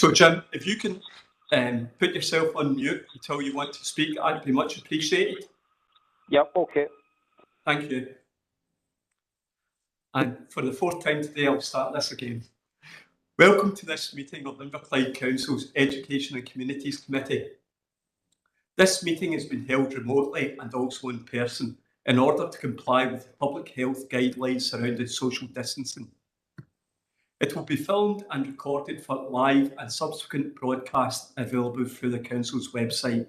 So, Jim, if you can put yourself on mute until you want to speak, that'd be much appreciated. Yep, okay. Thank you. And for the fourth time today, I'll start this again. Welcome to this meeting of Inverclyde Council's Education and Communities Committee. This meeting has been held remotely and also in person in order to comply with public health guidelines surrounding social distancing. It will be filmed and recorded for live and subsequent broadcast available through the Council's website.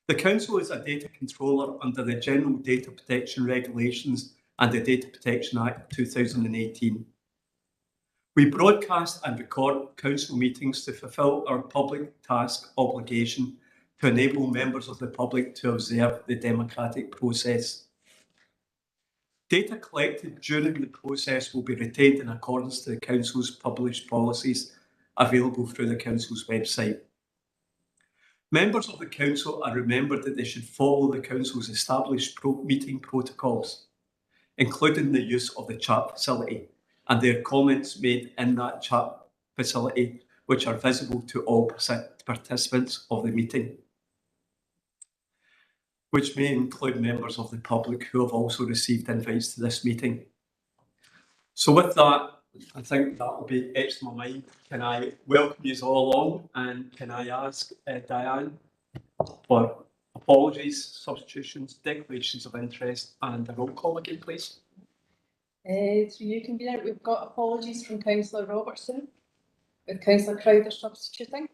The Council is a data controller under the General Data Protection Regulations and the Data Protection Act 2018. We broadcast and record Council meetings to fulfil our public task obligation to enable members of the public to observe the democratic process. Data collected during the process will be retained in accordance to the Council's published policies available through the Council's website. Members of the Council are remembered that they should follow the Council's established meeting protocols, including the use of the chat facility and their comments made in that chat facility, which are visible to all participants of the meeting, which may include members of the public who have also received invites to this meeting. So with that, I think that will be etched in my mind. Can I welcome you all along, and can I ask Diane for apologies, substitutions, declarations of interest and a roll call again, please? Through you, Convener, we've got apologies from Councillor Robertson, with Councillor Crowther substituting.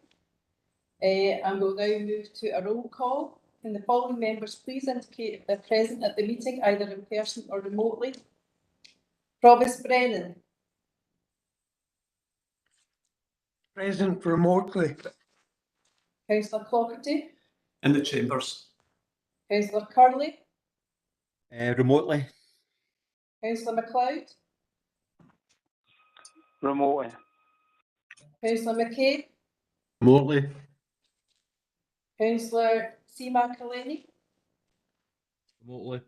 And we'll now move to a roll call. Can the following members please indicate if they're present at the meeting, either in person or remotely? Provost Brennan. Present remotely. Councillor Clockerty. In the chambers. Councillor Curley. Remotely. Councillor MacLeod. Remotely. Councillor McCabe. Remotely. Councillor C. McElhenney. Remotely.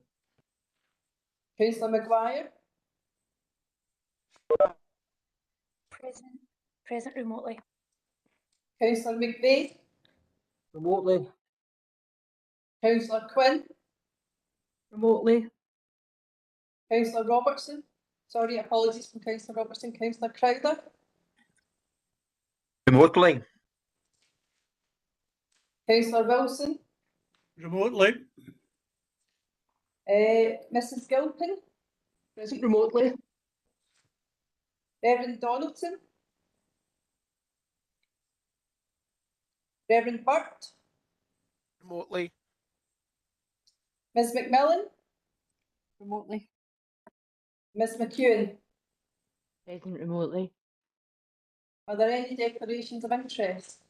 Councillor Maguire. Present remotely. Councillor McVeigh. Remotely. Councillor Quinn. Remotely. Councillor Robertson. Sorry, apologies from Councillor Robertson. Councillor Crowther. Remotely. Councillor Wilson. Remotely. Mrs. Gilpin. Present remotely. Reverend Donaldson. Reverend Burt. Remotely. Ms. McMillan. Remotely. Ms. McEwen. Present remotely. Are there any declarations of interest?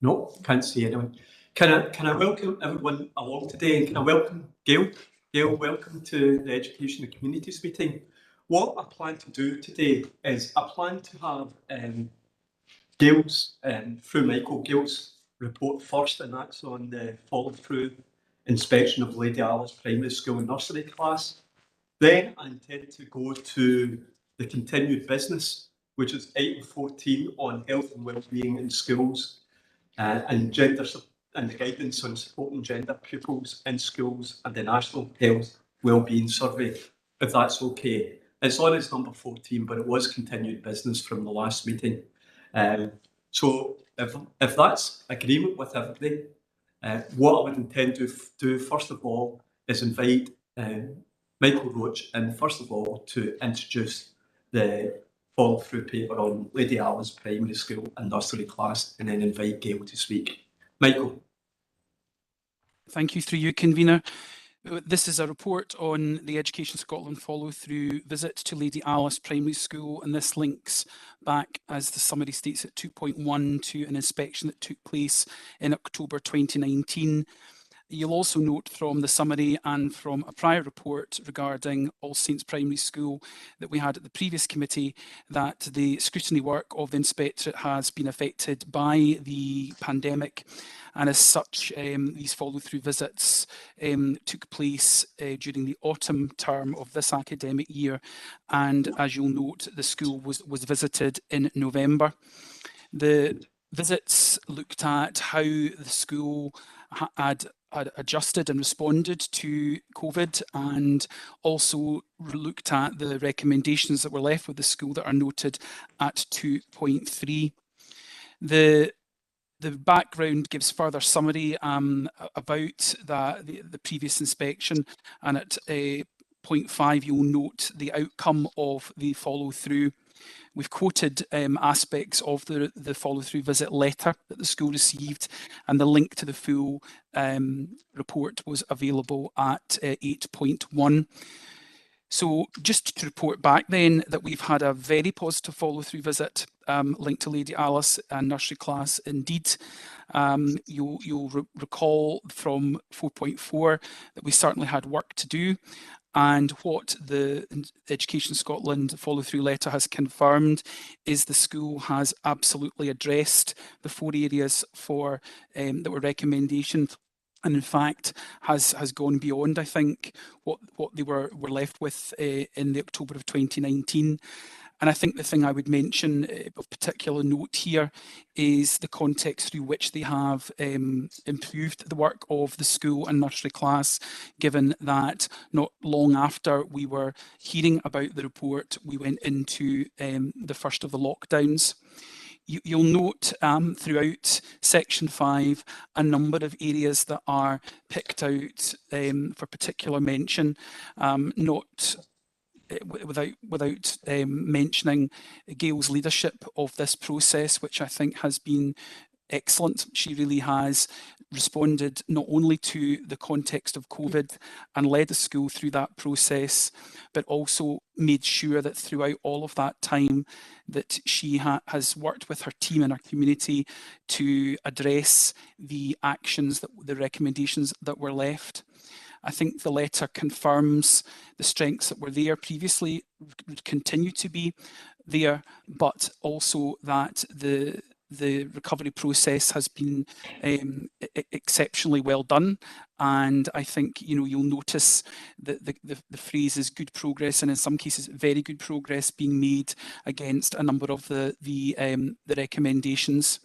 No, can't see anyone. Can I welcome everyone along today, and can I welcome Gail? Gail, welcome to the Education and Communities meeting. What I plan to do today is I plan to have Gail's, through Michael, Gail's report first, and that's on the follow-through inspection of Lady Alice Primary School and Nursery class. Then I intend to go to the continued business, which is item 14 on health and wellbeing in schools and gender and the guidance on supporting gender pupils in schools and the National Health Wellbeing Survey, if that's okay. It's on as number 14, but it was continued business from the last meeting. So if that's agreement with everybody, what I would intend to do first of all is invite Michael Roach in first of all to introduce the follow-through paper on Lady Alice Primary School and Nursery class, and then invite Gail to speak. Michael. Thank you, through you, Convener. This is a report on the Education Scotland follow-through visit to Lady Alice Primary School, and this links back, as the summary states at 2.1, to an inspection that took place in October 2019. You'll also note from the summary and from a prior report regarding All Saints Primary School that we had at the previous committee that the scrutiny work of the inspectorate has been affected by the pandemic, and as such these follow-through visits took place during the autumn term of this academic year, and as you'll note, the school was visited in November. The visits looked at how the school had adjusted and responded to COVID, and also looked at the recommendations that were left with the school that are noted at 2.3. The background gives further summary about the previous inspection, and at 0.5 you'll note the outcome of the follow-through. We've quoted aspects of the follow-through visit letter that the school received, and the link to the full report was available at 8.1. So just to report back then that we've had a very positive follow-through visit linked to Lady Alice and nursery class indeed. You'll recall from 4.4 that we certainly had work to do, and what the Education Scotland follow-through letter has confirmed is the school has absolutely addressed the 4 areas for that were recommendations, and in fact has gone beyond, I think, what they were left with in the October of 2019. And I think the thing I would mention of particular note here is the context through which they have improved the work of the school and nursery class, given that not long after we were hearing about the report, we went into the first of the lockdowns. You'll note throughout section 5 a number of areas that are picked out for particular mention, not without mentioning Gail's leadership of this process, which I think has been excellent. She really has responded not only to the context of COVID and led the school through that process, but also made sure that throughout all of that time that she has worked with her team and her community to address the actions, the recommendations that were left. I think the letter confirms the strengths that were there previously, continue to be there, but also that the recovery process has been exceptionally well done. And I think you'll notice that the phrase is good progress, and in some cases very good progress being made against a number of the recommendations.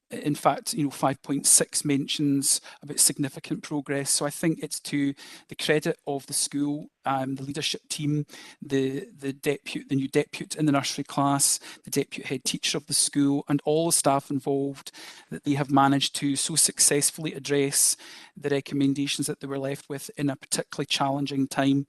In fact, 5.6 mentions about significant progress. So I think it's to the credit of the school, the leadership team, the new depute in the nursery class, the depute head teacher of the school, and all the staff involved, that they have managed to so successfully address the recommendations that they were left with in a particularly challenging time.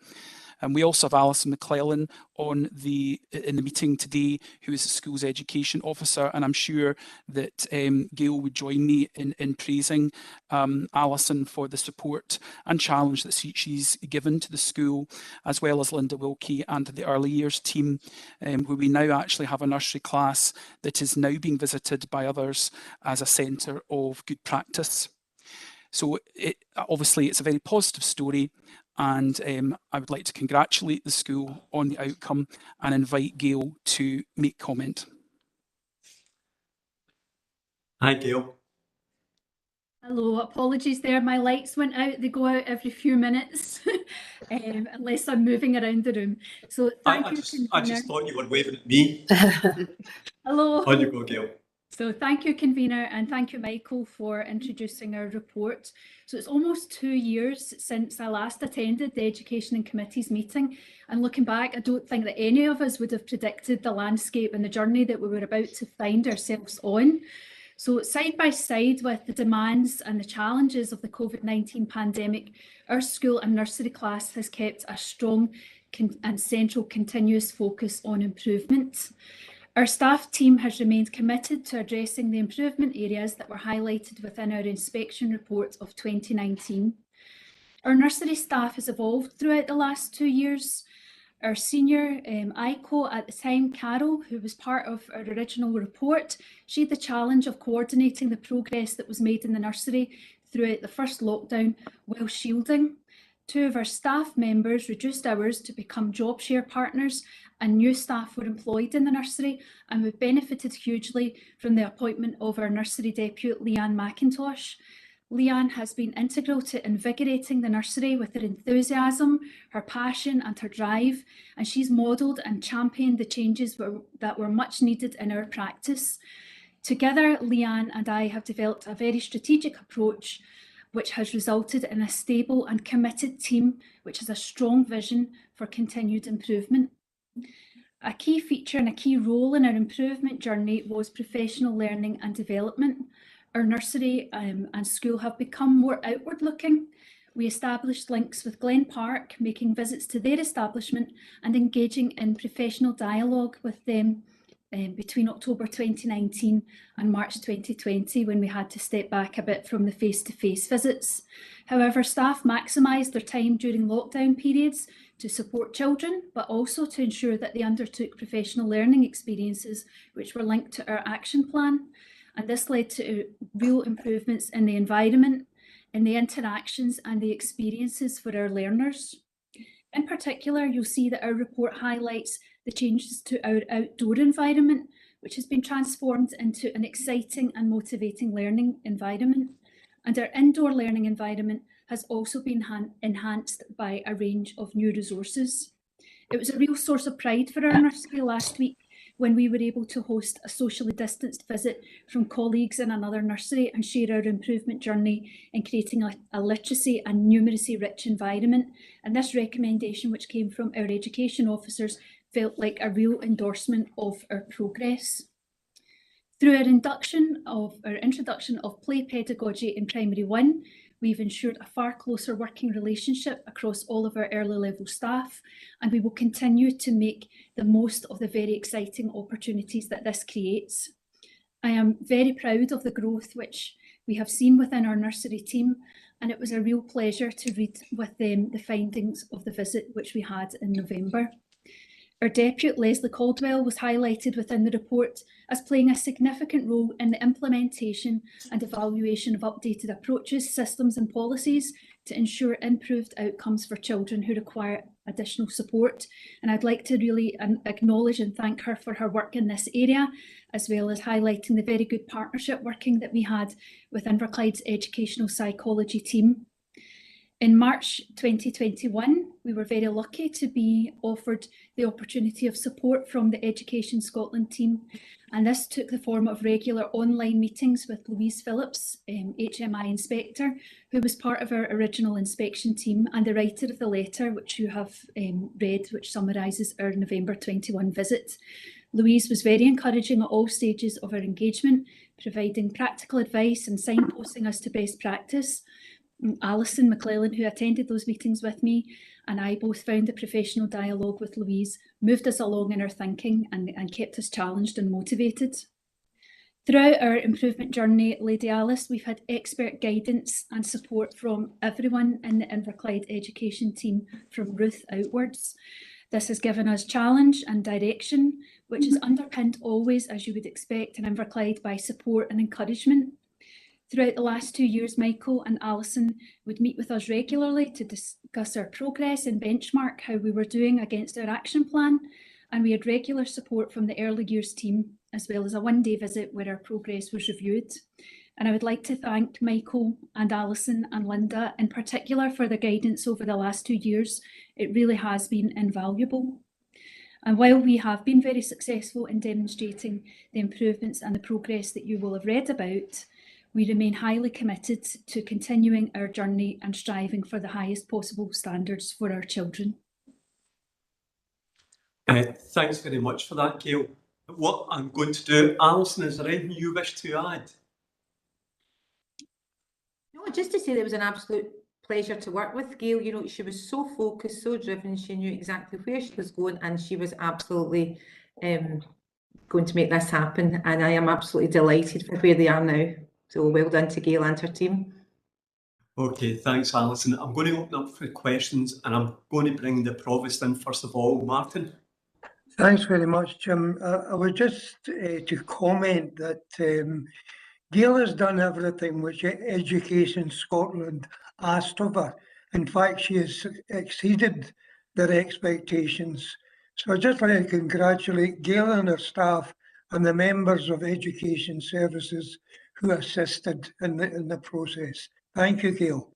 And we also have Alison McClellan in the meeting today, who is the school's education officer, and I'm sure that Gail would join me in praising Alison for the support and challenge that she's given to the school, as well as Linda Wilkie and the early years team, where we now actually have a nursery class that is now being visited by others as a centre of good practice. So obviously it's a very positive story, and I would like to congratulate the school on the outcome and invite Gail to make comment. Hi, Gail. Hello, apologies there. My lights went out. They go out every few minutes, unless I'm moving around the room. So thank you, convener. I just thought you were waving at me. Hello. On you go, Gail. So thank you, convener, and thank you, Michael, for introducing our report. So it's almost 2 years since I last attended the Education and Committees meeting, and looking back, I don't think that any of us would have predicted the landscape and the journey that we were about to find ourselves on. So side by side with the demands and the challenges of the COVID-19 pandemic, our school and nursery class has kept a strong and central continuous focus on improvement. Our staff team has remained committed to addressing the improvement areas that were highlighted within our inspection report of 2019. Our nursery staff has evolved throughout the last 2 years. Our senior ICO at the time, Carol, who was part of our original report, she had the challenge of coordinating the progress that was made in the nursery throughout the first lockdown while shielding. 2 of our staff members reduced hours to become job share partners, and new staff were employed in the nursery, and we've benefited hugely from the appointment of our nursery deputy, Leanne McIntosh. Leanne has been integral to invigorating the nursery with her enthusiasm, her passion and her drive, and she's modelled and championed the changes that were much needed in our practice. Together, Leanne and I have developed a very strategic approach which has resulted in a stable and committed team which has a strong vision for continued improvement. A key feature and a key role in our improvement journey was professional learning and development. Our nursery and school have become more outward looking. We established links with Glen Park, making visits to their establishment and engaging in professional dialogue with them between October 2019 and March 2020, when we had to step back a bit from the face-to-face visits. However, staff maximised their time during lockdown periods to support children, but also to ensure that they undertook professional learning experiences which were linked to our action plan. And this led to real improvements in the environment, in the interactions and the experiences for our learners. In particular, you'll see that our report highlights the changes to our outdoor environment, which has been transformed into an exciting and motivating learning environment. And our indoor learning environment has also been enhanced by a range of new resources. It was a real source of pride for our nursery last week when we were able to host a socially distanced visit from colleagues in another nursery and share our improvement journey in creating a literacy and numeracy rich environment. And this recommendation, which came from our education officers, felt like a real endorsement of our progress. Through our introduction of play pedagogy in Primary 1, we've ensured a far closer working relationship across all of our early level staff, and we will continue to make the most of the very exciting opportunities that this creates. I am very proud of the growth which we have seen within our nursery team, and it was a real pleasure to read with them the findings of the visit which we had in November. Our deputy, Leslie Caldwell, was highlighted within the report as playing a significant role in the implementation and evaluation of updated approaches, systems and policies to ensure improved outcomes for children who require additional support. And I'd like to really acknowledge and thank her for her work in this area, as well as highlighting the very good partnership working that we had with Inverclyde's educational psychology team. In March 2021, we were very lucky to be offered the opportunity of support from the Education Scotland team, and this took the form of regular online meetings with Louise Phillips, HMI Inspector, who was part of our original inspection team and the writer of the letter which you have read, which summarises our November 21 visit. Louise was very encouraging at all stages of our engagement, providing practical advice and signposting us to best practice. Alison McClellan, who attended those meetings with me, and I both found the professional dialogue with Louise moved us along in our thinking and kept us challenged and motivated. Throughout our improvement journey, Lady Alice, we've had expert guidance and support from everyone in the Inverclyde education team, from Ruth outwards. This has given us challenge and direction, which is underpinned always, as you would expect in Inverclyde, by support and encouragement. Throughout the last 2 years, Michael and Alison would meet with us regularly to discuss our progress and benchmark how we were doing against our action plan. And we had regular support from the early years team, as well as a one-day visit where our progress was reviewed. And I would like to thank Michael and Alison and Linda in particular for their guidance over the last 2 years. It really has been invaluable. And while we have been very successful in demonstrating the improvements and the progress that you will have read about, we remain highly committed to continuing our journey and striving for the highest possible standards for our children. Thanks very much for that, Gail. What I'm going to do, Alison, is there anything you wish to add? No, just to say that it was an absolute pleasure to work with Gail. You know, she was so focused, so driven, she knew exactly where she was going, and she was absolutely going to make this happen. And I am absolutely delighted for where they are now. So well done to Gail and her team. Okay, thanks, Alison. I'm going to open up for questions, and I'm going to bring the Provost in first of all. Martin. Thanks very much, Jim. I would just to comment that Gail has done everything which Education Scotland asked of her. In fact, she has exceeded their expectations. So I just want to congratulate Gail and her staff and the members of Education Services who assisted in the process. Thank you, Gail.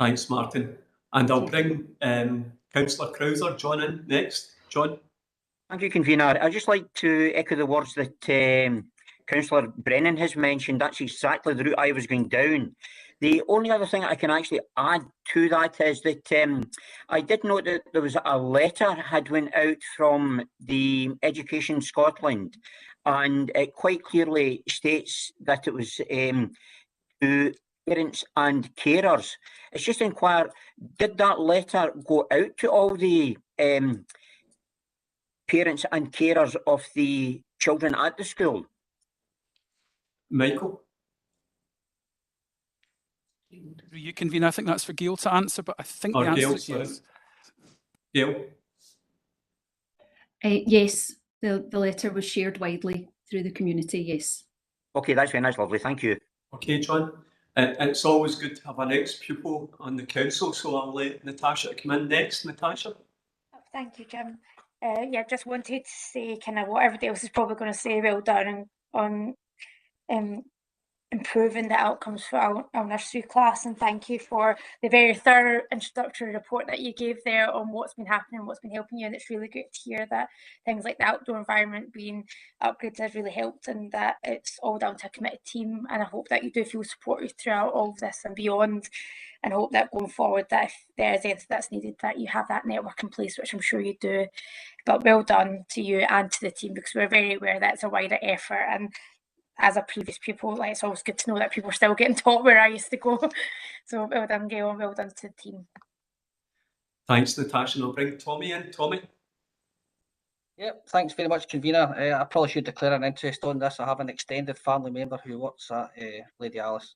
Thanks, Martin. And I'll bring Councillor Crowther, John, in next. John? Thank you, Convener. I'd just like to echo the words that Councillor Brennan has mentioned. That's exactly the route I was going down. The only other thing I can actually add to that is that I did note that there was a letter had went out from the Education Scotland, and it quite clearly states that it was to parents and carers. It's just to inquire, did that letter go out to all the parents and carers of the children at the school? Michael? You convene. I think that's for Gail to answer, but I think the answer is yes. Gail? Yes, the letter was shared widely through the community, yes. Okay, that's very nice, lovely. Thank you. Okay, John. It's always good to have an ex-pupil on the council, so I'll let Natasha come in next. Natasha? Thank you, Jim. Yeah, just wanted to say kind of what everybody else is probably going to say, well done on improving the outcomes for our nursery class, and thank you for the very thorough introductory report that you gave there on what's been happening, what's been helping you, and it's really great to hear that things like the outdoor environment being upgraded has really helped, and that it's all down to a committed team. And I hope that you do feel supported throughout all of this and beyond, and hope that going forward that if there is anything that's needed, that you have that network in place, which I'm sure you do. But well done to you and to the team, because we're very aware that it's a wider effort, and as a previous pupil, like, it's always good to know that people are still getting taught where I used to go. So well done, Gail, and well done to the team. Thanks, Natasha. And I'll bring Tommy in. Tommy? Yep, thanks very much, Convener. I probably should declare an interest on this. I have an extended family member who works at Lady Alice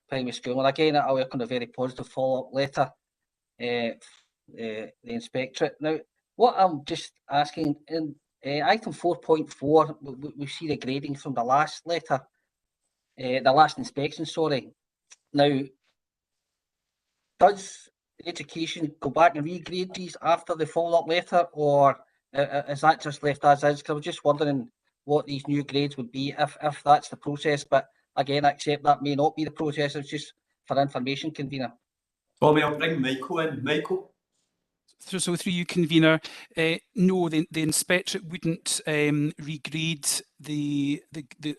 Primary School. And again, I work on a very positive follow-up letter, the inspectorate. Now, what I'm just asking, in item 4.4, we see the grading from the last letter, the last inspection, sorry. Now, does education go back and regrade these after the follow-up letter, or is that just left as is? Because I was just wondering what these new grades would be if that's the process. But again, I accept that may not be the process. It's just for information, Convener. Tommy, I'll bring Michael in. Michael? So through you, Convener, no, the inspectorate wouldn't regrade the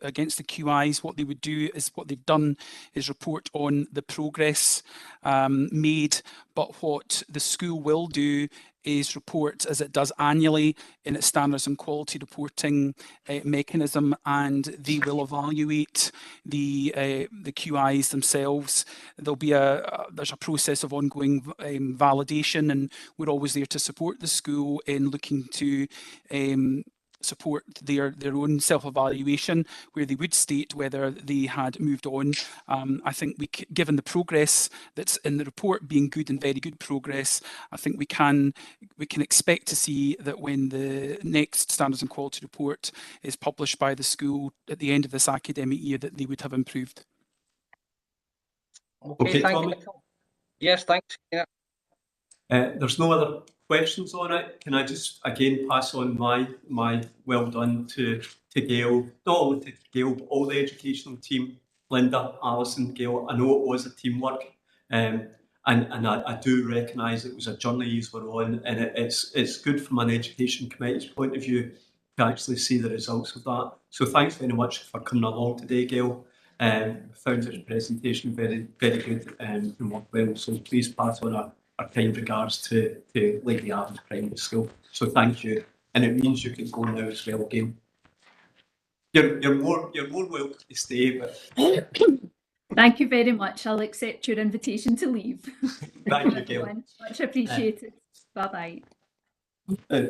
against the QIs. What they would do is, what they've done is report on the progress made, but what the school will do is report, as it does annually in its standards and quality reporting mechanism, and they will evaluate the QIs themselves. There'll be there's a process of ongoing validation, and we're always there to support the school in looking to support their own self-evaluation, where they would state whether they had moved on. I think given the progress that's in the report being good and very good progress, I think we can expect to see that when the next standards and quality report is published by the school at the end of this academic year, that they would have improved. Okay, thank you. Yes, thanks. Yeah. There's no other questions on it. Can I just again pass on my well done to Gail, not only to Gail, but all the educational team, Linda, Alison, Gail. I know it was a teamwork, and I do recognise it was a journey you were on, and it's good from an education committee's point of view to actually see the results of that. So thanks very much for coming along today, Gail. Found this presentation very, very good and worked well. So please pass on our kind regards to Lady Alice Primary School. So thank you, and it means you can go now as well, Gail. You're more welcome to stay, but Thank you very much. I'll accept your invitation to leave. Thank you, Gail. Much appreciated. Bye bye.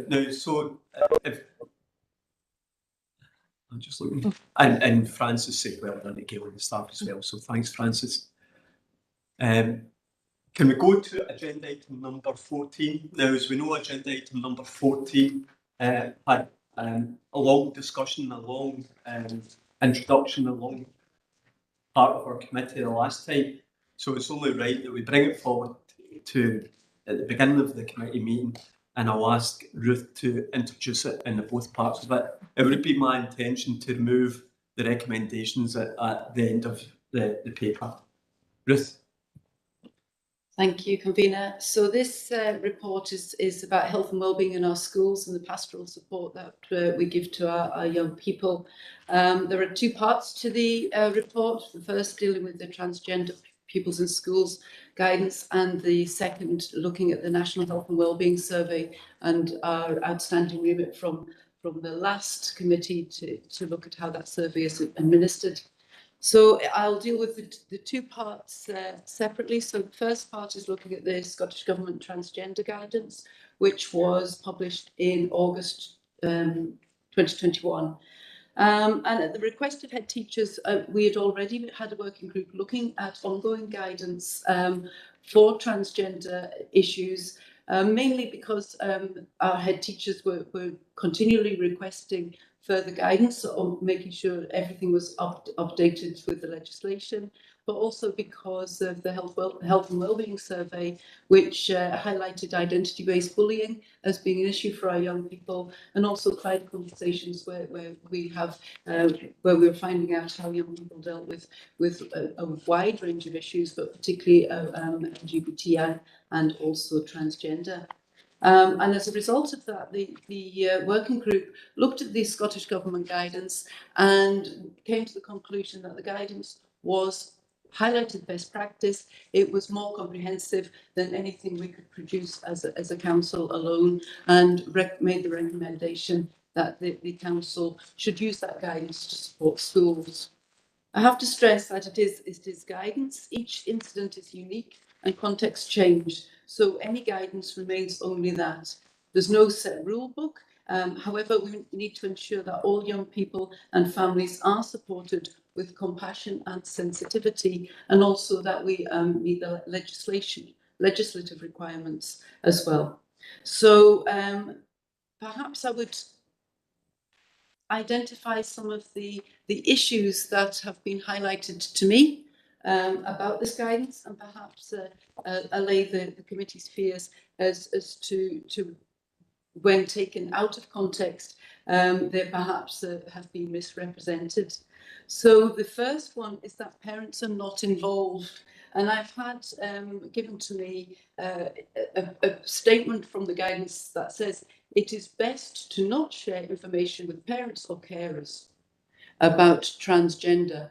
Now, so if I'm just looking, and Francis said well done to Gail and the staff as well. So thanks, Francis. Can we go to agenda item number 14? Now, as we know, agenda item number 14 had a long discussion, a long introduction along part of our committee the last time. So it's only right that we bring it forward to at the beginning of the committee meeting, and I'll ask Ruth to introduce it in the both parts of it. It would be my intention to remove the recommendations at the end of the paper. Ruth. Thank you, Convener. So this report is about health and wellbeing in our schools and the pastoral support that we give to our young people. There are two parts to the report. The first dealing with the transgender pupils in schools guidance, and the second looking at the National Health and Wellbeing Survey and our outstanding remit from the last committee to look at how that survey is administered. So I'll deal with the two parts separately. So the first part is looking at the Scottish Government Transgender Guidance, which was published in August 2021. And at the request of head teachers, we had already had a working group looking at ongoing guidance for transgender issues, mainly because our head teachers were continually requesting further guidance on making sure everything was updated with the legislation, but also because of the Health and Wellbeing Survey, which highlighted identity-based bullying as being an issue for our young people, and also client conversations where we have where we're finding out how young people dealt with a wide range of issues, but particularly LGBTI and also transgender. And as a result of that, the working group looked at the Scottish Government guidance and came to the conclusion that the guidance was highlighted best practice. It was more comprehensive than anything we could produce as a council alone, and made the recommendation that the council should use that guidance to support schools. I have to stress that it is guidance. Each incident is unique and context changed, so any guidance remains only that. There's no set rule book. However, we need to ensure that all young people and families are supported with compassion and sensitivity, and also that we meet the legislative requirements as well. So perhaps I would identify some of the issues that have been highlighted to me about this guidance, and perhaps allay the committee's fears as to when taken out of context, they perhaps have been misrepresented. So the first one is that parents are not involved. And I've had given to me a statement from the guidance that says it is best to not share information with parents or carers about transgender.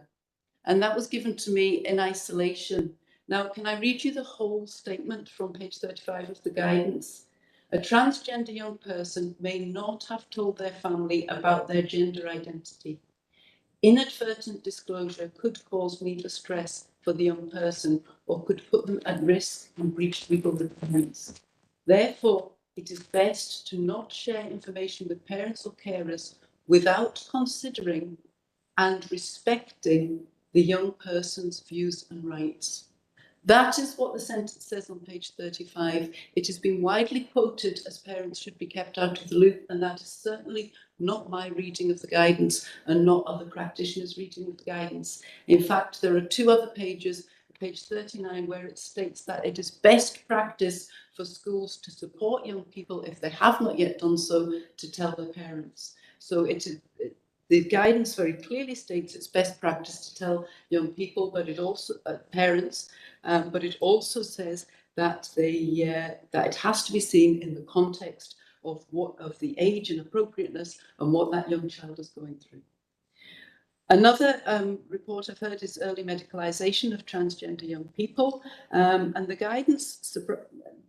And that was given to me in isolation. Now, can I read you the whole statement from page 35 of the guidance? A transgender young person may not have told their family about their gender identity. Inadvertent disclosure could cause needless stress for the young person or could put them at risk and breach legal requirements. Therefore, it is best to not share information with parents or carers without considering and respecting the young person's views and rights. That is what the sentence says on page 35. It has been widely quoted as parents should be kept out of the loop, and that is certainly not my reading of the guidance and not other practitioners' reading of the guidance. In fact, there are two other pages, page 39, where it states that it is best practice for schools to support young people, if they have not yet done so, to tell their parents. So the guidance very clearly states it's best practice to tell young people, but it also parents, but it also says that that it has to be seen in the context of the age and appropriateness and what that young child is going through. Another report I've heard is early medicalisation of transgender young people, and the guidance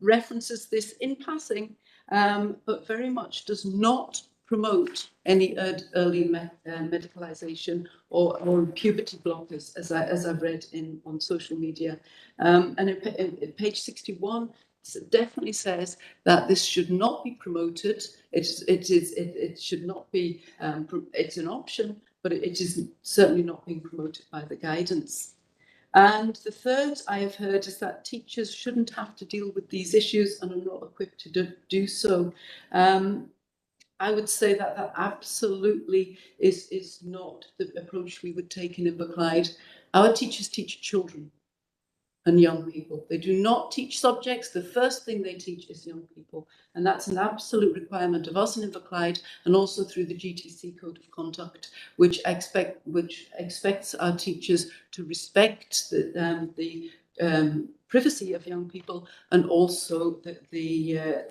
references this in passing, but very much does not promote any early medicalisation or puberty blockers, as I've read on social media. And in page 61, it definitely says that this should not be promoted. It should not be. It's an option, but it is certainly not being promoted by the guidance. And the third I have heard is that teachers shouldn't have to deal with these issues and are not equipped to do so. I would say that that absolutely is not the approach we would take in Inverclyde. Our teachers teach children and young people. They do not teach subjects. The first thing they teach is young people. And that's an absolute requirement of us in Inverclyde and also through the GTC Code of Conduct, which expects our teachers to respect the privacy of young people and also the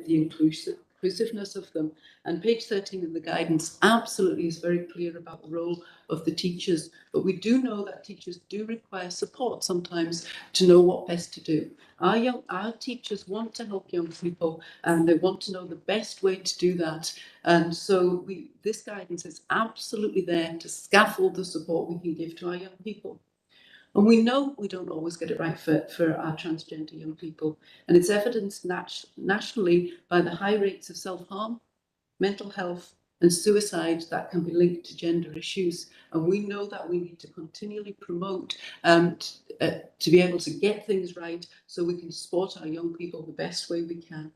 inclusiveness of them. And page 13 of the guidance absolutely is very clear about the role of the teachers. But we do know that teachers do require support sometimes to know what best to do. Our teachers want to help young people and they want to know the best way to do that. And so this guidance is absolutely there to scaffold the support we can give to our young people. And we know we don't always get it right for our transgender young people. And it's evidenced nationally by the high rates of self-harm, mental health and suicide that can be linked to gender issues. And we know that we need to continually promote to be able to get things right so we can support our young people the best way we can.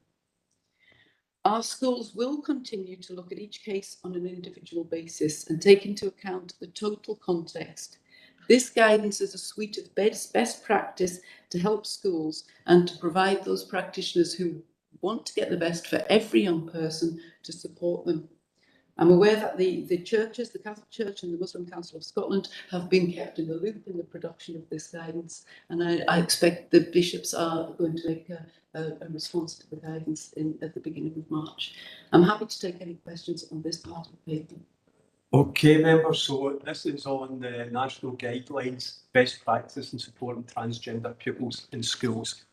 Our schools will continue to look at each case on an individual basis and take into account the total context. This guidance is a suite of best practice to help schools and to provide those practitioners who want to get the best for every young person to support them. I'm aware that the churches, the Catholic Church and the Muslim Council of Scotland have been kept in the loop in the production of this guidance, and I expect the bishops are going to make a response to the guidance at the beginning of March. I'm happy to take any questions on this part of the paper. Okay, members, so this is on the national guidelines, best practice in supporting transgender pupils in schools.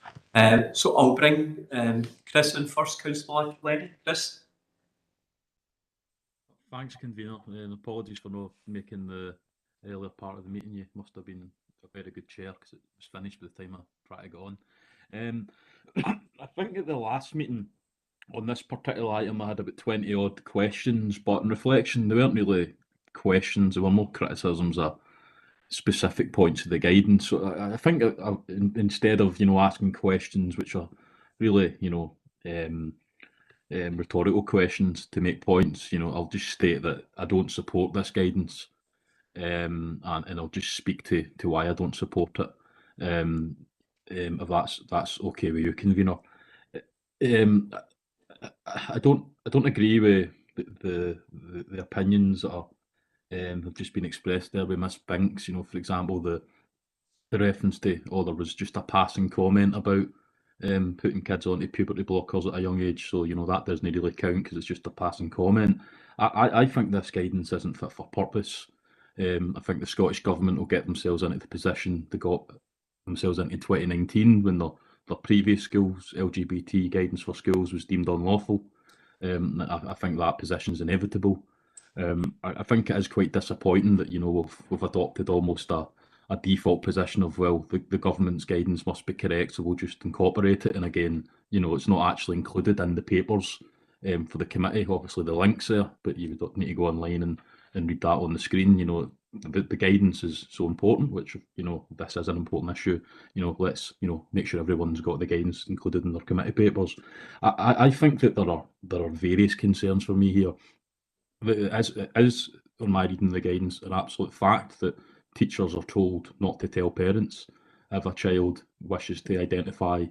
So I'll bring Chris in first, Councillor Lenny. Chris? Thanks, convener, and apologies for not making the earlier part of the meeting. You must have been a very good chair because it was finished by the time I tried to get on. I think at the last meeting on this particular item I had about 20 odd questions, but in reflection they weren't really questions, they were more criticisms of specific points of the guidance. So I think instead of asking questions which are really rhetorical questions to make points, I'll just state that I don't support this guidance, and I'll just speak to why I don't support it. If that's okay with you, convener. I don't agree with the opinions that are have just been expressed there with Miss Binks. For example, the reference to there was just a passing comment about putting kids onto puberty blockers at a young age, so that doesn't really count because it's just a passing comment. I think this guidance isn't fit for purpose. I think the Scottish Government will get themselves into the position they got themselves into 2019 when the previous schools LGBT guidance for schools was deemed unlawful. I think that position is inevitable. I think it is quite disappointing that we've adopted almost a default position of, well, the government's guidance must be correct, so we'll just incorporate it. And again, it's not actually included in the papers for the committee. Obviously the link's there, but you would need to go online and read that on the screen. The guidance is so important, which this is an important issue. Let's make sure everyone's got the guidance included in their committee papers. I think that there are various concerns for me here. It is, on my reading of the guidance, an absolute fact that teachers are told not to tell parents if a child wishes to identify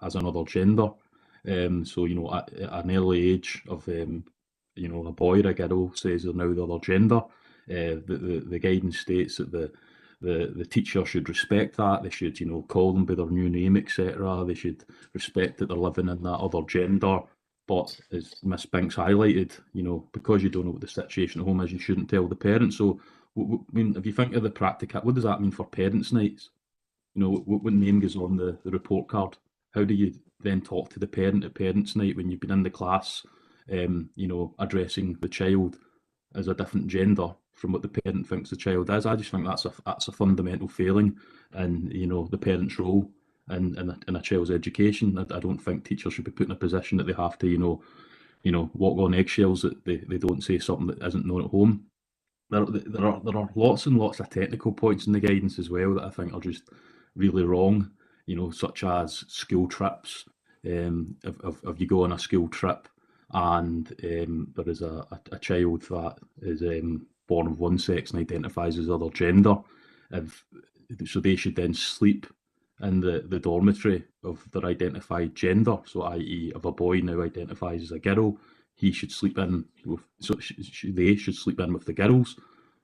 as another gender. So at an early age of a boy or a girl says they're now the other gender, the guidance states that the teacher should respect that. They should call them by their new name, etc. They should respect that they're living in that other gender. But as Miss Binks highlighted, because you don't know what the situation at home is, you shouldn't tell the parents. So, I mean, if you think of the practical, what does that mean for parents' nights? What name goes on the report card? How do you then talk to the parent at parents' night when you've been in the class, addressing the child as a different gender from what the parent thinks the child is? I just think that's a fundamental failing in the parent's role in a child's education. I don't think teachers should be put in a position that they have to walk on eggshells, that they don't say something that isn't known at home. There are lots and lots of technical points in the guidance as well that I think are just really wrong, such as school trips. If you go on a school trip and there is a child that is born of one sex and identifies as other gender, so they should then sleep in the dormitory of their identified gender. So, i.e., if a boy now identifies as a girl, he should sleep in with, they should sleep in with the girls.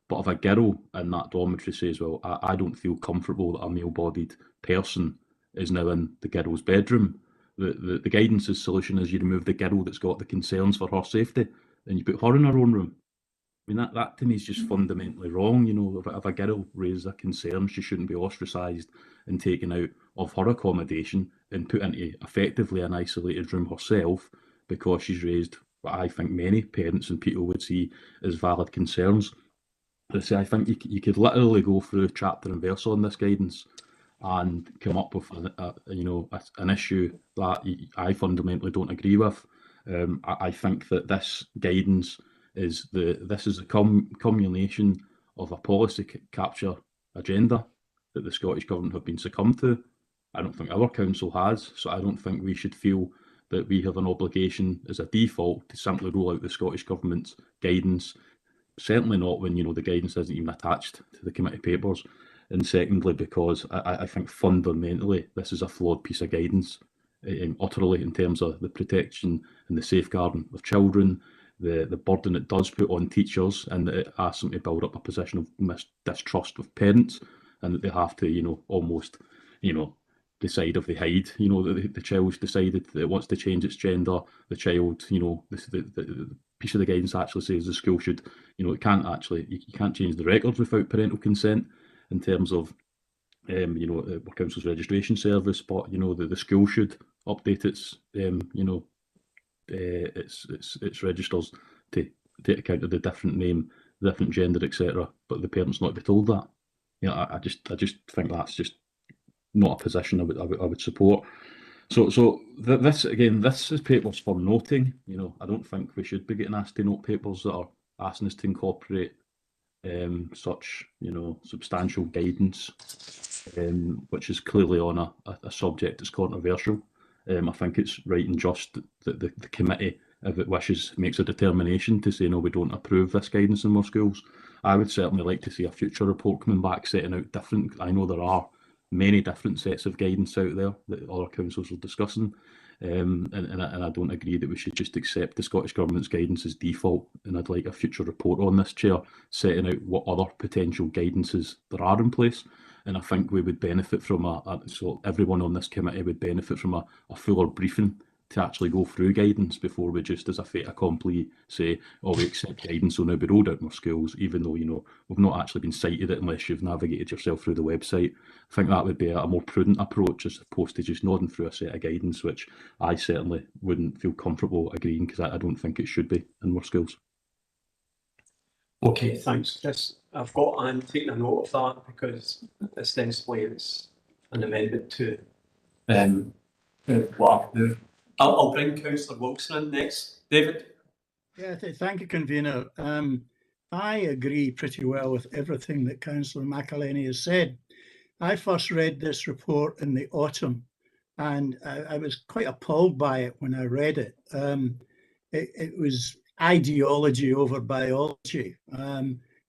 But if a girl in that dormitory says, well, I don't feel comfortable that a male-bodied person is now in the girl's bedroom, the guidance's solution is you remove the girl that's got the concerns for her safety and you put her in her own room. I mean, that to me is just fundamentally wrong. You know, if a girl raises a concern, she shouldn't be ostracised and taken out of her accommodation and put into effectively an isolated room herself because she's raised what I think many parents and people would see as valid concerns. I think you could literally go through chapter and verse on this guidance and come up with an issue that I fundamentally don't agree with. I think that this guidance is a culmination of a policy capture agenda that the Scottish Government have been succumbed to. I don't think our council has, so I don't think we should feel that we have an obligation as a default to simply roll out the Scottish Government's guidance. Certainly not when the guidance isn't even attached to the committee papers. And secondly, because I think fundamentally this is a flawed piece of guidance, utterly, in terms of the protection and the safeguarding of children, the burden it does put on teachers, and that it asks them to build up a position of distrust of parents, and that they have to, almost, decide if they hide, the child's decided that it wants to change its gender, the child, the piece of the guidance actually says the school should, it can't actually, you can't change the records without parental consent in terms of, council's registration service, but, the school should update its, its registers to take account of the different name, different gender, etc. But the parents not be told that. I just think that's just not a position I would support. So this is papers for noting. I don't think we should be getting asked to note papers that are asking us to incorporate such substantial guidance, which is clearly on a subject that's controversial. I think it's right and just that the committee, if it wishes, makes a determination to say no, we don't approve this guidance in more schools. I would certainly like to see a future report coming back setting out different. I know there are many different sets of guidance out there that other councils are discussing, and I don't agree that we should just accept the Scottish Government's guidance as default. And I'd like a future report on this, Chair, setting out what other potential guidances there are in place. And I think we would benefit from so everyone on this committee would benefit from a fuller briefing to actually go through guidance before we just, as a fait accompli, say, oh, we accept guidance, so now be rolled out more schools, even though, we've not actually been cited it unless you've navigated yourself through the website. I think that would be a more prudent approach as opposed to just nodding through a set of guidance, which I certainly wouldn't feel comfortable agreeing, because I don't think it should be in more schools. Okay, thanks, Chris. I've got Anne taking a note of that, because ostensibly it's an amendment to what I'll bring Councillor Wilson in next. David? Yeah, thank you, Convener. I agree pretty well with everything that Councillor McElhenney has said. I first read this report in the autumn, and I was quite appalled by it when I read it. It was ideology over biology.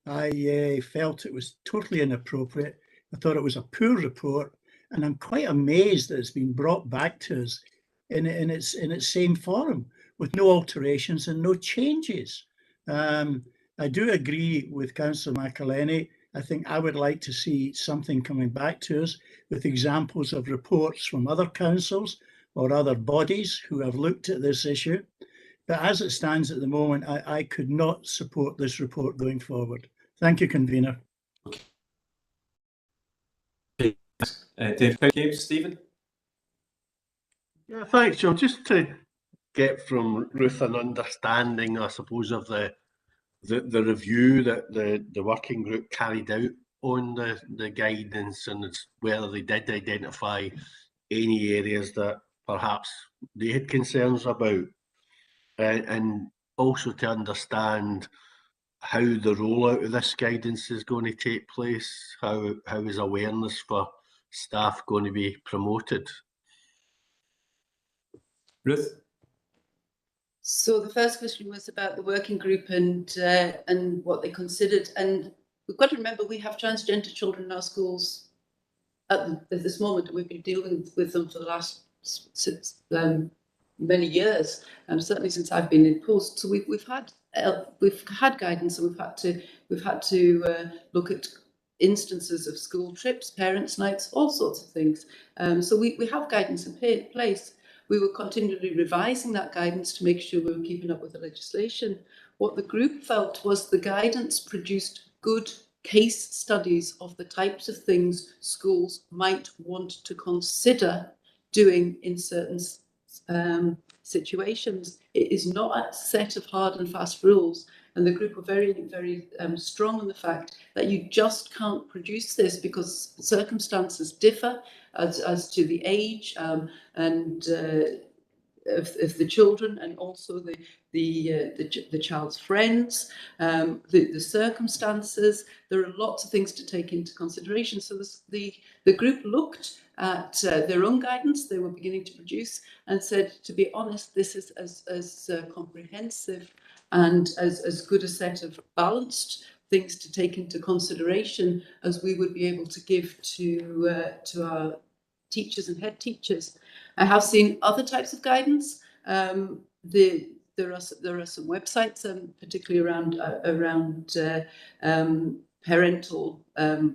I felt it was totally inappropriate. I thought it was a poor report, and I'm quite amazed that it's been brought back to us in its same form, with no alterations and no changes. I do agree with Councillor McElhenney. I think I would like to see something coming back to us with examples of reports from other councils or other bodies who have looked at this issue. But as it stands at the moment, I could not support this report going forward. Thank you, Convener. David, Stephen? Yeah, thanks, John. Just to get from Ruth an understanding, I suppose, of the review that the working group carried out on the guidance, and whether they did identify any areas that perhaps they had concerns about, and also to understand how the rollout of this guidance is going to take place. How is awareness for staff going to be promoted? Ruth? So the first question was about the working group and what they considered. And we've got to remember we have transgender children in our schools at this moment. We've been dealing with them for the last many years, certainly since I've been in post. So we've had guidance, and we've had to look at instances of school trips, parents' nights, all sorts of things. So we have guidance in place. We were continually revising that guidance to make sure we were keeping up with the legislation. What the group felt was the guidance produced good case studies of the types of things schools might want to consider doing in certain situations. It is not a set of hard and fast rules. And the group were very, very strong on the fact that you just can't produce this because circumstances differ as to the age and of the children, and also the child's friends, the circumstances. There are lots of things to take into consideration. So the group looked at their own guidance they were beginning to produce and said, to be honest, this is as comprehensive and as good a set of balanced things to take into consideration as we would be able to give to our teachers and head teachers. I have seen other types of guidance. There are some websites, particularly around parental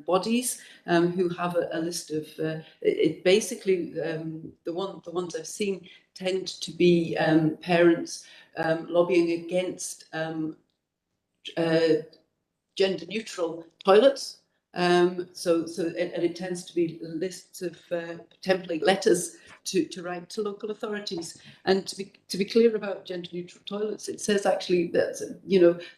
bodies, who have a list of it. Basically, the ones I've seen tend to be parents lobbying against gender neutral toilets. And it tends to be lists of template letters to write to local authorities. And to be clear about gender neutral toilets, it says actually that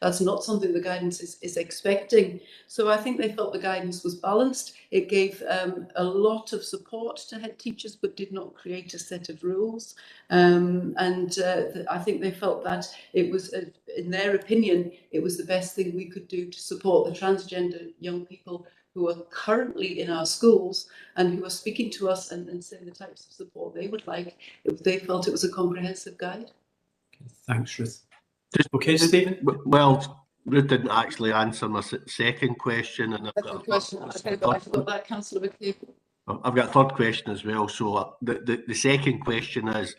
that's not something the guidance is expecting. So I think they felt the guidance was balanced. It gave a lot of support to head teachers, but did not create a set of rules. I think they felt that it was, in their opinion, it was the best thing we could do to support the transgender young people who are currently in our schools and who are speaking to us and saying the types of support they would like if they felt it was a comprehensive guide. Thanks, Ruth. Okay, Stephen? Well, Ruth didn't actually answer my second question. And Second question, I forgot that, Councillor McCabe. I've got a third question as well. So the second question is,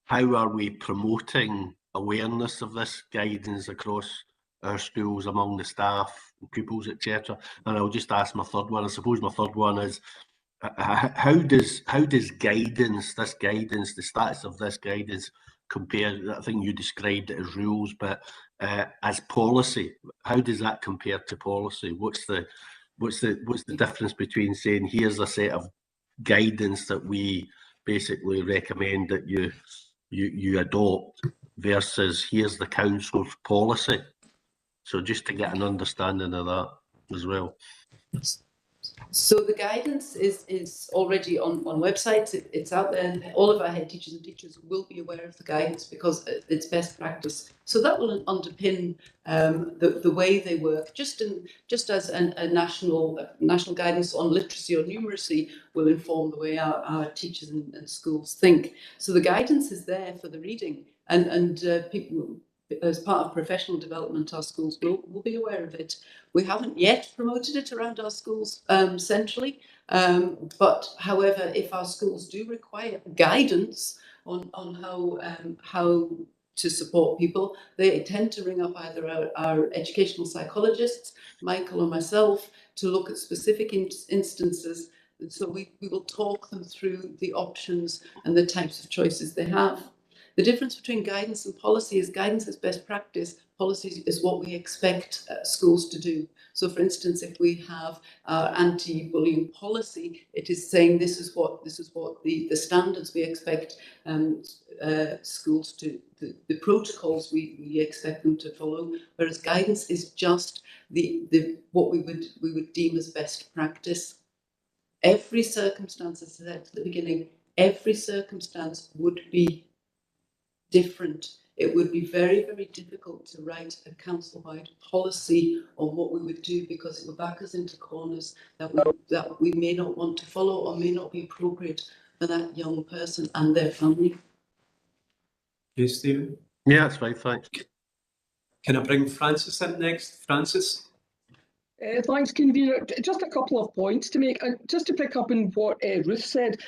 how are we promoting awareness of this guidance across our schools among the staff, pupils, etc.? And I'll just ask my third one. I suppose my third one is, how does guidance, the status of this guidance compare? I think you described it as rules, but as policy, how does that compare to policy? What's the difference between saying here's a set of guidance that we basically recommend that you adopt versus here's the council's policy? So just to get an understanding of that as well. So the guidance is already on websites. It's out there. All of our head teachers and teachers will be aware of the guidance because it's best practice. So that will underpin the way they work. Just as a national guidance on literacy or numeracy will inform the way our teachers and schools think. So the guidance is there for the reading, and people, as part of professional development, our schools will be aware of it. We haven't yet promoted it around our schools centrally, but however, if our schools do require guidance on how to support people, they tend to ring up either our educational psychologists, Michael or myself, to look at specific instances. And so we will talk them through the options and the types of choices they have. The difference between guidance and policy is guidance is best practice, policy is what we expect schools to do. So for instance, if we have our anti-bullying policy, it is saying this is what the standards we expect schools to, the protocols we expect them to follow, whereas guidance is just the what we would deem as best practice. Every circumstance, as I said at the beginning, every circumstance would be different. It would be very, very difficult to write a council-wide policy on what we would do because it would back us into corners that we may not want to follow or may not be appropriate for that young person and their family. Yes, Stephen? Yeah, that's fine, thanks. Can I bring Francis in next? Francis? Thanks, convener. Just a couple of points to make, and just to pick up on what Ruth said.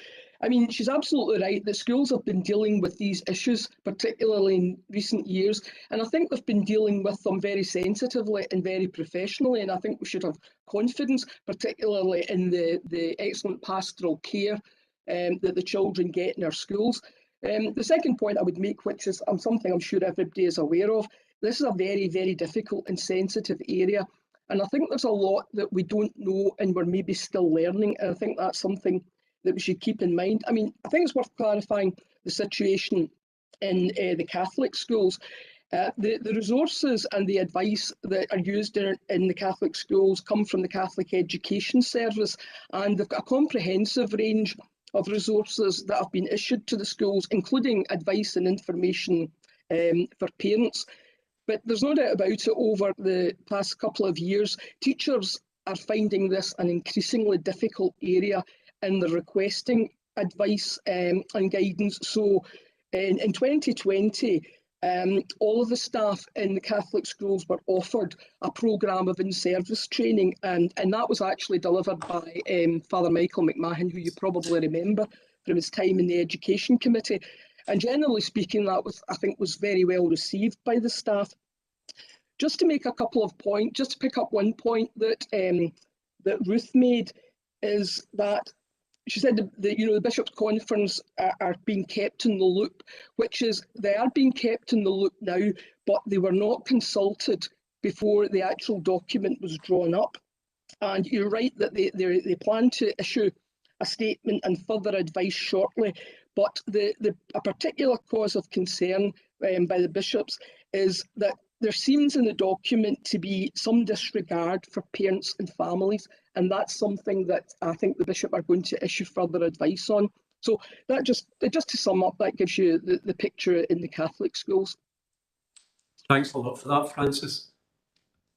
I mean, she's absolutely right that schools have been dealing with these issues, particularly in recent years, and I think they've been dealing with them very sensitively and very professionally, and I think we should have confidence, particularly in the excellent pastoral care that the children get in our schools. The second point I would make, which is something I'm sure everybody is aware of, this is a very, very difficult and sensitive area. And I think there's a lot that we don't know and we're maybe still learning. And I think that's something that we should keep in mind. I mean, I think it's worth clarifying the situation in the Catholic schools. The resources and the advice that are used in the Catholic schools come from the Catholic Education Service, and they've got a comprehensive range of resources that have been issued to the schools, including advice and information for parents. But there's no doubt about it, over the past couple of years, teachers are finding this an increasingly difficult area in the requesting advice and guidance. So in 2020, all of the staff in the Catholic schools were offered a programme of in-service training, and that was actually delivered by Father Michael McMahon, who you probably remember from his time in the Education Committee. And generally speaking, that was, I think, was very well received by the staff. Just to make a couple of points, just to pick up one point that that Ruth made, is that she said that the Bishops' Conference are being kept in the loop, which is they are being kept in the loop now, but they were not consulted before the actual document was drawn up. And you're right that they plan to issue a statement and further advice shortly. But a particular cause of concern by the bishops is that there seems in the document to be some disregard for parents and families, and that's something that I think the bishop are going to issue further advice on. So that just to sum up, that gives you the picture in the Catholic schools. Thanks a lot for that, Francis.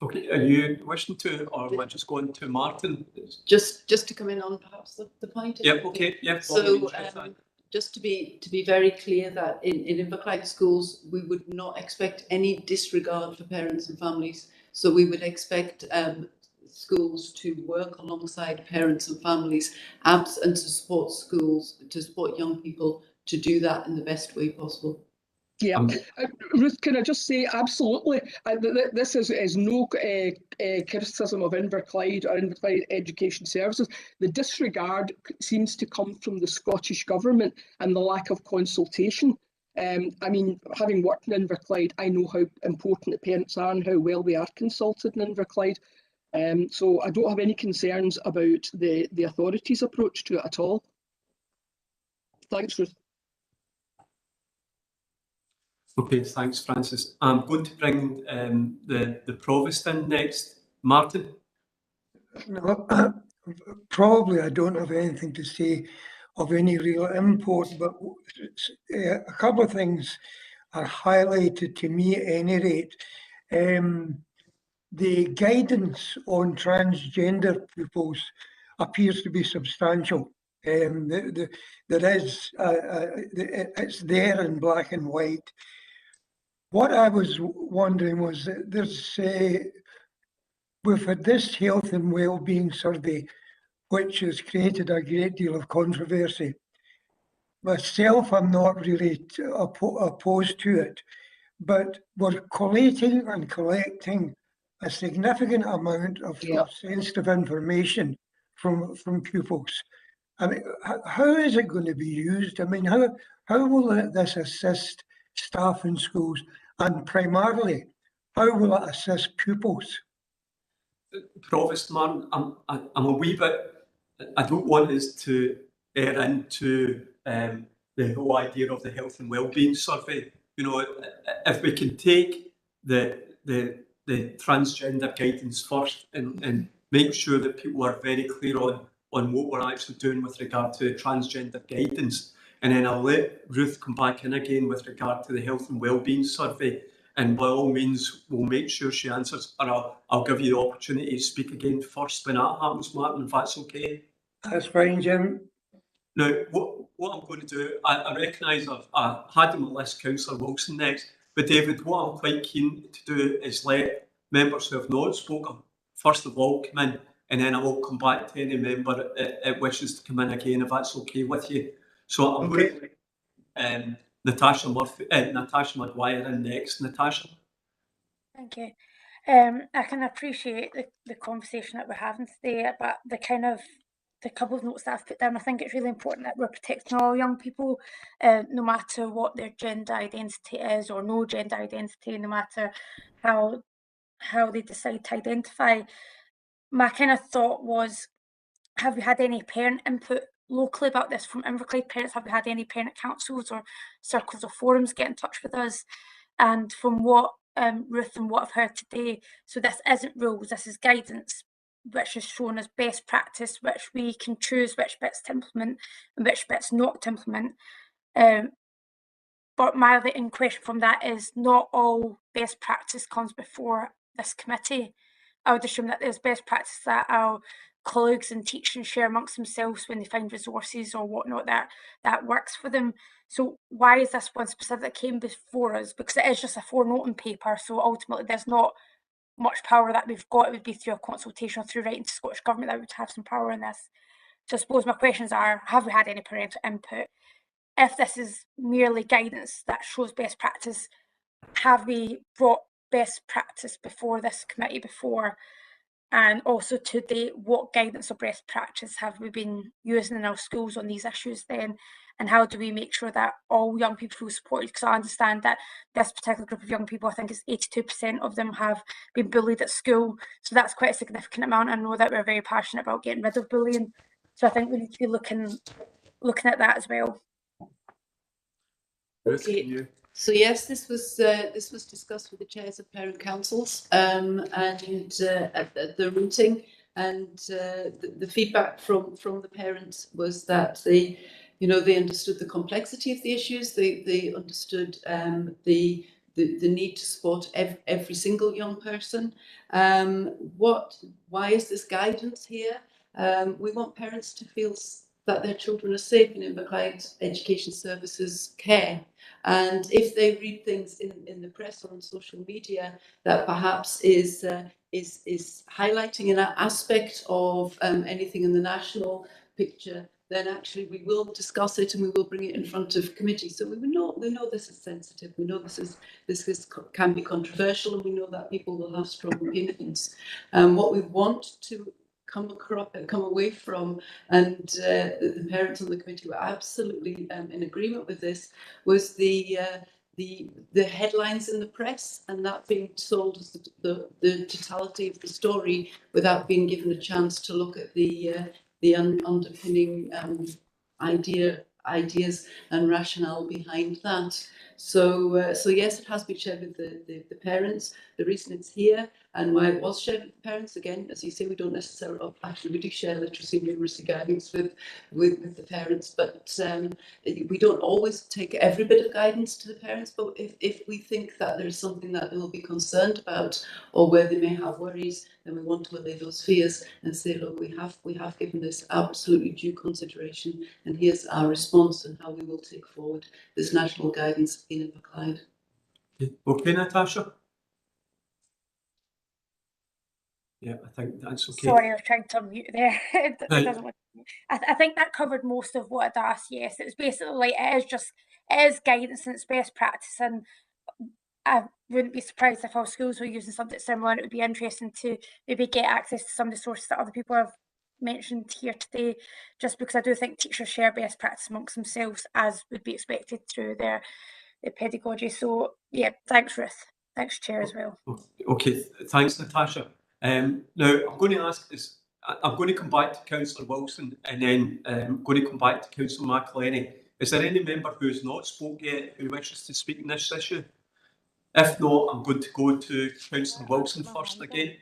Okay, are you wishing to, or am I just going to Martin? Just to come in on perhaps the point. Yep, okay, yep. So just to be very clear that in Inverclyde schools, we would not expect any disregard for parents and families. So we would expect schools to work alongside parents and families and to support schools, to support young people to do that in the best way possible. Yeah, Ruth, can I just say, absolutely, this is no criticism of Inverclyde or Inverclyde Education Services. The disregard seems to come from the Scottish Government and the lack of consultation. I mean, having worked in Inverclyde, I know how important the parents are and how well they are consulted in Inverclyde. So I don't have any concerns about the authorities' approach to it at all. Thanks, Ruth. Okay, thanks, Francis. I'm going to bring the Provost in next. Martin? No, probably I don't have anything to say of any real import, but a couple of things are highlighted to me at any rate. The guidance on transgender pupils appears to be substantial. There is, it's there in black and white. What I was wondering was that we've had this health and well-being survey, which has created a great deal of controversy. Myself, I'm not really opposed to it, but we're collating and collecting a significant amount of sensitive information from pupils. I mean, how is it going to be used? I mean, how will this assist staff in schools, and primarily, how will it assist pupils? Provost, Martin, I'm a wee bit, I don't want us to err into the whole idea of the health and wellbeing survey. You know, if we can take the transgender guidance first and make sure that people are very clear on what we're actually doing with regard to transgender guidance. And then I'll let Ruth come back in again with regard to the health and wellbeing survey. And by all means, we'll make sure she answers, or I'll give you the opportunity to speak again first when that happens, Martin, if that's okay. That's fine, Jim. Now, what I'm going to do, I recognise I had on my list Councillor Wilson next, But David, what I'm quite keen to do is let members who have not spoken, first of all, come in, and then I will come back to any member that wishes to come in again, if that's okay with you. So I'm going to Natasha Maguire in next. Natasha. Thank you. I can appreciate the conversation that we're having today, but the couple of notes that I've put down, I think it's really important that we're protecting all young people, no matter what their gender identity is or no gender identity, no matter how they decide to identify. My kind of thought was, have we had any parent input locally about this from Inverclyde parents? Have we had any parent councils or circles or forums get in touch with us? And from what Ruth and what I've heard today, so this isn't rules, this is guidance, which is shown as best practice, which we can choose which bits to implement and which bits not to implement. But my written question from that is, not all best practice comes before this committee. I would assume that there's best practice that our colleagues and teachers share amongst themselves when they find resources or whatnot that works for them. So why is this one specific that came before us? Because it is just a four-noting paper, so ultimately there's not much power that we've got. It would be through a consultation or through writing to Scottish Government that would have some power in this. So I suppose my questions are, have we had any parental input? If this is merely guidance that shows best practice, have we brought best practice before this committee before? And also to date, what guidance or best practice have we been using in our schools on these issues then? And how do we make sure that all young people feel supported? Because I understand that this particular group of young people, I think it's 82% of them have been bullied at school. So that's quite a significant amount. I know that we're very passionate about getting rid of bullying. So I think we need to be looking at that as well. Okay. So yes, this was discussed with the chairs of parent councils and at the meeting, and the feedback from the parents was that they understood the complexity of the issues. They understood the need to support every single young person. Why is this guidance here? We want parents to feel that their children are safe in Inverclyde Education Services care. And if they read things in the press or on social media that perhaps is highlighting an aspect of anything in the national picture, then actually we will discuss it and we will bring it in front of committee. So we know this is sensitive. We know this can be controversial, and we know that people will have strong opinions. What we want to come away from, and the parents on the committee were absolutely in agreement with this, was the headlines in the press, and that being sold as the totality of the story without being given a chance to look at the underpinning ideas and rationale behind that. So yes, it has been shared with the parents. The reason it's here and why it was shared with the parents, again, as you say, we don't necessarily, actually we do share literacy and numeracy guidance with the parents, but we don't always take every bit of guidance to the parents. But if we think that there's something that they will be concerned about or where they may have worries, then we want to allay those fears and say, look, we have given this absolutely due consideration, and here's our response and how we will take forward this national guidance in Inverclyde. Okay, Natasha? Yeah, I think that's okay. Sorry, I was trying to unmute there. It Right. doesn't want to. I think that covered most of what I'd asked. Yes, it was basically like it is guidance and it's best practice, and I wouldn't be surprised if our schools were using something similar, and it would be interesting to maybe get access to some of the sources that other people have mentioned here today, just because I do think teachers share best practice amongst themselves, as would be expected through their pedagogy. So yeah, thanks Ruth. Thanks Chair as well. Okay, thanks, Natasha. Now I'm going to ask this. I'm going to come back to Councillor Wilson, and then I'm going to come back to Councillor McElhenney. Is there any member who has not spoke yet who wishes to speak on this issue? If not, I'm going to go to Councillor Wilson first again.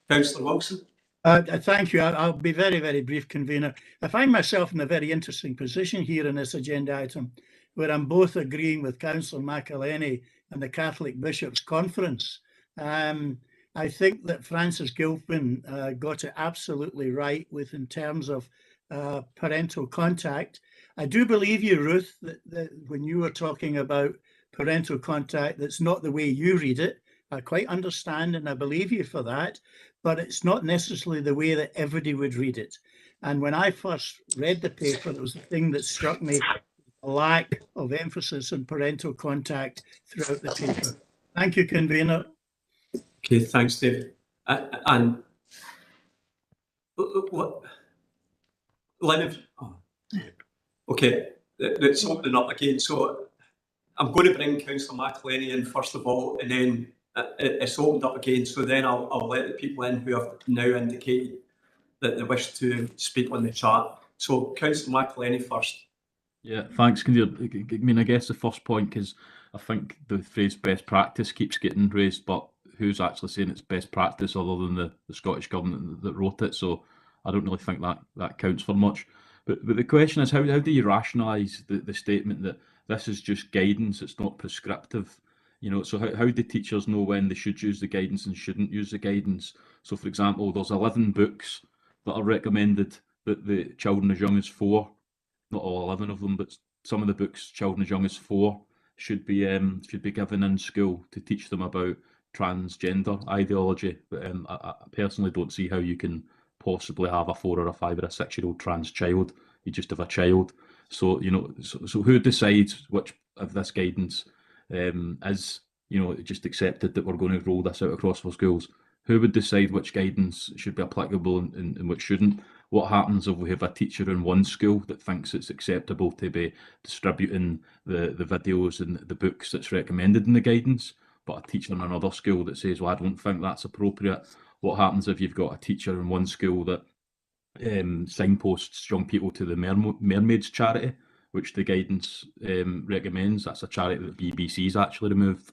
Councillor Wilson. Thank you. I'll be very, very brief, Convener. I find myself in a very interesting position here in this agenda item, where I'm both agreeing with Councillor McElhenney and the Catholic Bishops' Conference. I think that Francis Gilpin got it absolutely right in terms of parental contact. I do believe you, Ruth, that when you were talking about parental contact that's not the way you read it. I quite understand and I believe you for that, but it's not necessarily the way that everybody would read it. And when I first read the paper, there was the thing that struck me, a lack of emphasis on parental contact throughout the paper. Thank you, convener. Okay, thanks, David. And what, Lynn, okay, let's open up again. So I'm going to bring Councillor McElhenney in first of all, and then it's opened up again. So then I'll let the people in who have now indicated that they wish to speak on the chat. So Councillor McElhenney first. Yeah, thanks, convener. I mean, I guess the first point, because I think the phrase best practice keeps getting raised, but who's actually saying it's best practice other than the Scottish Government that wrote it? So I don't really think that counts for much. But the question is, how do you rationalise the statement that this is just guidance, it's not prescriptive? You know, so how do teachers know when they should use the guidance and shouldn't use the guidance? So, for example, there's 11 books that are recommended that the children as young as 4, not all 11 of them, but some of the books children as young as 4 should be given in school to teach them about transgender ideology. But I personally don't see how you can possibly have a 4 or a 5 or a 6-year-old trans child. You just have a child. So, you know, so who decides which of this guidance is, you know, just accepted that we're going to roll this out across our schools? Who would decide which guidance should be applicable and which shouldn't? What happens if we have a teacher in one school that thinks it's acceptable to be distributing the videos and the books that's recommended in the guidance, but a teacher in another school that says, well, I don't think that's appropriate? What happens if you've got a teacher in one school that signposts young people to the Mermaids charity, which the guidance recommends? That's a charity that the BBC's actually removed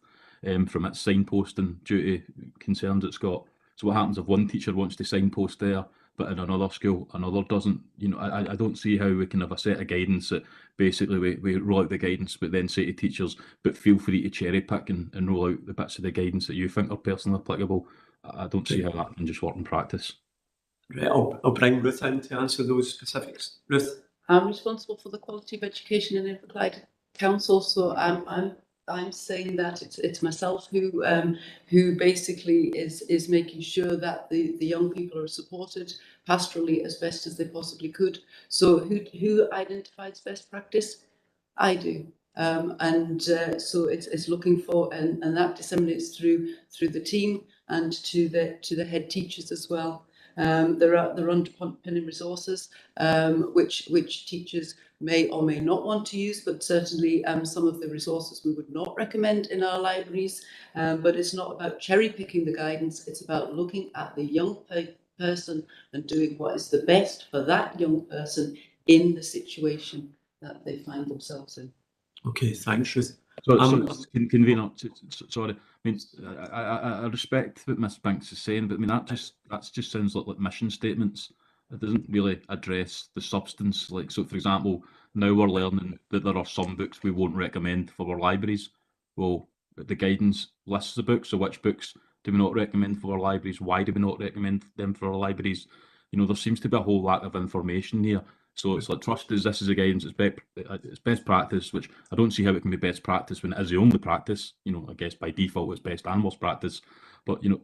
from its signposting due to concerns it's got. So what happens if one teacher wants to signpost there, but in another school another doesn't? You know, I don't see how we can have a set of guidance that basically we roll out the guidance, but then say to teachers, but feel free to cherry pick and roll out the bits of the guidance that you think are personally applicable. I don't see how that can just work in practice. Right, I'll bring Ruth in to answer those specifics. Ruth. I'm responsible for the quality of education in Inverclyde Council, so I'm saying that it's myself who basically is making sure that the young people are supported pastorally as best as they possibly could. So who identifies best practice? I do. So it's looking for, and that disseminates through the team and to the head teachers as well. There are underpinning resources which teachers may or may not want to use, but certainly some of the resources we would not recommend in our libraries. But it's not about cherry picking the guidance, it's about looking at the young person and doing what is the best for that young person in the situation that they find themselves in. Okay, thanks, Ruth. Convener, sorry. I mean, I respect what Miss Banks is saying, but I mean that just sounds like mission statements. It doesn't really address the substance. Like, so for example, now we're learning that there are some books we won't recommend for our libraries. Well, the guidance lists the books, so which books do we not recommend for our libraries? Why do we not recommend them for our libraries? You know, there seems to be a whole lack of information here. So it's like, trust us, this is a guidance, it's best practice, which I don't see how it can be best practice when it is the only practice. You know, I guess by default it's best and worst practice. But, you know,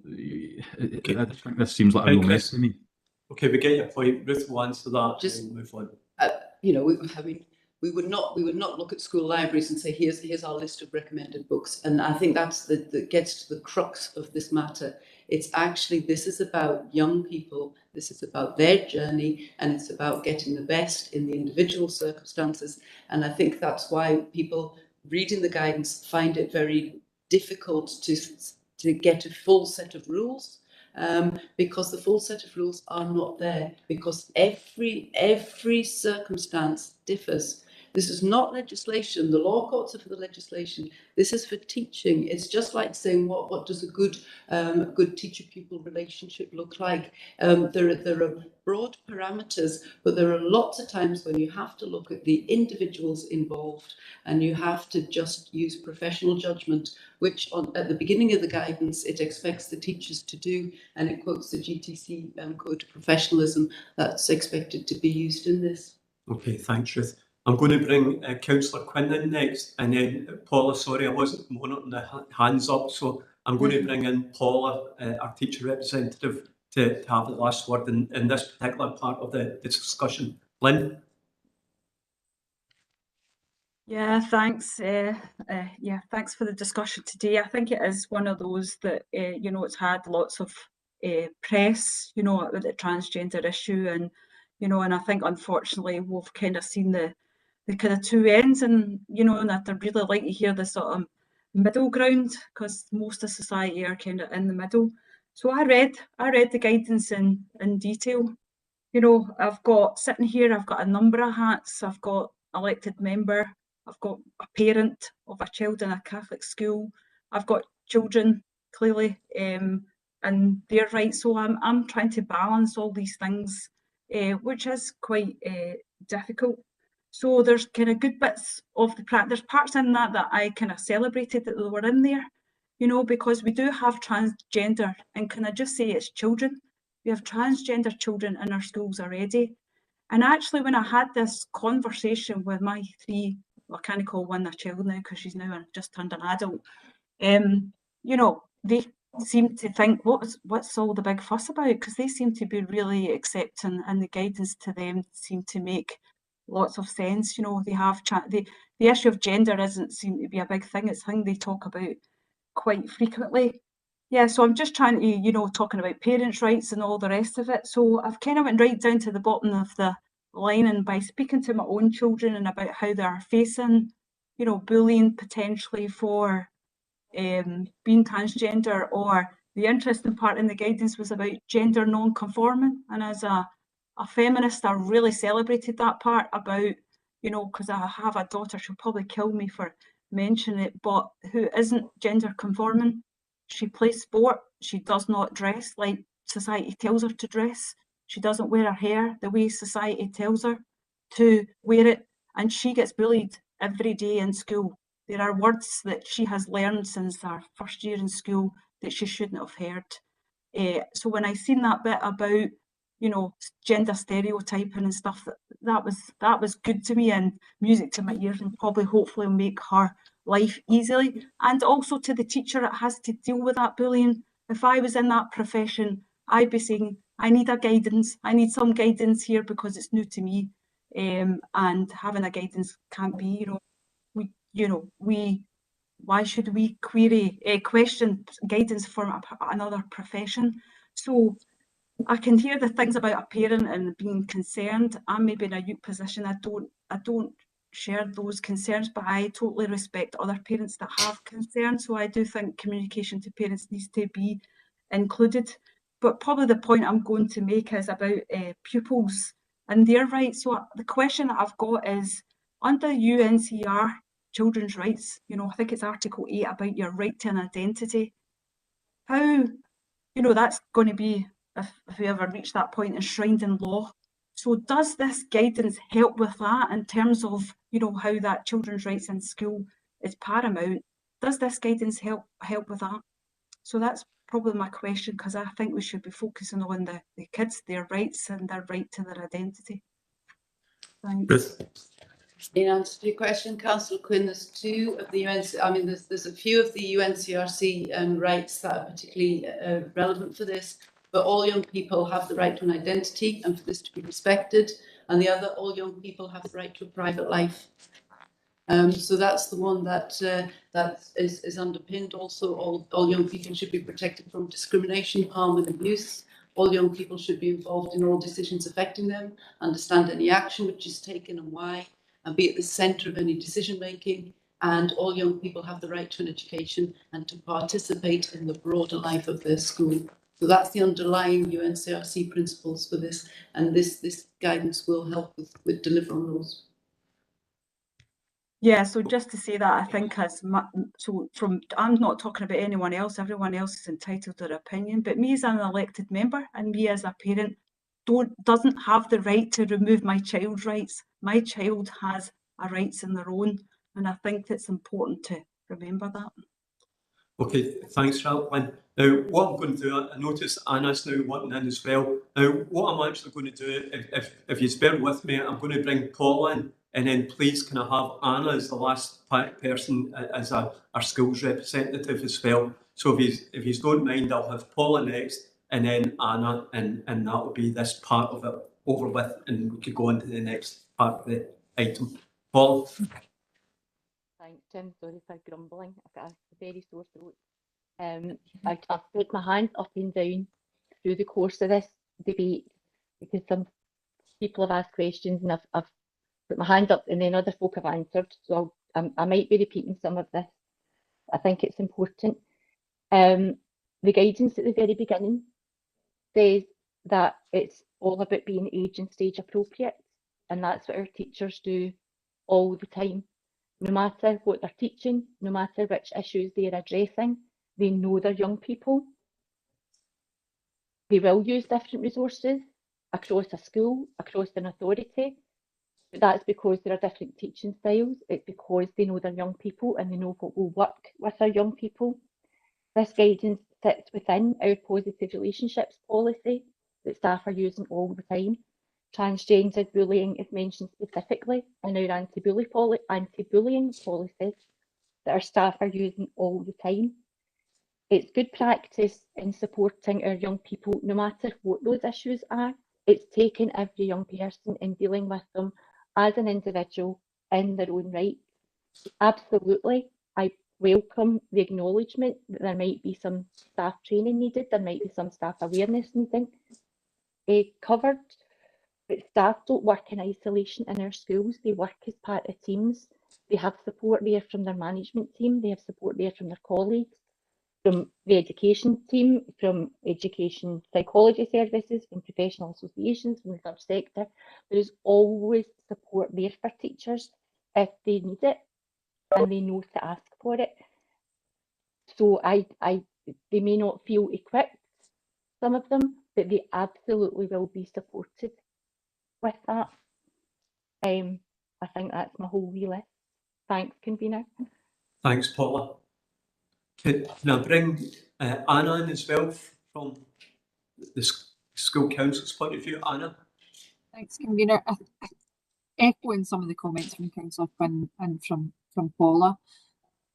I just think this seems like a real mess to me. Okay, we get your point. Ruth will answer that. Just, and we'll move on. You know, we would not look at school libraries and say, here's our list of recommended books. And I think that gets to the crux of this matter. It's actually, this is about young people, this is about their journey, and it's about getting the best in the individual circumstances. And I think that's why people reading the guidance find it very difficult to get a full set of rules. Because the full set of rules are not there, because every circumstance differs. This is not legislation. The law courts are for the legislation. This is for teaching. It's just like saying what does a good teacher-pupil relationship look like? There are broad parameters, but there are lots of times when you have to look at the individuals involved, and you have to just use professional judgment, which at the beginning of the guidance it expects the teachers to do, and it quotes the GTC code of professionalism that's expected to be used in this. Okay, thanks, Ruth. I'm going to bring Councillor Quinn in next, and then Paula, sorry, I wasn't monitoring the hands up, so I'm going to bring in Paula, our teacher representative, to have the last word in this particular part of the discussion. Lynn? Yeah, thanks. Thanks for the discussion today. I think it is one of those that it's had lots of press, with the transgender issue, and and I think unfortunately we've kind of seen the kind of two ends, and and I'd really like to hear the sort of middle ground, because most of society are kind of in the middle. So I read the guidance in detail. I've got sitting here, I've got a number of hats. I've got elected member, I've got a parent of a child in a Catholic school, I've got children, clearly, and their rights. So I'm trying to balance all these things, which is quite difficult. So there's kind of good bits of there's parts in that I kind of celebrated that they were in there, because we do have transgender, and can I just say it's children. We have transgender children in our schools already. And actually, when I had this conversation with my three, well, I can't call one a child now because she's now just turned an adult, they seem to think, what's all the big fuss about? Because they seem to be really accepting, and the guidance to them seem to make lots of sense. They have the issue of gender doesn't seem to be a big thing. It's a thing they talk about quite frequently. Yeah, so I'm just trying to, talking about parents' rights and all the rest of it. So I've kind of went right down to the bottom of the line, and by speaking to my own children and about how they're facing, bullying potentially for being transgender, or the interesting part in the guidance was about gender non-conforming. And as a feminist, I really celebrated that part about, because I have a daughter, she'll probably kill me for mentioning it, but who isn't gender conforming. She plays sport, she does not dress like society tells her to dress, she doesn't wear her hair the way society tells her to wear it, and she gets bullied every day in school. There are words that she has learned since her first year in school that she shouldn't have heard. So when I seen that bit about, gender stereotyping and stuff, that was good to me and music to my ears, and probably hopefully will make her life easily. And also to the teacher that has to deal with that bullying. If I was in that profession, I'd be saying, I need some guidance here because it's new to me. And having a guidance can't be, why should we question guidance from another profession? So I can hear the things about a parent and being concerned. I'm maybe in a youth position. I don't share those concerns, but I totally respect other parents that have concerns. So I do think communication to parents needs to be included. But probably the point I'm going to make is about pupils and their rights. So the question that I've got is, under UNCR children's rights, I think it's Article 8 about your right to an identity. How, that's going to be, if we ever reach that point, enshrined in law. So does this guidance help with that in terms of, how that children's rights in school is paramount? Does this guidance help with that? So that's probably my question, because I think we should be focusing on the kids, their rights and their right to their identity. Thanks. In answer to your question, Councillor Quinn, there's two of the there's a few of the UNCRC rights that are particularly relevant for this, but all young people have the right to an identity and for this to be respected, and the other, all young people have the right to a private life. So that's the one that is underpinned. Also, all young people should be protected from discrimination, harm and abuse. All young people should be involved in all decisions affecting them, understand any action which is taken and why, and be at the centre of any decision making. And all young people have the right to an education and to participate in the broader life of their school. So that's the underlying UNCRC principles for this, and this guidance will help with deliver on those. Yeah, so just to say that, I think I'm not talking about anyone else, everyone else is entitled to their opinion, but me as an elected member and me as a parent doesn't have the right to remove my child's rights. My child has a rights in their own, and I think it's important to remember that. Okay, thanks, Lynn. Now, what I'm going to do, I notice Anna's now wanting in as well. Now, what I'm actually going to do, if you bear with me, I'm going to bring Paula in, And then please can I have Anna as the last person as our skills representative as well. So if you don't mind, I'll have Paula next and then Anna, and that will be this part of it over with, and we could go on to the next part of the item. Paula. Thanks, Tim. Sorry for grumbling. I've got a very sore throat. I've put my hand up and down through the course of this debate because some people have asked questions and I've put my hand up and then other folk have answered. So I might be repeating some of this. I think it's important. The guidance at the very beginning says that it's all about being age and stage appropriate, and that's what our teachers do all the time. No matter what they're teaching, no matter which issues they're addressing, they know their young people. They will use different resources across a school, across an authority, but that's because there are different teaching styles. It's because they know their young people and they know what will work with our young people. This guidance sits within our positive relationships policy that staff are using all the time. Transgender bullying is mentioned specifically in our anti-bullying policies that our staff are using all the time. It's good practice in supporting our young people, no matter what those issues are. It's taking every young person and dealing with them as an individual in their own right. Absolutely, I welcome the acknowledgement that there might be some staff training needed, there might be some staff awareness needing covered, but staff don't work in isolation in our schools. They work as part of teams. They have support there from their management team, they have support there from their colleagues, from the education team, from education psychology services, from professional associations, from the third sector. There is always support there for teachers if they need it and they know to ask for it. So they may not feel equipped, some of them, but they absolutely will be supported with that. I think that's my whole wee list. Thanks, convener. Thanks, Paula. Can I bring Anna in as well from the school council's point of view? Anna? Thanks, convener. Echoing some of the comments from Councillor Quinn and from Paula,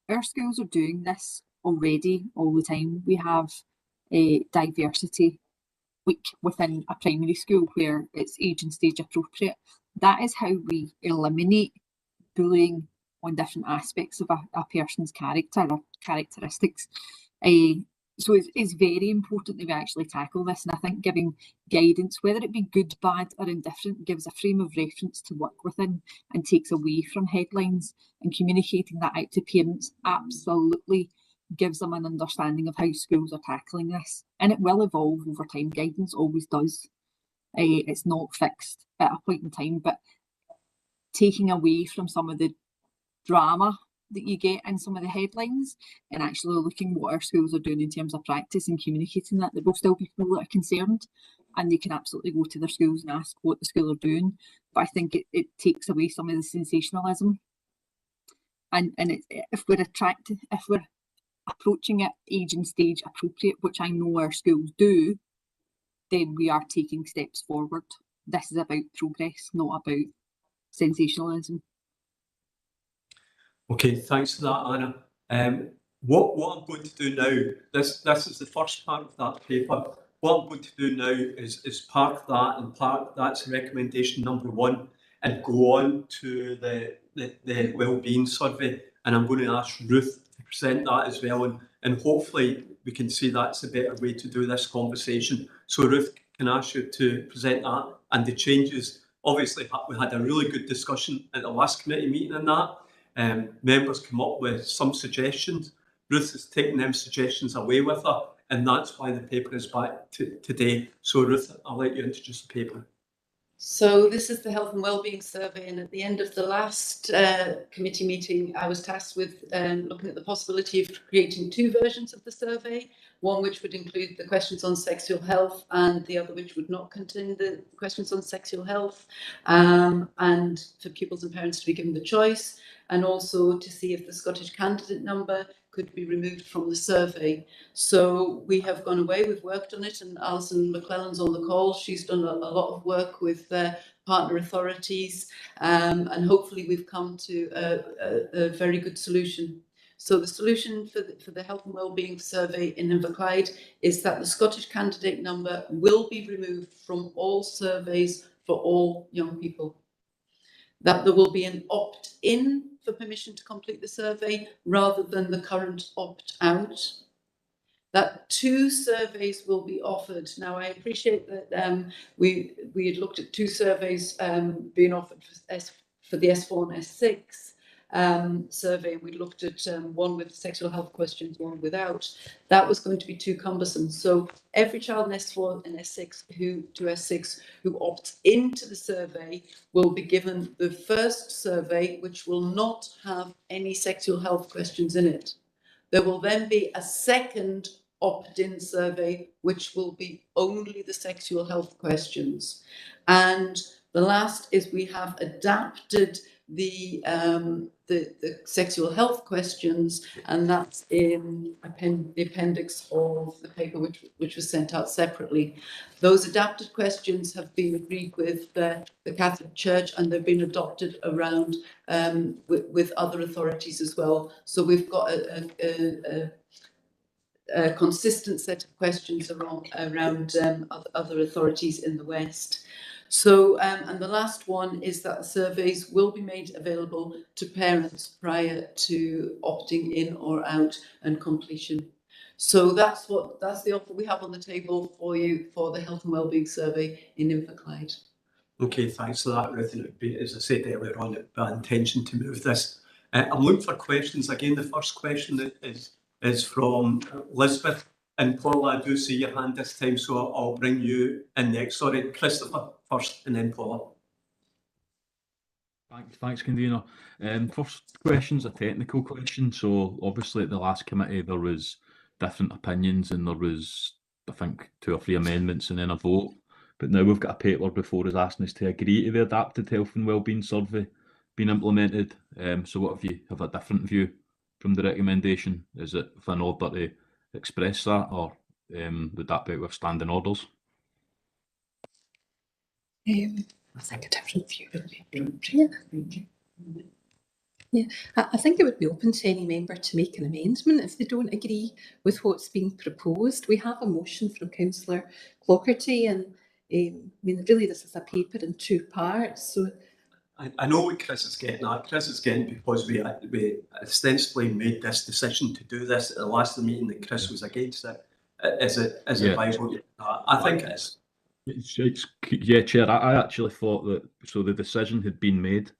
our schools are doing this already all the time. We have a diversity week within a primary school where it's age and stage appropriate. That is how we eliminate bullying on different aspects of a person's character or characteristics. So it's very important that we actually tackle this, and I think giving guidance, whether it be good, bad or indifferent, gives a frame of reference to work within and takes away from headlines, and communicating that out to parents absolutely gives them an understanding of how schools are tackling this. And it will evolve over time, guidance always does. It's not fixed at a point in time, but taking away from some of the drama that you get in some of the headlines and actually looking what our schools are doing in terms of practice and communicating that, there will still be people that are concerned and they can absolutely go to their schools and ask what the school are doing. But I think it takes away some of the sensationalism. And if we're approaching it age and stage appropriate, which I know our schools do, then we are taking steps forward. This is about progress, not about sensationalism. Okay, thanks for that, Anna. What I'm going to do now, this is the first part of that paper. What I'm going to do now is park that and that's recommendation number 1 and go on to the wellbeing survey. And I'm going to ask Ruth to present that as well. And hopefully we can see that's a better way to do this conversation. So Ruth, can I ask you to present that and the changes? Obviously, we had a really good discussion at the last committee meeting on that. Members come up with some suggestions. Ruth has taken them suggestions away with her, and that's why the paper is back today. So Ruth, I'll let you introduce the paper. So this is the Health and Wellbeing Survey, and at the end of the last committee meeting, I was tasked with looking at the possibility of creating 2 versions of the survey, one which would include the questions on sexual health and the other which would not contain the questions on sexual health, and for pupils and parents to be given the choice, and also to see if the Scottish candidate number could be removed from the survey. So we have gone away, we've worked on it, and Alison McClellan's on the call. She's done a lot of work with partner authorities, and hopefully we've come to a very good solution. So the solution for the Health and Wellbeing Survey in Inverclyde is that the Scottish candidate number will be removed from all surveys for all young people. That there will be an opt-in for permission to complete the survey rather than the current opt-out. That 2 surveys will be offered. Now, I appreciate that we had looked at 2 surveys being offered for the S4 and S6 survey. We looked at one with sexual health questions, one without. That was going to be too cumbersome. So every child in S4 and S6 who opts into the survey will be given the first survey, which will not have any sexual health questions in it. There will then be a second opt-in survey, which will be only the sexual health questions. And the last is we have adapted the sexual health questions, and that's in the appendix of the paper which was sent out separately. Those adapted questions have been agreed with the Catholic Church, and they've been adopted around with other authorities as well. So we've got a consistent set of questions around other authorities in the West. So, and the last one is that surveys will be made available to parents prior to opting in or out and completion. So that's the offer we have on the table for you for the Health and Wellbeing Survey in Inverclyde. Okay, thanks for that, Ruth. And it would be, as I said earlier on, our intention to move this. I'm looking for questions. Again, the first question is from Elizabeth. And Paula, I do see your hand this time, so I'll bring you in next. Sorry, Christopher first and then Paula. Thanks, convener. First question's a technical question. So obviously at the last committee there was different opinions and there was, I think, 2 or 3 amendments and then a vote. But now we've got a paper before us asking us to agree to the adapted health and wellbeing survey being implemented. So what if you have a different view from the recommendation? Is it in order to express that, or would that be with standing orders? I think a different view would be yeah, I think it would be open to any member to make an amendment if they don't agree with what's being proposed. We have a motion from Councillor Clockerty, and I mean, really, this is a paper in 2 parts. So I know what Chris is getting at. Chris is getting because we ostensibly made this decision to do this at the last meeting that Chris was against it. Is it viable? I think it is. Yeah, Chair, I actually thought that, so the decision had been made.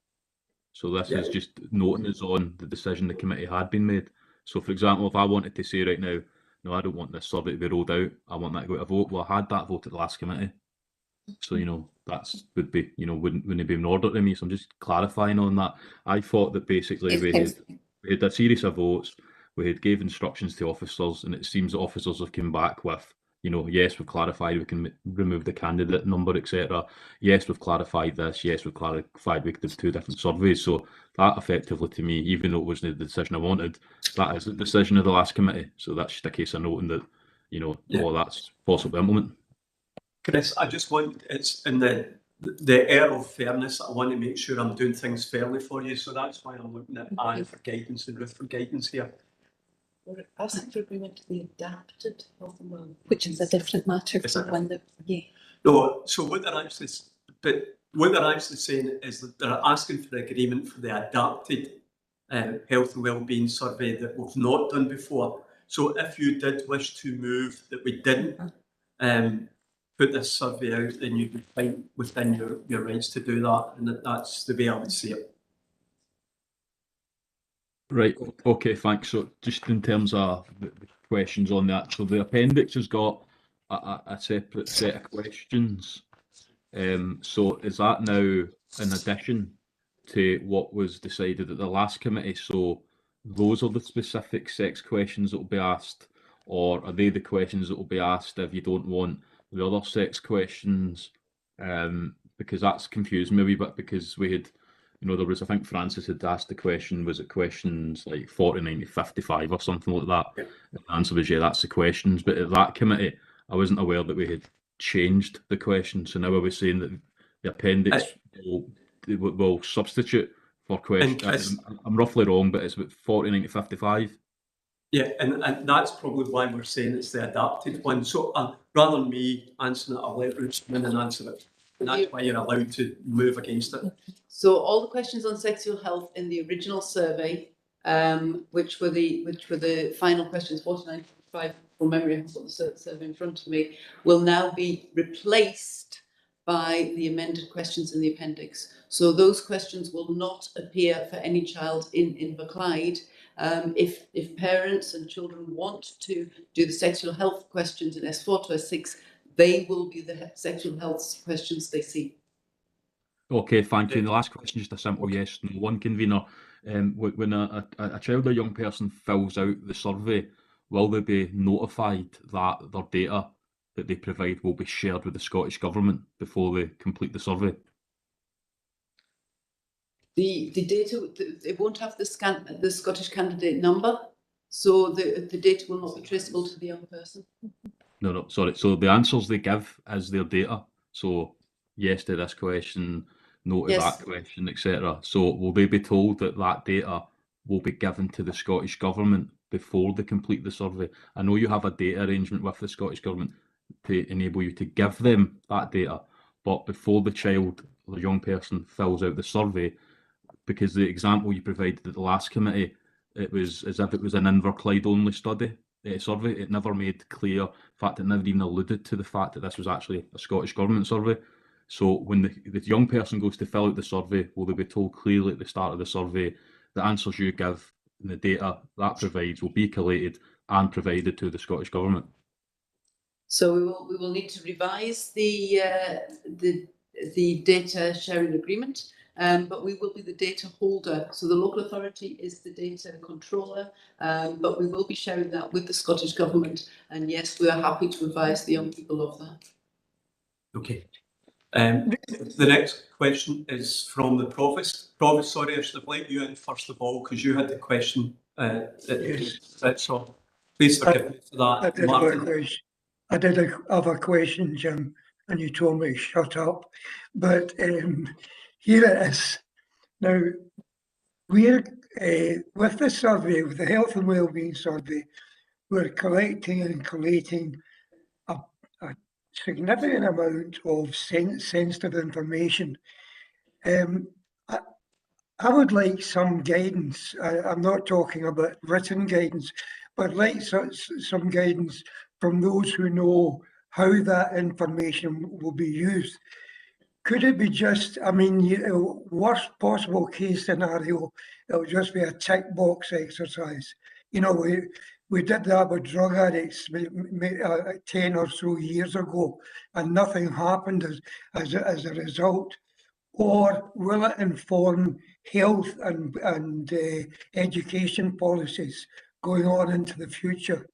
So this is just noting us on the decision the committee had been made. So for example, if I wanted to say right now, no, I don't want this survey to be rolled out, I want that to go to a vote, well, I had that vote at the last committee. So, you know, that's would be, you know, wouldn't be in order to me. So I'm just clarifying on that. I thought that basically we had a series of votes, we had gave instructions to officers, and it seems that officers have come back with, you know, yes, we've clarified we can remove the candidate number, etc. Yes, we've clarified this. Yes, we've clarified we could do 2 different surveys. So that effectively, to me, even though it wasn't the decision I wanted, that is the decision of the last committee. So that's just a case of noting that, you know, well, that's possible to implement. Chris, I just want, it's in the air of fairness, I want to make sure I'm doing things fairly for you. So that's why I'm looking at Anne for guidance and Ruth for guidance here. We're asking for agreement to the adapted health and wellbeing, which is a different matter from the one that, No, so what they're actually saying is that they're asking for agreement for the adapted health and wellbeing survey that we've not done before. So if you did wish to move that we didn't put this survey out, then you'd be fine within your rights to do that, and that's the way I would see it. Right, okay, thanks. So just in terms of the questions on that, so the appendix has got a separate set of questions. So is that now in addition to what was decided at the last committee? So those are the specific sex questions that will be asked, or are they the questions that will be asked if you don't want the other sex questions? Because that's confused me a wee bit, because we had, you know, there was, I think Francis had asked the question, was it questions like 49 to 55 or something like that? Yeah. And the answer was, yeah, that's the questions. But at that committee, I wasn't aware that we had changed the question. So now I was saying that the appendix will substitute for question. I'm roughly wrong, but it's about 49 to 55. Yeah, and that's probably why we're saying it's the adapted one. So rather than me answering it, I'll let Ruth come in and answer it. And that's why you're allowed to move against it. So all the questions on sexual health in the original survey, which were the final questions, 49 to 55 from memory, I've got the survey in front of me, will now be replaced by the amended questions in the appendix. So those questions will not appear for any child in Inverclyde. If parents and children want to do the sexual health questions in S4 to S6, they will be the sexual health questions they see. Okay, thank you. And the last question, just a simple yes, no one, convener. When a child or young person fills out the survey, will they be notified that their data that they provide will be shared with the Scottish Government before they complete the survey? The data, it won't have the Scottish candidate number, so the data will not be traceable to the young person. No, sorry. So the answers they give is their data. So yes to this question, no to Yes. that question, etc. So will they be told that that data will be given to the Scottish Government before they complete the survey? I know you have a data arrangement with the Scottish Government to enable you to give them that data, but before the child or the young person fills out the survey, because the example you provided at the last committee, it was as if it was an Inverclyde only study survey. It never made clear, in fact, it never even alluded to the fact that this was actually a Scottish Government survey. So when the young person goes to fill out the survey, will they be told clearly at the start of the survey the answers you give and the data that provides will be collated and provided to the Scottish Government? So we will need to revise the data sharing agreement, but we will be the data holder. So the local authority is the data controller, but we will be sharing that with the Scottish Government. And yes, we are happy to advise the young people of that. Okay. The next question is from the Provost. Provost, sorry, I should have let you in first of all because you had the question. So please forgive me for that. I did have a question, Jim, and you told me to shut up. But here it is. Now, we're with the survey, with the health and wellbeing survey, we're collecting and collating a significant amount of sensitive information. I would like some guidance. I'm not talking about written guidance, but like some guidance from those who know how that information will be used. Could it be just, I mean, worst possible case scenario, it'll just be a tick box exercise. You know, we did that with drug addicts 10 or so years ago, and nothing happened as a result. Or will it inform health and education policies going on into the future?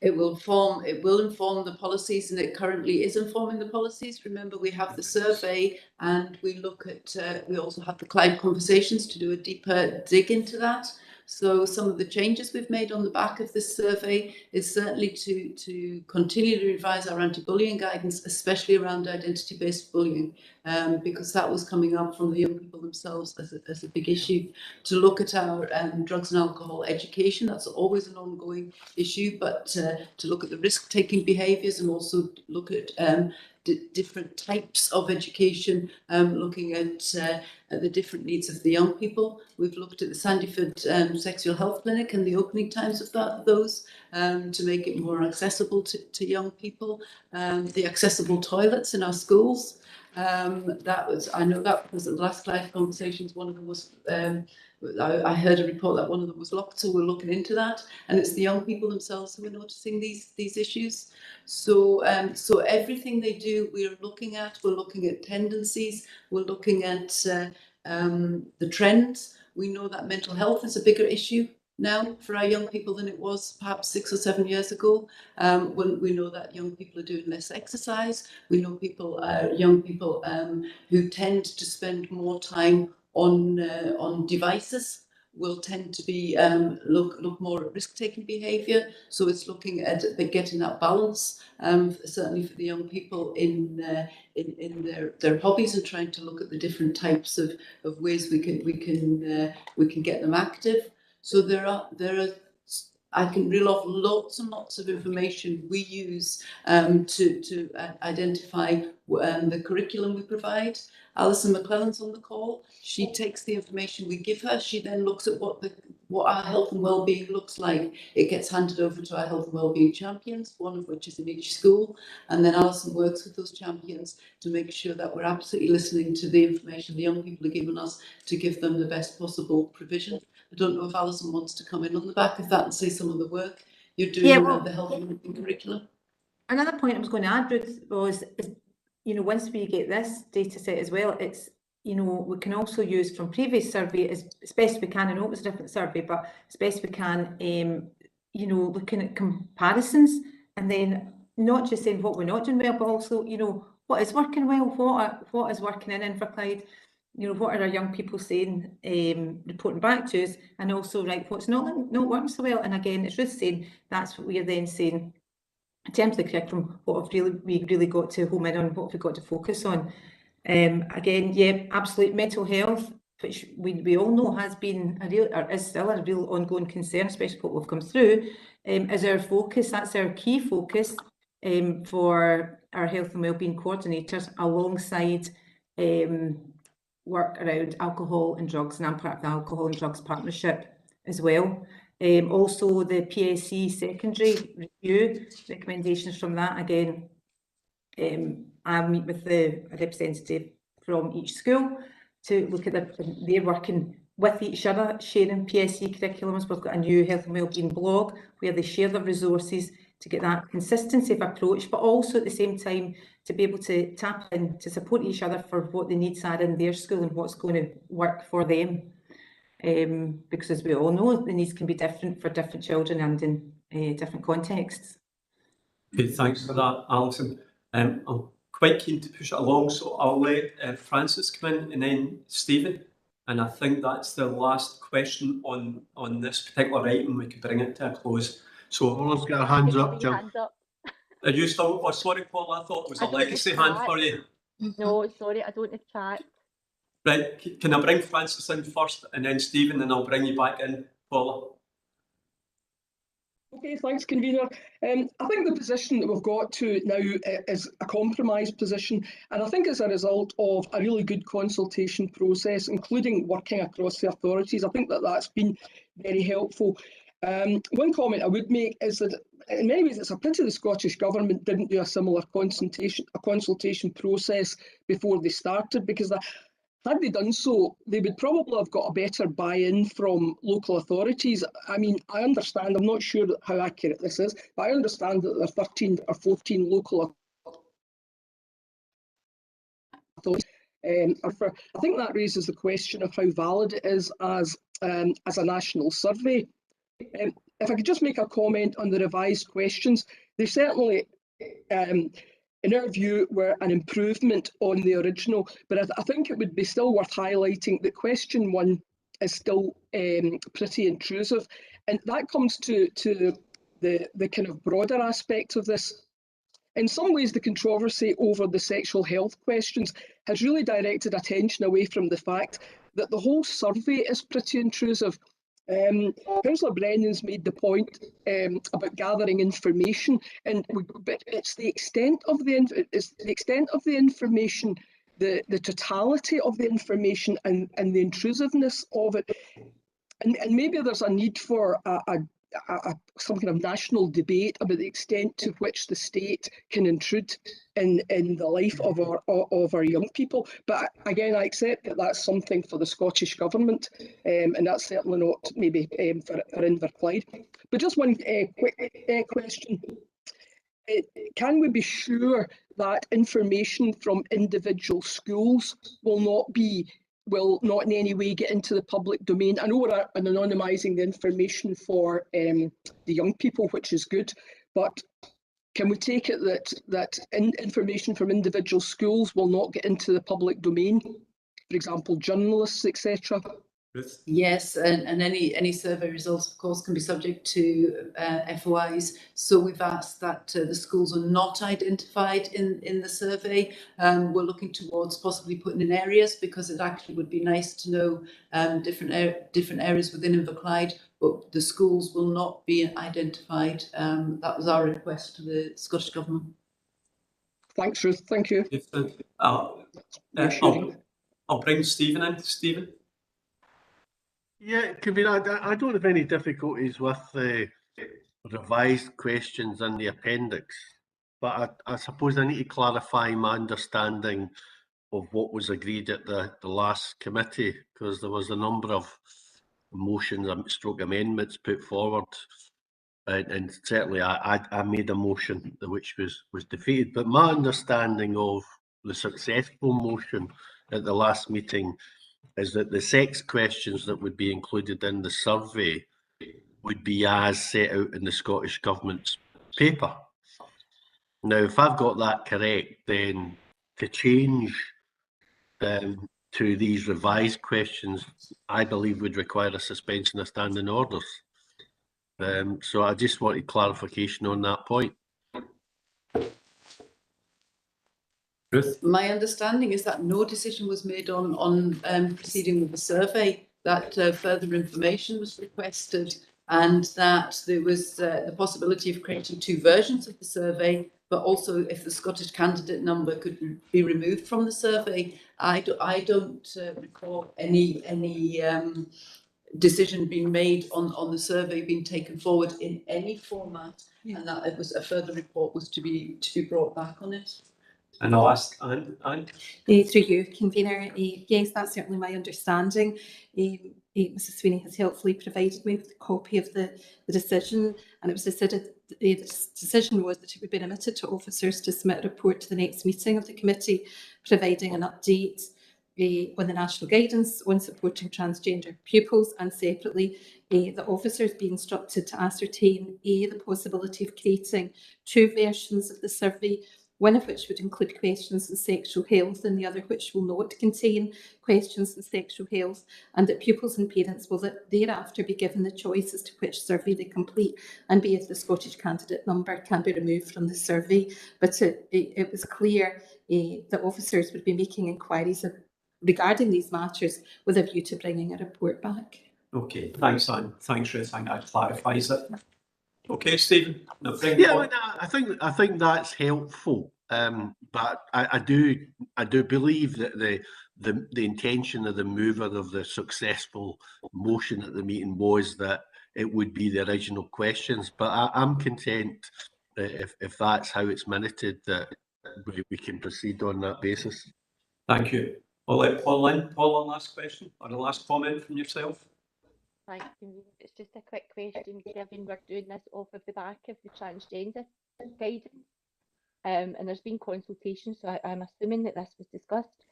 It will inform the policies, and it currently is informing the policies. Remember, we have the survey, and we look at. We also have the client conversations to do a deeper dig into that. So some of the changes we've made on the back of this survey is certainly to continue to revise our anti-bullying guidance, especially around identity-based bullying, because that was coming up from the young people themselves as a big issue. To look at our drugs and alcohol education, that's always an ongoing issue, but to look at the risk-taking behaviours and also look at different types of education, looking at the different needs of the young people. We've looked at the Sandyford Sexual Health Clinic and the opening times of those to make it more accessible to young people. The accessible toilets in our schools. I know that was the last client conversations. One of them was, I heard a report that one of them was locked, so we're looking into that. And it's the young people themselves who are noticing these issues. So everything they do, we're looking at. We're looking at tendencies. We're looking at the trends. We know that mental health is a bigger issue now for our young people than it was perhaps 6 or 7 years ago. When we know that young people are doing less exercise. We know young people who tend to spend more time on devices. will tend to be look more at risk-taking behaviour. So it's looking at getting that balance, certainly for the young people in their hobbies, and trying to look at the different types of ways we can get them active. So there are I can reel off lots and lots of information we use to identify the curriculum we provide. Alison McClellan's on the call. She takes the information we give her. She then looks at what our health and wellbeing looks like. It gets handed over to our health and wellbeing champions, one of which is in each school. And then Alison works with those champions to make sure that we're absolutely listening to the information the young people are giving us to give them the best possible provision. I don't know if Alison wants to come in on the back of that and say some of the work you're doing around the health and wellbeing curriculum. Another point I was going to add, Ruth, was once we get this data set as well, it's we can also use from previous survey as best we can. I know it was a different survey, but as best we can, looking at comparisons, and then not just saying what we're not doing well, but also what is working well, what is working in Inverclyde. What are our young people saying, reporting back to us, and also what's not working so well. And again, it's just saying that's what we are then saying in terms of the curriculum. What have we really got to home in on? What have we got to focus on? Again, yeah, absolute mental health, which we all know has been is still a real ongoing concern, especially what we've come through. Is our focus? That's our key focus for our health and wellbeing coordinators, alongside work around alcohol and drugs, and I'm part of the Alcohol and Drugs Partnership as well. Also the PSC secondary review, recommendations from that. Again, I meet with a representative from each school to look at they're working with each other, sharing PSC curriculums. We've got a new health and wellbeing blog where they share their resources to get that consistency of approach, but also at the same time to be able to tap in to support each other for what the needs are in their school and what's going to work for them. Because as we all know, the needs can be different for different children and in different contexts. Okay, thanks for that, Alison. I'm quite keen to push it along, so I'll let Francis come in and then Stephen. And I think that's the last question on this particular item. We can bring it to a close. So Paula's got her hands up, Jill. Are you still? Oh, sorry, Paul. I thought it was a legacy hand for you. No, sorry, I don't have chat. Right, can I bring Francis in first and then Stephen, and I'll bring you back in, Paula? Okay, thanks, convener. I think the position that we've got to now is a compromise position, and I think as a result of a really good consultation process, including working across the authorities, I think that that's been very helpful. One comment I would make is that in many ways it's a pity the Scottish Government didn't do a similar consultation process before they started, because had they done so, they would probably have got a better buy-in from local authorities. I mean, I understand, I'm not sure how accurate this is, but I understand that there are 13 or 14 local authorities. I think that raises the question of how valid it is as a national survey. If I could just make a comment on the revised questions, they certainly, in our view, were an improvement on the original, but I think it would be still worth highlighting that question 1 is still pretty intrusive, and that comes to the kind of broader aspect of this. In some ways, the controversy over the sexual health questions has really directed attention away from the fact that the whole survey is pretty intrusive. Councillor Brennan's made the point about gathering information, but it's the extent of the information, the totality of the information, and the intrusiveness of it, and maybe there's a need for some kind of national debate about the extent to which the state can intrude in the life of our young people. But again, I accept that that's something for the Scottish Government, and that's certainly not maybe for Inverclyde. But just one quick question. Can we be sure that information from individual schools will not in any way get into the public domain? I know we're anonymising the information for the young people, which is good, but can we take it that information from individual schools will not get into the public domain? For example, journalists, etc. Ruth? Yes, and any survey results, of course, can be subject to FOIs. So we've asked that the schools are not identified in the survey. We're looking towards possibly putting in areas, because it actually would be nice to know different areas within Inverclyde, but the schools will not be identified. That was our request to the Scottish Government. Thanks, Ruth. Thank you. I'll bring Stephen in. Stephen? Yeah, Convener, I don't have any difficulties with the revised questions in the appendix, but I suppose I need to clarify my understanding of what was agreed at the last committee, because there was a number of motions and stroke amendments put forward, and certainly I made a motion which was defeated. But my understanding of the successful motion at the last meeting is that the sex questions that would be included in the survey would be as set out in the Scottish Government's paper. Now, if I've got that correct, then to change to these revised questions, I believe would require a suspension of standing orders. So I just wanted clarification on that point. Ruth? My understanding is that no decision was made on proceeding with the survey, that further information was requested, and that there was the possibility of creating two versions of the survey, but also if the Scottish candidate number could be removed from the survey. I don't recall any decision being made on the survey being taken forward in any format, and that it was a further report was to be brought back on it. And I'll ask Anne. Through you, Convener. Yes, that's certainly my understanding. Mrs Sweeney has helpfully provided me with a copy of the decision, and it was decided the decision was that it would be remitted to officers to submit a report to the next meeting of the committee, providing an update on the national guidance on supporting transgender pupils, and separately the officers be instructed to ascertain the possibility of creating two versions of the survey, one of which would include questions on sexual health and the other which will not contain questions on sexual health, and that pupils and parents will thereafter be given the choice as to which survey they complete, and be if the Scottish candidate number can be removed from the survey. But it was clear that officers would be making inquiries regarding these matters with a view to bringing a report back. Okay, thanks, Anne. Thanks, Ruth. I think that clarifies it. Okay, Stephen. Yeah, I think that's helpful. But I do believe that the intention of the mover of the successful motion at the meeting was that it would be the original questions. But I'm content if that's how it's minuted, that we can proceed on that basis. Thank you. I'll let Paul in. Paul, one last question or a last comment from yourself. Thank you. It's just a quick question, given we're doing this off of the back of the transgender guidance. And there's been consultation, so I'm assuming that this was discussed.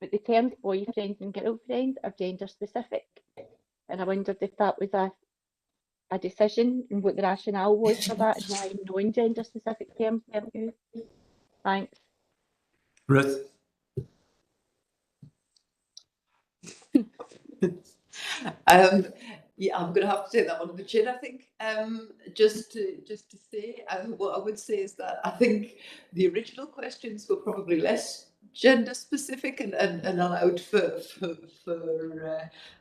But the terms boyfriend and girlfriend are gender specific. And I wondered if that was a decision and what the rationale was for that, and why non-gender specific terms weren't used. Thanks. Ruth? Yeah, I'm going to have to take that one on the chin, I think. Just to say, what I would say is that I think the original questions were probably less gender specific and allowed for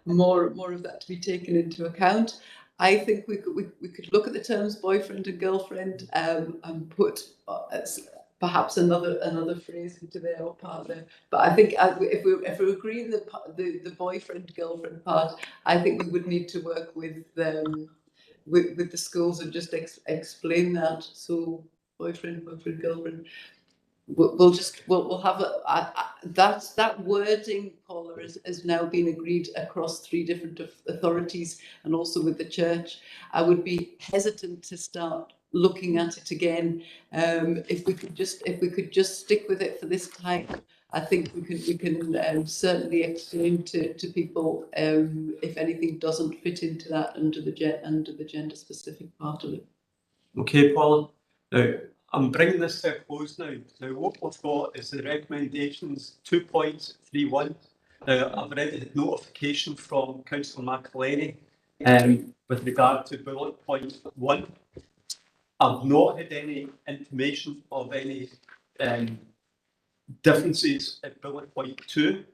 more of that to be taken into account. I think we could look at the terms boyfriend and girlfriend and put perhaps another phrase into there or part there. But I think if we agree the boyfriend girlfriend part, I think we would need to work with the schools and just explain that. So boyfriend girlfriend. We'll have that wording, Paula, has now been agreed across 3 different authorities and also with the church. I would be hesitant to start looking at it again. If we could just stick with it for this time, I think we can certainly explain to people if anything doesn't fit into that under the gender specific part of it. Okay, Paula. Now, I'm bringing this to a close now. Now, what we've got is the recommendations 2.31 I've already had notification from Councillor McElhenney with regard to bullet point 1. I've not had any information of any differences at bullet point 2.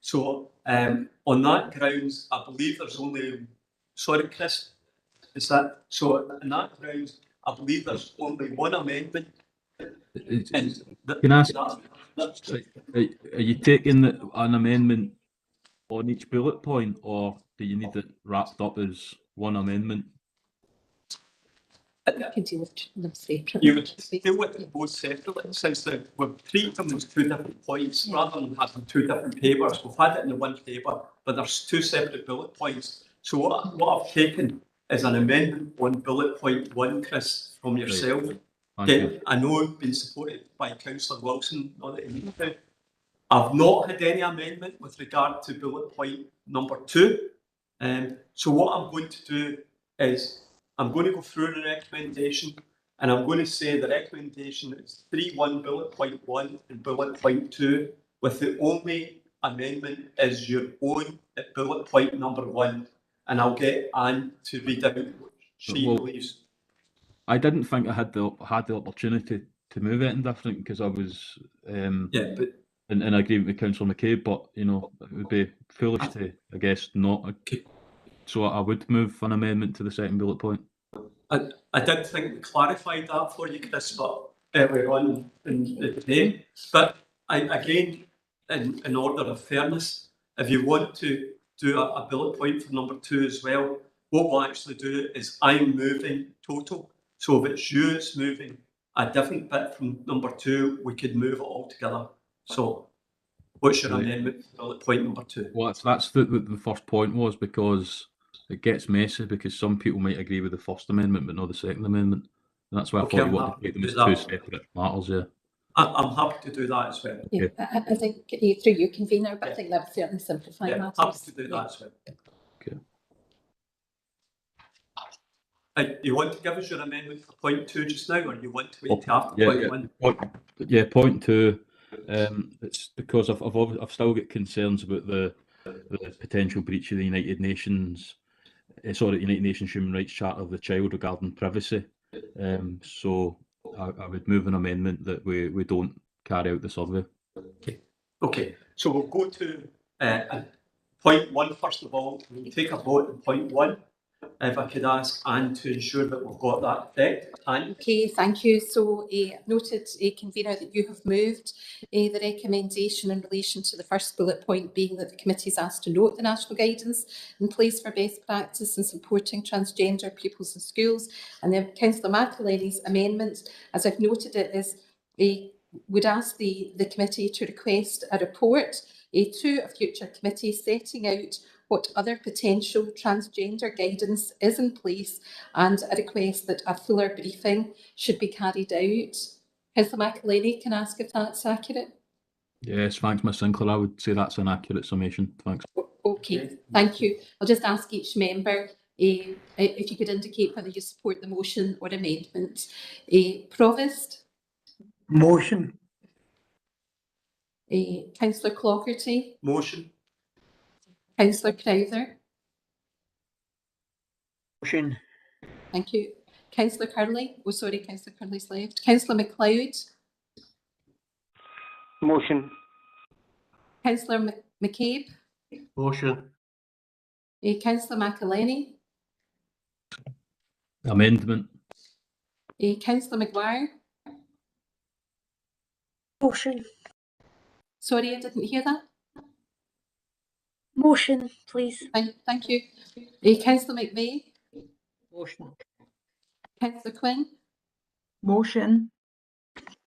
So on that grounds, I believe there's only, sorry Chris, is that, so on that grounds, I believe there's only one amendment. Can I ask, are you taking an amendment on each bullet point, or do you need it wrapped up as one amendment? You can deal with them separately. You would deal with them both separately, since we've treated them as two different points, rather than having two different papers. We've had it in the one paper, but there's two separate bullet points. So what I've taken is an amendment on bullet point 1, Chris, from yourself. Right. I know it's been supported by Councillor Wilson, not that he needs to. I've not had any amendment with regard to bullet point number 2. So what I'm going to do is I'm going to go through the recommendation, and I'm going to say the recommendation is 3.1 bullet point 1 and bullet point 2, with the only amendment is your own at bullet point number 1, and I'll get Anne to read out what she believes. I didn't think I had the opportunity to move anything different because I was but in agreement with Councillor McCabe, but you know it would be foolish to, I guess, not. So I would move an amendment to the second bullet point. I did think we clarified that for you, Chris, but earlier on in the day. But again, in order of fairness, if you want to do a bullet point for number 2 as well, what we'll actually do is I'm moving total. So if it's you that's moving a different bit from number 2, we could move it all together. So what's your amendment for bullet point number 2? Well, that's the first point was, because it gets messy, because some people might agree with the first amendment but not the second amendment. And that's why I thought you wanted to take them as two separate matters. Yeah, I'm happy to do that as well. Yeah, I think through you, convener, but I think that would certainly simplify matters. Happy to do that as well. You want to give us your amendment for point 2 just now, or you want to wait till after point 1? Point 2. It's because I've still got concerns about the potential breach of the United Nations Human Rights Charter of the Child regarding privacy. So I would move an amendment that we don't carry out the survey. Okay. So we'll go to point 1 first of all. We'll take a vote on point 1. If I could ask Anne to ensure that we've got that correct. Anne? Okay, thank you. So noted, convener, that you have moved the recommendation in relation to the first bullet point, being that the committee is asked to note the national guidance in place for best practice in supporting transgender pupils in schools. And then Councillor McElhenney's amendment, as I've noted it, is would ask the committee to request a report to a future committee setting out what other potential transgender guidance is in place, and a request that a fuller briefing should be carried out. Councillor McElhenney, can I ask if that's accurate? Yes, thanks, Ms Sinclair. I would say that's an accurate summation. Thanks. Okay, thank you. I'll just ask each member if you could indicate whether you support the motion or amendment. Provost? Motion. Councillor Clogherty? Motion. Councillor Crowther? Motion. Thank you. Councillor Curley? Oh, sorry, Councillor Curley's left. Councillor MacLeod? Motion. Councillor McCabe? Motion. Councillor McElhenney? Amendment. Councillor Maguire? Motion. Sorry, I didn't hear that. Motion, please. Thank you. Councillor McVeigh? Motion. Councillor Quinn? Motion.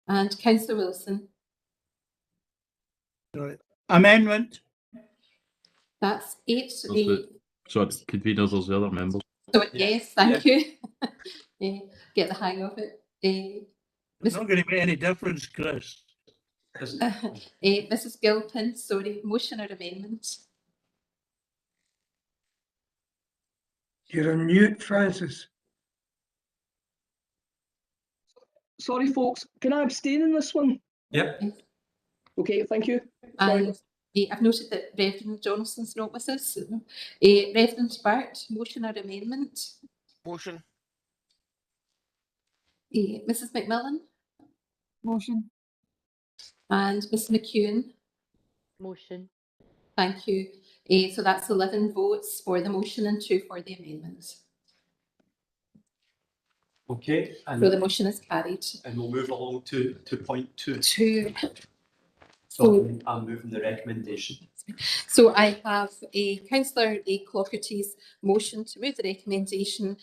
And Councillor Wilson? Amendment. That's 8. Sorry, conveners, there's the other members. So yes, thank you. Get the hang of it. It's not going to make any difference, Chris. Mrs Gilpin, sorry, motion or amendment? You're on mute, Francis. Sorry, folks. Can I abstain in this one? Yep. Okay, thank you. And I've noted that Reverend Johnson's not with us. Reverend Bart, motion or amendment? Motion. Mrs McMillan? Motion. And Ms McEwen? Motion. Thank you. So that's 11 votes for the motion and 2 for the amendment. Okay. And, so the motion is carried. And we'll move along to point 2. So I'm moving the recommendation. So I have Councillor Clockerty's motion to move the recommendation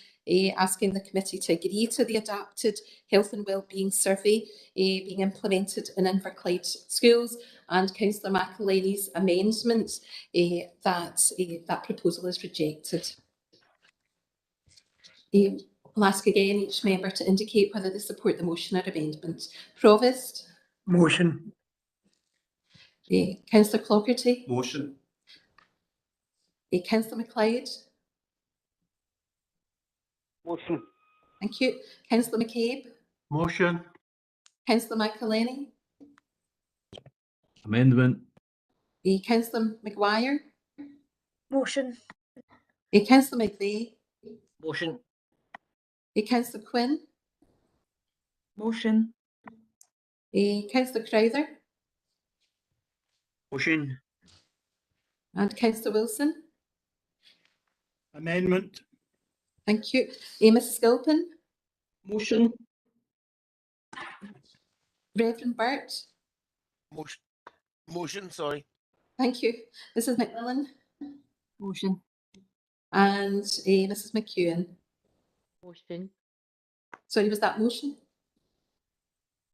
asking the committee to agree to the adapted health and wellbeing survey being implemented in Inverclyde schools, and Councillor McElhenny's amendment that proposal is rejected. I'll ask again each member to indicate whether they support the motion or amendment. Provost? Motion. Councillor Clockerty? Motion. Councillor MacLeod? Motion. Thank you. Councillor McCabe? Motion. Councillor McElhenny? Amendment. Councillor Maguire? Motion. Councillor McVeigh? Motion. Councillor Quinn? Motion. Councillor Crowther? Motion. And Councillor Wilson? Amendment. Thank you. Mrs Gilpin? Motion. Reverend Burt? Motion, sorry. Thank you. Mrs McMillan? Motion. And Mrs McEwen? Motion. Sorry, was that motion?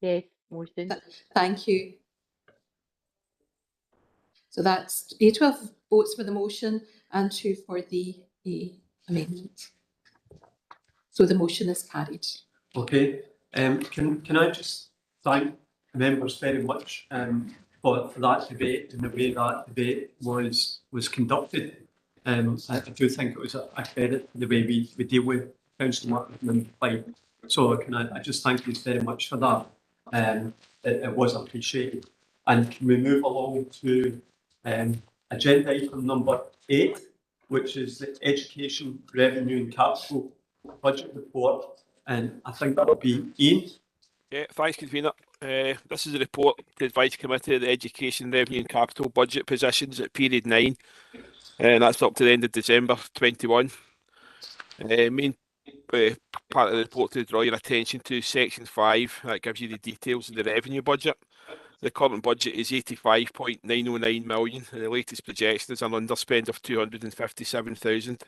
Yes, motion. Thank you. So that's 12 votes for the motion and 2 for the amendment. So the motion is carried. Okay. Can I just thank members very much for that debate and the way that debate was conducted. I do think it was a credit the way we deal with council work and like. So can I just thank you very much for that. It was appreciated. And can we move along to agenda item number 8, which is the Education Revenue and Capital Budget Report. And I think that would be Ian. Yeah, thanks, convener. This is a report to the Advice Committee of the Education Revenue and Capital Budget positions at period 9, and that's up to the end of December 21. Main part of the report to draw your attention to section 5, that gives you the details of the revenue budget. The current budget is 85.909 million, and the latest projection is an underspend of 257,000,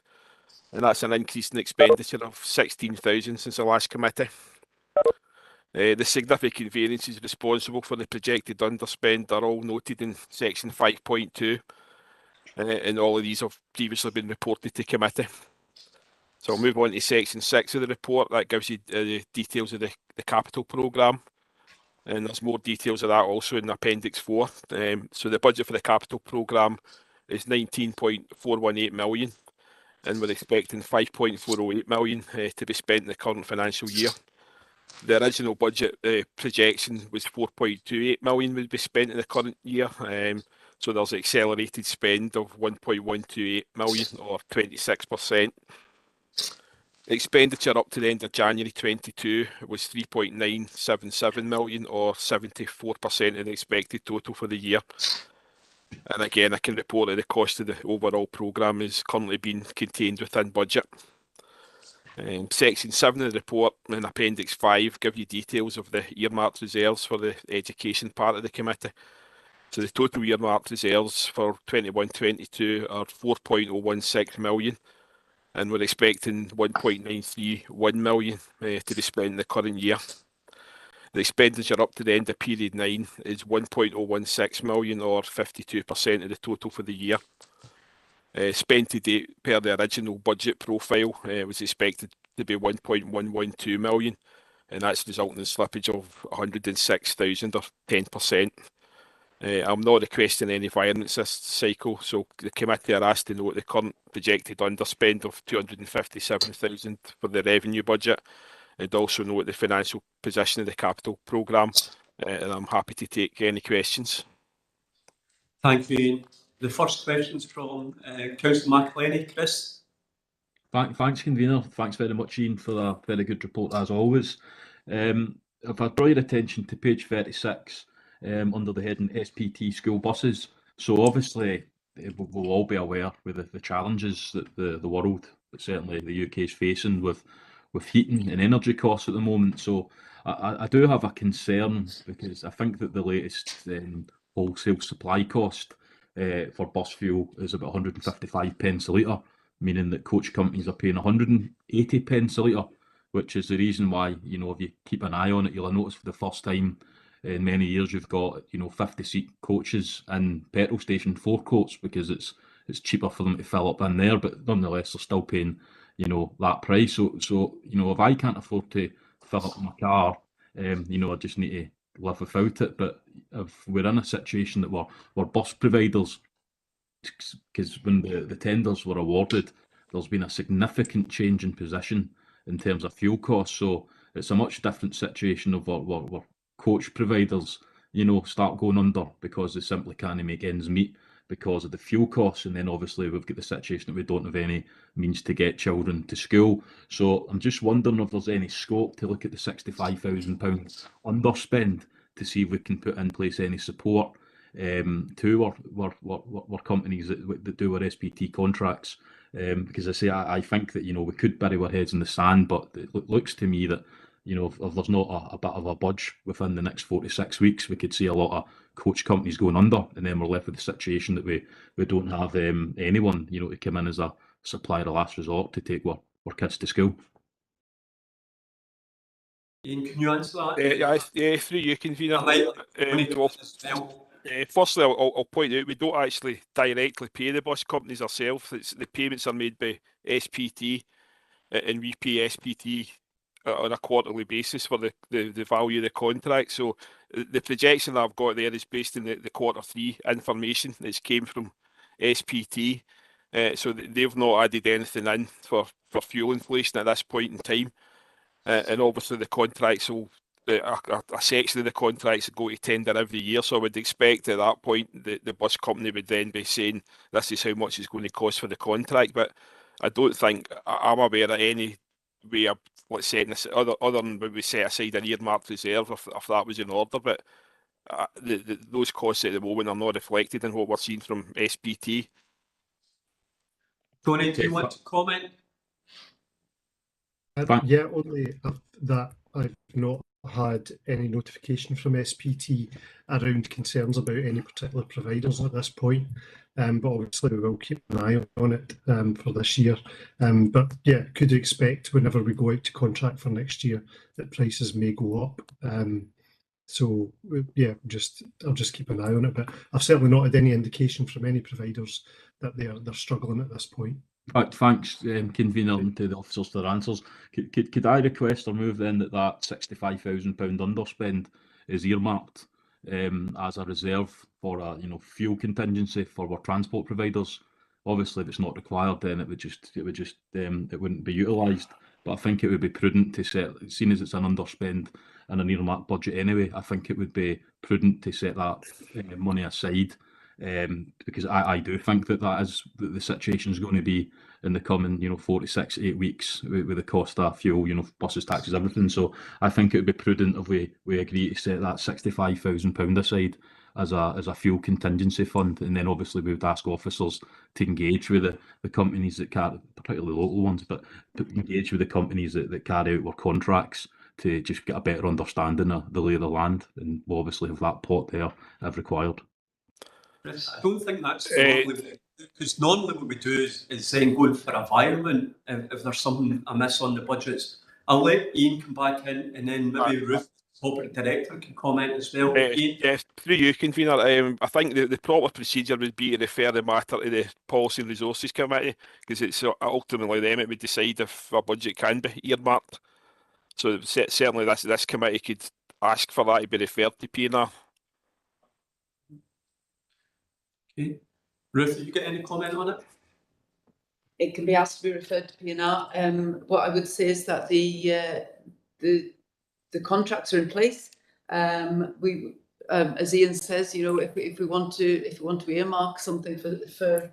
and that's an increase in expenditure of 16,000 since the last committee. The significant variances responsible for the projected underspend are all noted in section 5.2, and all of these have previously been reported to committee. So I'll move on to section 6 of the report. That gives you the details of the capital programme, and there's more details of that also in appendix 4. So the budget for the capital programme is 19.418 million, and we're expecting 5.408 million to be spent in the current financial year. The original budget projection was 4.28 million would be spent in the current year, so there's an accelerated spend of 1.128 million, or 26%. Expenditure up to the end of January 22 was 3.977 million, or 74% of the expected total for the year. And again, I can report that the cost of the overall programme is currently being contained within budget. Section 7 of the report and Appendix 5 give you details of the earmarked reserves for the education part of the committee. So the total earmarked reserves for 21-22 are 4.016 million, and we're expecting 1.931 million to be spent in the current year. The expenditure up to the end of period 9 is 1.016 million, or 52% of the total for the year. Spent to date per the original budget profile was expected to be 1.112 million, and that's resulting in slippage of 106,000, or 10%. I'm not requesting any variance this cycle, so the committee are asked to note the current projected underspend of 257,000 for the revenue budget, and also note the financial position of the capital programme, and I'm happy to take any questions. Thank you, Ian. The first question's from Councillor McElhenney. Chris? Thanks, Convener. Thanks very much, Ian, for a very good report, as always. If I draw your attention to page 36, under the heading SPT school buses. So obviously, we'll all be aware with the challenges that the world, but certainly the UK, is facing with heating and energy costs at the moment. So I do have a concern, because I think that the latest wholesale supply cost for bus fuel is about 155 pence a litre, meaning that coach companies are paying 180 pence a litre, which is the reason why, you know, if you keep an eye on it, you'll notice for the first time in many years you've got, you know, 50-seat coaches and petrol station forecourts, because it's cheaper for them to fill up in there, but nonetheless they're still paying, you know, that price. So you know, if I can't afford to fill up my car, you know, I just need to live without it. But if we're in a situation that we're bus providers, because when the tenders were awarded, there's been a significant change in position in terms of fuel costs. So it's a much different situation of where coach providers, you know, start going under because they simply can't make ends meet because of the fuel costs. And then obviously we've got the situation that we don't have any means to get children to school. So I'm just wondering if there's any scope to look at the £65,000 underspend to see if we can put in place any support to our companies that do our SPT contracts, because I think that, you know, we could bury our heads in the sand, but it looks to me that, you know, if there's not a bit of a budge within the next 4 to 6 weeks, we could see a lot of coach companies going under, and then we're left with the situation that we don't have anyone, you know, to come in as a supplier of last resort to take our kids to school. Ian, can you answer that? Yeah, through you, Convener. Firstly, I'll point out we don't actually directly pay the bus companies ourselves. The payments are made by SPT, and we pay SPT on a quarterly basis for the value of the contract. So the projection that I've got there is based on the Q3 information that's came from SPT. So they've not added anything in for fuel inflation at this point in time. And obviously the contracts will, a section of the contracts go to tender every year, so I would expect at that point the bus company would then be saying this is how much it's going to cost for the contract. But I don't think I'm aware of any way of what's setting this other than when we set aside an earmarked reserve if that was in order. But those costs at the moment are not reflected in what we're seeing from SPT. Tony, do you want to comment? Yeah, only that I've not had any notification from SPT around concerns about any particular providers at this point. But obviously we will keep an eye on it for this year. But yeah, could expect whenever we go out to contract for next year that prices may go up. So yeah, I'll just keep an eye on it. But I've certainly not had any indication from any providers that they're struggling at this point. Thanks, Convener, and to the officers for their answers. Could I request or move then that £65,000 underspend is earmarked as a reserve for a fuel contingency for our transport providers? Obviously, if it's not required, then it wouldn't be utilised. But I think it would be prudent to set, seeing as it's an underspend and an earmarked budget anyway, I think it would be prudent to set that money aside. Because I do think that is the situation is going to be in the coming 4 to 6 to 8 weeks with the cost of fuel, buses, taxes, everything. So I think it would be prudent if we agree to set that £65,000 aside as a fuel contingency fund, and then obviously we would ask officers to engage with the companies that carry, particularly local ones, but engage with the companies that carry out our contracts to just get a better understanding of the lay of the land, and we'll obviously have that pot there if required. I don't think that's normally, because normally what we do is then going for environment if there's something amiss on the budgets. I'll let Ian come back in, and then maybe Ruth, corporate director, can comment as well. Yes, through you, Convener. I think the proper procedure would be to refer the matter to the Policy and Resources Committee, because it's ultimately them it would decide if a budget can be earmarked. So certainly this committee could ask for that to be referred to P&R. Okay. Ruth, have you got any comment on it? It can be asked to be referred to P&R. What I would say is that the contracts are in place. We as Ian says, you know, if we want to earmark something for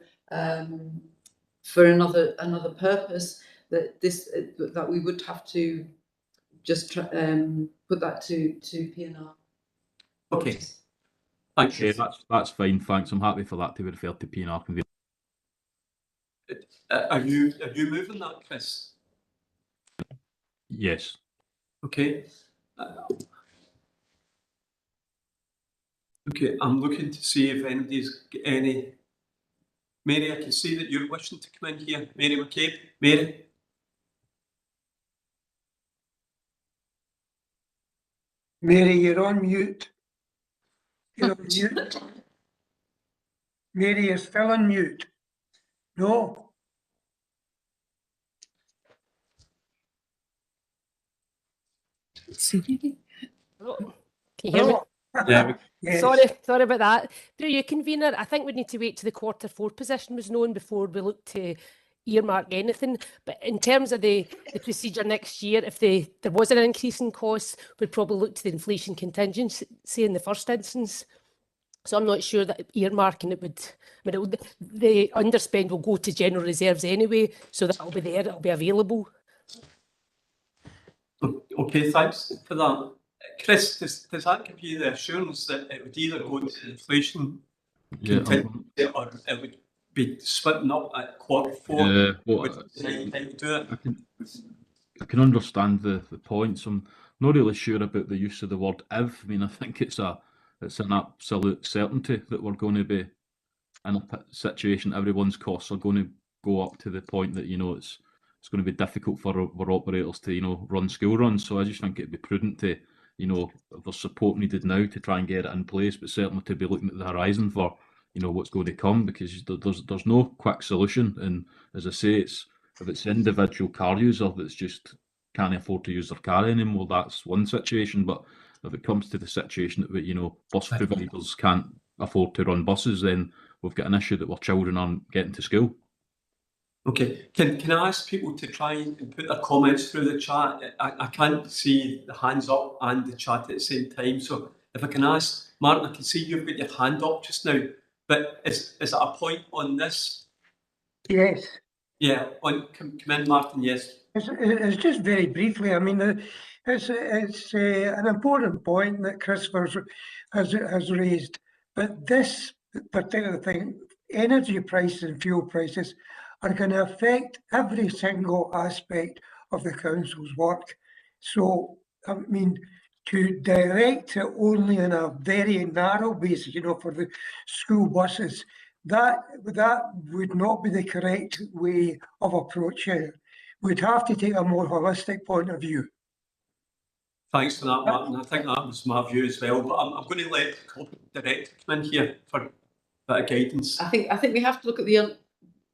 another purpose, that we would have to just put that to P&R. Okay. Thanks. Yeah, that's fine. Thanks. I'm happy for that to be referred to P&R convener. Are you moving that, Chris? Yes. Okay. Okay, I'm looking to see if anybody's got any. Mary, I can see that you're wishing to come in here. Mary McCabe. Mary. Mary, you're on mute. You're on mute. Mary, you're still on mute. No. Hello. Can you hear me? Yeah. Yes. Sorry about that. Through you, convener, I think we need to wait till the Q4 position was known before we look to earmark anything. But in terms of the procedure next year, if there was an increase in costs, we'd probably look to the inflation contingency in the first instance. So I'm not sure that earmarking it would, I mean, the underspend will go to general reserves anyway, so that'll be there, it'll be available. Okay, thanks for that. Chris, does that give you the assurance that it would either go into inflation contingency or it would be splitting up at Q4? Yeah, well, I can understand the points. I'm not really sure about the use of the word if. I mean, I think it's an absolute certainty that we're going to be in a situation. Everyone's costs are going to go up to the point that, you know, it's going to be difficult for our operators to, you know, run school runs. So I just think it'd be prudent to, you know, if there's support needed now to try and get it in place, but certainly to be looking at the horizon for, you know, what's going to come, because there's no quick solution. And as I say, if it's the individual car user that's just can't afford to use their car anymore, that's one situation. But if it comes to the situation that, you know, bus providers can't afford to run buses, then we've got an issue that our children aren't getting to school. Okay, can I ask people to try and put their comments through the chat? I can't see the hands up and the chat at the same time. So if I can ask, Martin, I can see you've got your hand up just now, but is it a point on this? Yes. Yeah, come in, Martin, yes. It's just very briefly, I mean, it's an important point that Chris has raised, but this particular thing, energy prices and fuel prices are going to affect every single aspect of the council's work. So, I mean, to direct it only in a very narrow basis, you know, for the school buses, that would not be the correct way of approaching it. We'd have to take a more holistic point of view. Thanks for that, Martin. I think that was my view as well. But I'm going to let the director come in here for a bit of guidance. I think we have to look at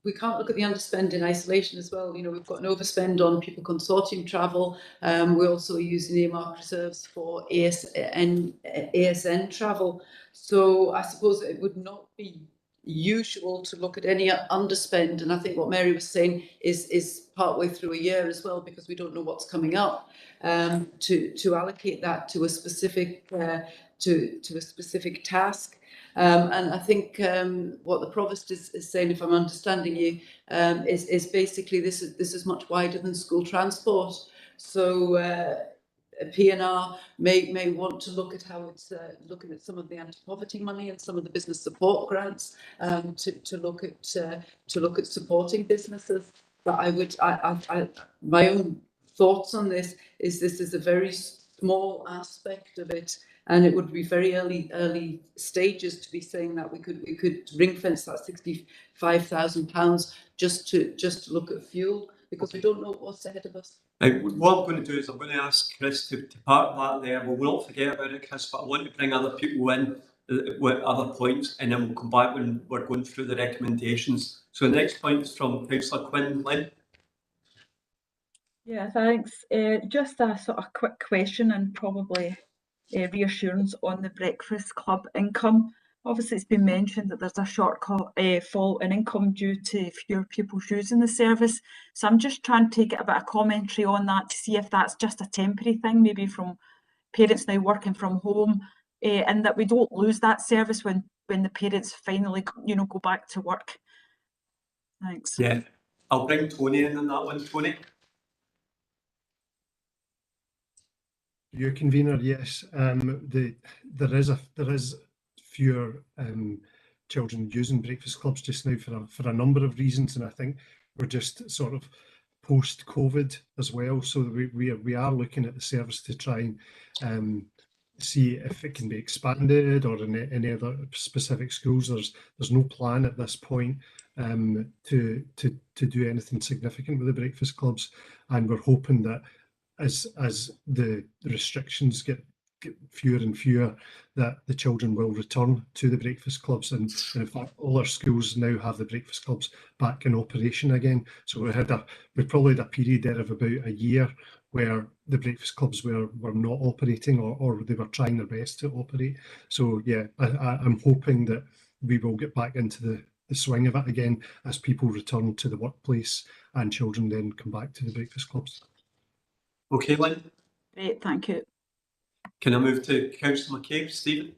we can't look at the underspend in isolation as well. You know, we've got an overspend on people consortium travel. We're also using earmark reserves for ASN travel. So I suppose it would not be usual to look at any underspend. And I think what Mary was saying is partway through a year as well, because we don't know what's coming up, to allocate that to a specific task. And I think what the Provost is saying, if I'm understanding you, is basically this is much wider than school transport. So P&R may want to look at how it's looking at some of the anti-poverty money and some of the business support grants to look at supporting businesses. But my own thoughts on this is a very small aspect of it. And it would be very early stages to be saying that we could ring fence that £65,000 just to look at fuel, because we don't know what's ahead of us. Right, what I'm going to do is I'm going to ask Chris to part that there. We will not forget about it, Chris, but I want to bring other people in with other points, and then we'll come back when we're going through the recommendations. So the next point is from Councillor Quinn. Lynn. Yeah, thanks. Just a sort of quick question and probably reassurance on the breakfast club income. Obviously, it's been mentioned that there's a shortfall in income due to fewer pupils using the service. So I'm just trying to get a bit of commentary on that to see if that's just a temporary thing, maybe from parents now working from home, and that we don't lose that service when the parents finally, go back to work. Thanks. Yeah, I'll bring Tony in on that one. Tony? Your convener, yes. There is fewer children using breakfast clubs just now for a number of reasons, and I think we're just sort of post-COVID as well. So we are looking at the service to try and see if it can be expanded or in any other specific schools. There's no plan at this point to do anything significant with the breakfast clubs, and we're hoping that as the restrictions get fewer and fewer, that the children will return to the breakfast clubs, and in fact all our schools now have the breakfast clubs back in operation again. So we probably had a period there of about a year where the breakfast clubs were not operating, or they were trying their best to operate. So yeah, I'm hoping that we will get back into the swing of it again as people return to the workplace and children then come back to the breakfast clubs. Okay, Lynn. Great, thank you. Can I move to Councillor McCabe? Stephen?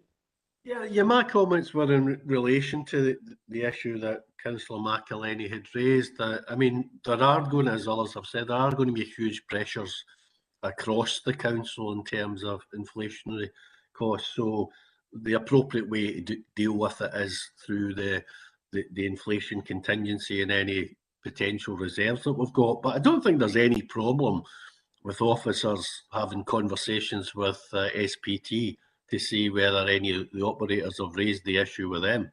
Yeah, my comments were in relation to the issue that Councillor McElhenney had raised. I mean, there are going, as others have said, there are going to be huge pressures across the council in terms of inflationary costs. So the appropriate way to deal with it is through the inflation contingency and any potential reserves that we've got. But I don't think there's any problem with officers having conversations with SPT to see whether any of the operators have raised the issue with them.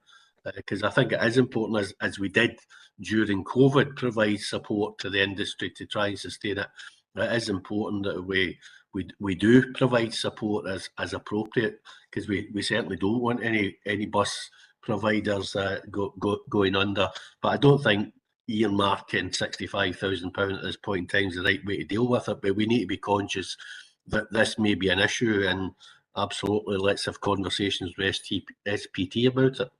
Because I think it is important, as we did during COVID, provide support to the industry to try and sustain it. It is important that we do provide support as appropriate, because we certainly don't want any bus providers going under. But I don't think earmarking £65,000 at this point in time is the right way to deal with it. But we need to be conscious that this may be an issue, and absolutely let's have conversations with SPT about it.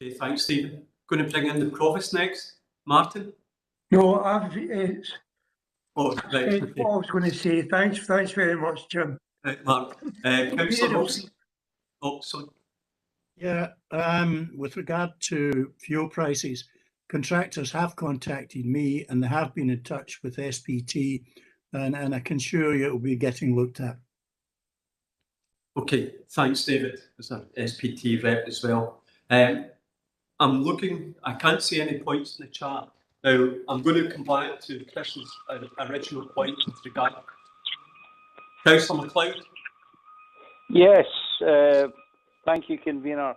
Okay, thanks, Stephen. Going to bring in the Provost next. Martin? No, Oh, right. what I was going to say. Thanks very much, Jim. Right, Mark. Councillor Wilson? Oh, sorry. Yeah, with regard to fuel prices, contractors have contacted me and they have been in touch with SPT, and I can assure you it will be getting looked at. Okay, thanks, David, as an SPT rep as well. I'm looking, I can't see any points in the chat. Now, I'm going to come back to Chris's original point with regard. Councillor MacLeod? Yes, thank you, Convener.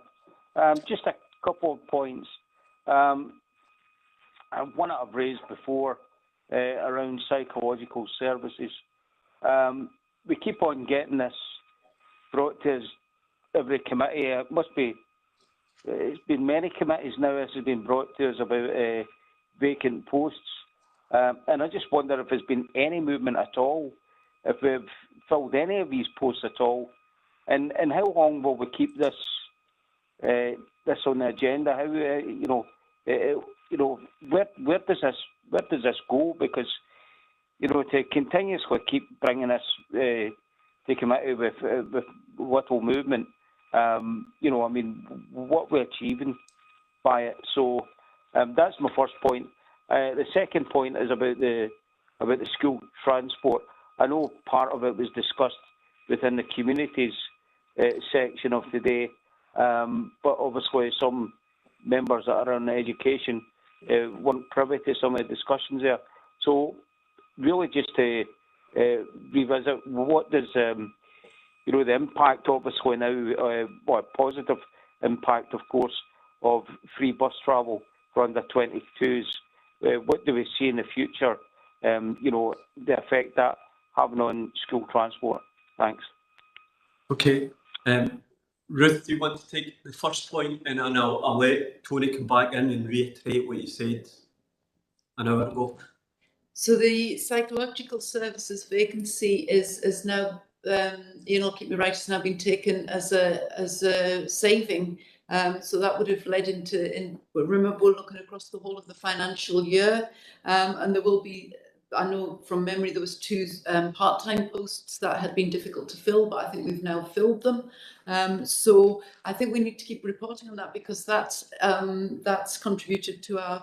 Just a couple of points. One that I've raised before around psychological services. We keep on getting this brought to us every committee. It must be, it's been many committees now this has been brought to us about vacant posts. And I just wonder if there's been any movement at all, if we've filled any of these posts at all, and how long will we keep this this on the agenda? How where does this go? Because to continuously keep bringing this to committee with little movement, I mean, what we're achieving by it. So that's my first point. The second point is about the school transport. I know part of it was discussed within the communities section of today, but obviously some members that are on education weren't privy to some of the discussions there. So really just to revisit, what does the impact obviously now, positive impact of course of free bus travel for under 22s. What do we see in the future, the effect that having on school transport? Thanks. Okay. Ruth, do you want to take the first point, and then I'll let Tony come back in and reiterate what you said an hour ago. So the psychological services vacancy is now, keep me right, it's now been taken as a saving. So that would have led into, remember, we're looking across the whole of the financial year, and there will be I know from memory there was 2 part-time posts that had been difficult to fill, but I think we've now filled them. So I think we need to keep reporting on that, because that's contributed to our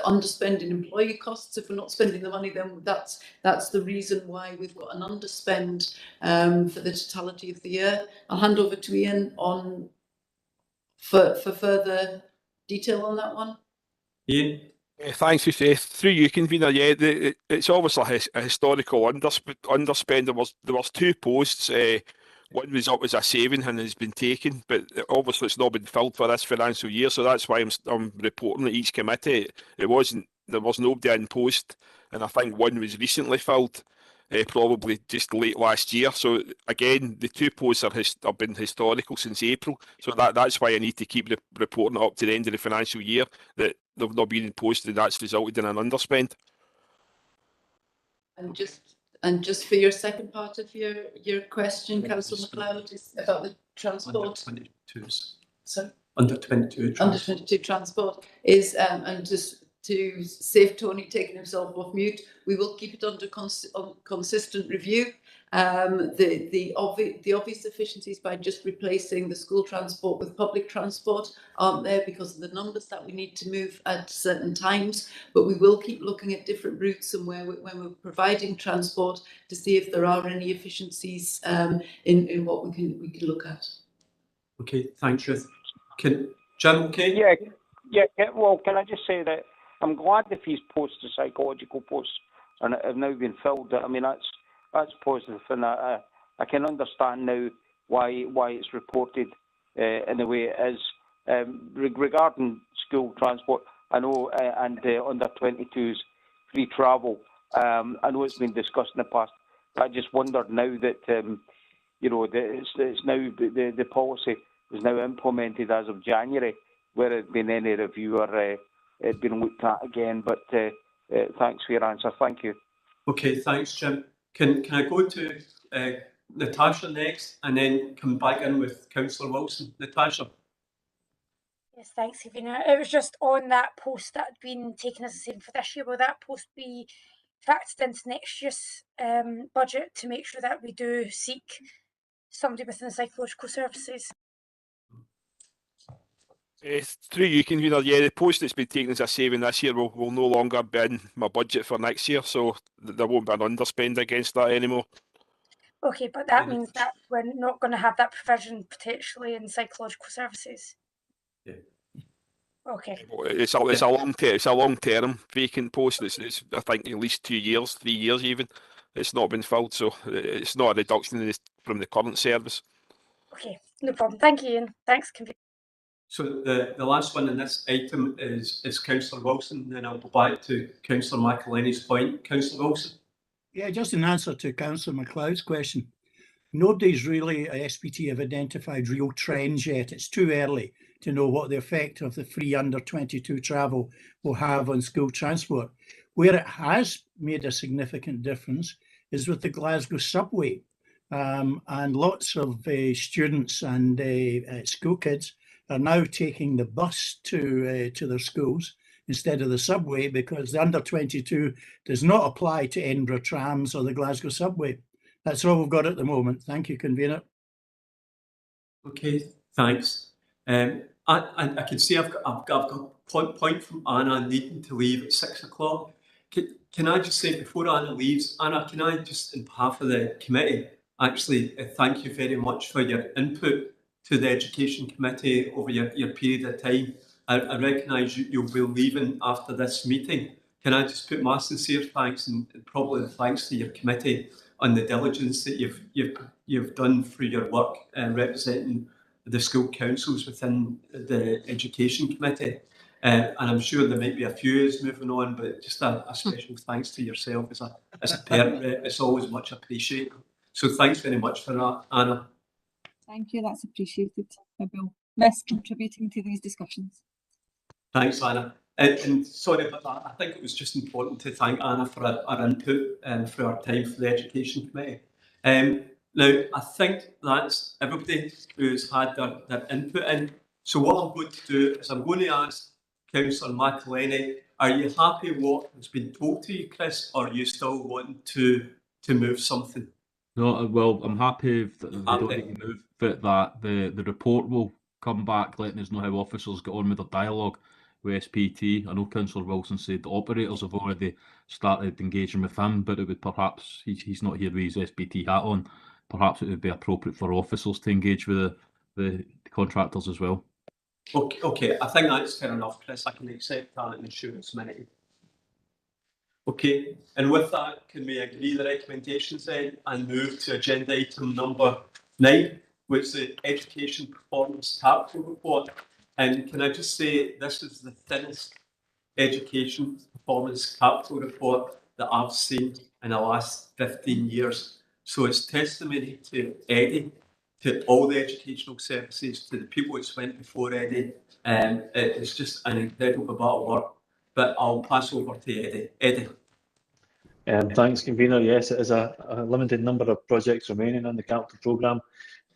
underspending employee costs. If we're not spending the money, then that's the reason why we've got an underspend for the totality of the year. I'll hand over to Ian for further detail on that one. Ian? Thanks, through you, convener. Yeah, it's obviously a historical underspend. There was 2 posts. One was up as a saving and has been taken, but obviously it's not been filled for this financial year. So that's why I'm reporting at each committee. There was nobody in post, and I think one was recently filled, probably just late last year. So again, the 2 posts have been historical since April. So that's why I need to keep reporting it up to the end of the financial year that they've not been posted, and that's resulted in an underspend. And just for your second part of your question, Councillor MacLeod, is about the transport. Under 22s. Sorry? Under 22 transport. Under 22 transport is, and just to save Tony taking himself off mute, we will keep it under consistent review. The obvious efficiencies by just replacing the school transport with public transport aren't there because of the numbers that we need to move at certain times, but we will keep looking at different routes and when we're providing transport to see if there are any efficiencies in what we can look at. Okay, thanks, Ruth. Jim, okay? Yeah. Well, can I just say that I'm glad that these posts, the psychological posts, have now been filled. I mean, that's positive, and I can understand now why it's reported in the way it is. Regarding school transport, I know, and under 22s free travel, I know it's been discussed in the past. I just wondered now that it's now the policy is now implemented as of January, whether it been any review or it been looked at again. But thanks for your answer. Thank you. Okay, thanks, Jim. Can I go to Natasha next, and then come back in with Councillor Wilson? Natasha. Yes, thanks, Convener. It was just on that post that had been taken as a saving for this year. Will that post be factored into next year's budget to make sure that we do seek somebody within the psychological services? Through you, convener. Yeah, the post that's been taken as a saving this year will no longer be in my budget for next year, so there won't be an underspend against that anymore. Okay, but that means that we're not going to have that provision potentially in psychological services. Yeah. Okay. It's a long term vacant post. It's I think at least 2 years, 3 years even. It's not been filled, so it's not a reduction from the current service. Okay, no problem. Thank you, Ian. Thanks, Convener. So the last one in this item is Councillor Wilson, then I'll go back to Councillor McElhenney's point. Councillor Wilson. Yeah, just in answer to Councillor MacLeod's question, nobody's really at SPT have identified real trends yet. It's too early to know what the effect of the free under 22 travel will have on school transport. Where it has made a significant difference is with the Glasgow subway, and lots of students and school kids are now taking the bus to their schools instead of the subway, because the under 22 does not apply to Edinburgh trams or the Glasgow subway. That's all we've got at the moment. Thank you, Convener. Okay, thanks. I can see I've got a point from Anna needing to leave at 6 o'clock. Can I just say before Anna leaves, Anna, can I just, on behalf of the committee, actually thank you very much for your input to the Education Committee over your period of time. I recognise you'll be leaving after this meeting. Can I just put my sincere thanks and probably the thanks to your committee on the diligence that you've done through your work representing the school councils within the Education Committee. And I'm sure there might be a few years moving on, but just a special thanks to yourself as a parent rep. It's always much appreciated. So thanks very much for that, Anna. Thank you, that's appreciated. I will miss contributing to these discussions. Thanks, Anna. And sorry about that. I think it was just important to thank Anna for our input and for our time for the Education Committee. Now, I think that's everybody who's had their input in. So what I'm going to do is I'm going to ask Councillor McElhenney, Are you happy with what has been told to you, Chris, or are you still wanting to move something? No, well, I'm happy that they don't Happy. need to move, but that the report will come back letting us know how officers get on with their dialogue with SPT. I know Councillor Wilson said the operators have already started engaging with him, but it would perhaps, he's not here with his SPT hat on, perhaps it would be appropriate for officers to engage with the contractors as well. Okay, I think that's fair enough, Chris. I can accept that and ensure it's minute. Okay, and with that, can we agree the recommendations then and move to agenda item number 9, which is the Education Performance Capital Report? And can I just say, this is the thinnest Education Performance Capital Report that I've seen in the last 15 years. So it's testimony to Eddie, to all the educational services, to the people that's went before Eddie. It's just an incredible amount of work. But I'll pass over to Eddie. Eddie. Thanks, Convener. Yes, it is a limited number of projects remaining on the capital programme.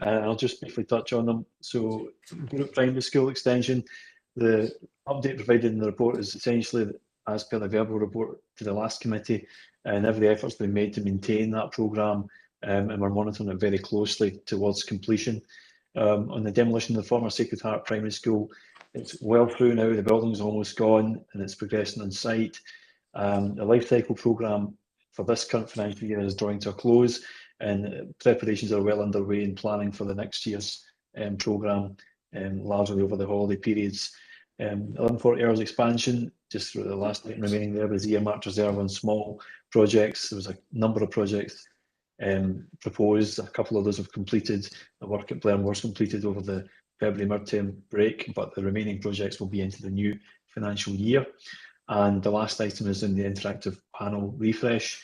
I'll just briefly touch on them. So, Group Primary School Extension, the update provided in the report is essentially as per the verbal report to the last committee, and every effort's been made to maintain that programme, and we're monitoring it very closely towards completion. On the demolition of the former Sacred Heart Primary School, it's well through now, the building's almost gone and it's progressing on site. The life cycle programme for this current financial year is drawing to a close, and preparations are well underway in planning for the next year's programme, largely over the holiday periods. 1140 hours expansion, just for the last item remaining there was earmarked reserve on small projects. There was a number of projects proposed, a couple of those have completed. The work at Blair was completed over the February midterm break, but the remaining projects will be into the new financial year. And the last item is in the interactive panel refresh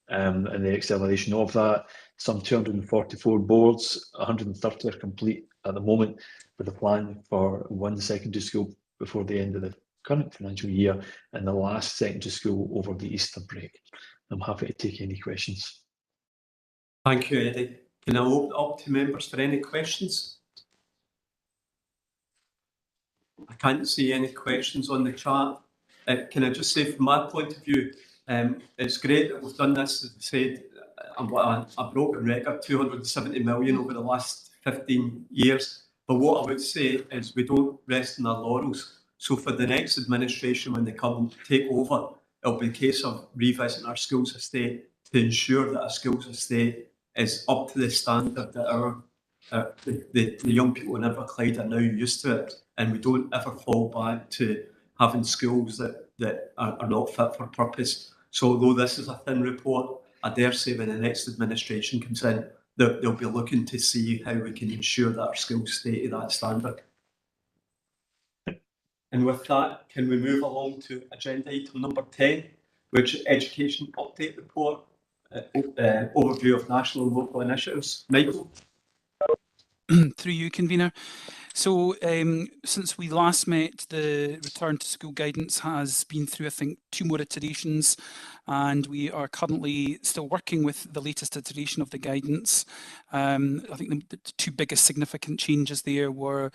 and the acceleration of that. Some 244 boards, 130 are complete at the moment, with a plan for one secondary school before the end of the current financial year and the last secondary school over the Easter break. I'm happy to take any questions. Thank you, Eddie. Can I open up to members for any questions? I can't see any questions on the chat. Can I just say, from my point of view, it's great that we've done this, as I said, a broken record, 270 million over the last 15 years. But what I would say is we don't rest on our laurels. So for the next administration, when they come take over, it'll be a case of revisiting our schools estate to ensure that our schools estate is up to the standard that the young people in Inverclyde are now used to it, and we don't ever fall back to having schools that are not fit for purpose. So although this is a thin report, I dare say when the next administration comes in, they'll be looking to see how we can ensure that our schools stay to that standard. And with that, can we move along to agenda item number 10, which is Education Update Report, overview of national and local initiatives. Michael? Through you, Convener. So since we last met, the return to school guidance has been through, I think, 2 more iterations, and we are currently still working with the latest iteration of the guidance. I think the 2 biggest significant changes there were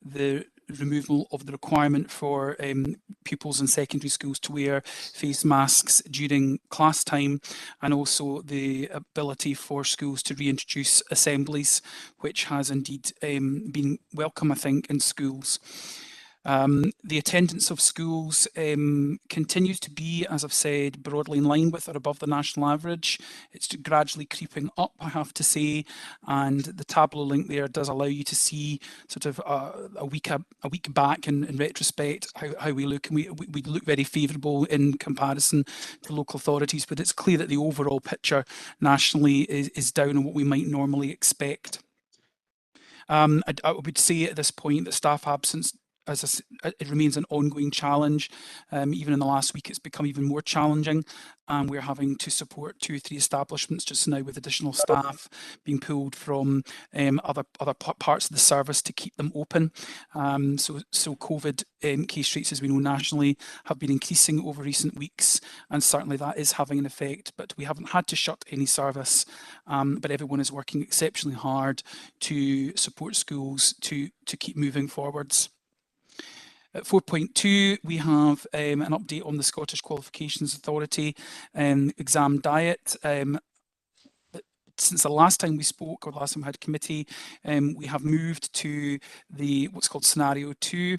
the removal of the requirement for pupils in secondary schools to wear face masks during class time, and also the ability for schools to reintroduce assemblies, which has indeed been welcome, I think, in schools. The attendance of schools continues to be, as I've said, broadly in line with or above the national average. It's gradually creeping up, I have to say, and the Tableau link there does allow you to see sort of a week back in retrospect how we look, and we look very favourable in comparison to local authorities, but it's clear that the overall picture nationally is down on what we might normally expect. I would say at this point that staff absence, it remains an ongoing challenge. Even in the last week, it's become even more challenging, and we're having to support 2 or 3 establishments just now with additional staff being pulled from other parts of the service to keep them open. So COVID case rates, as we know nationally, have been increasing over recent weeks, and certainly that is having an effect. But we haven't had to shut any service, but everyone is working exceptionally hard to support schools to keep moving forwards. At 4.2, we have an update on the Scottish Qualifications Authority exam diet. Since the last time we spoke, or the last time we had committee, we have moved to what's called scenario 2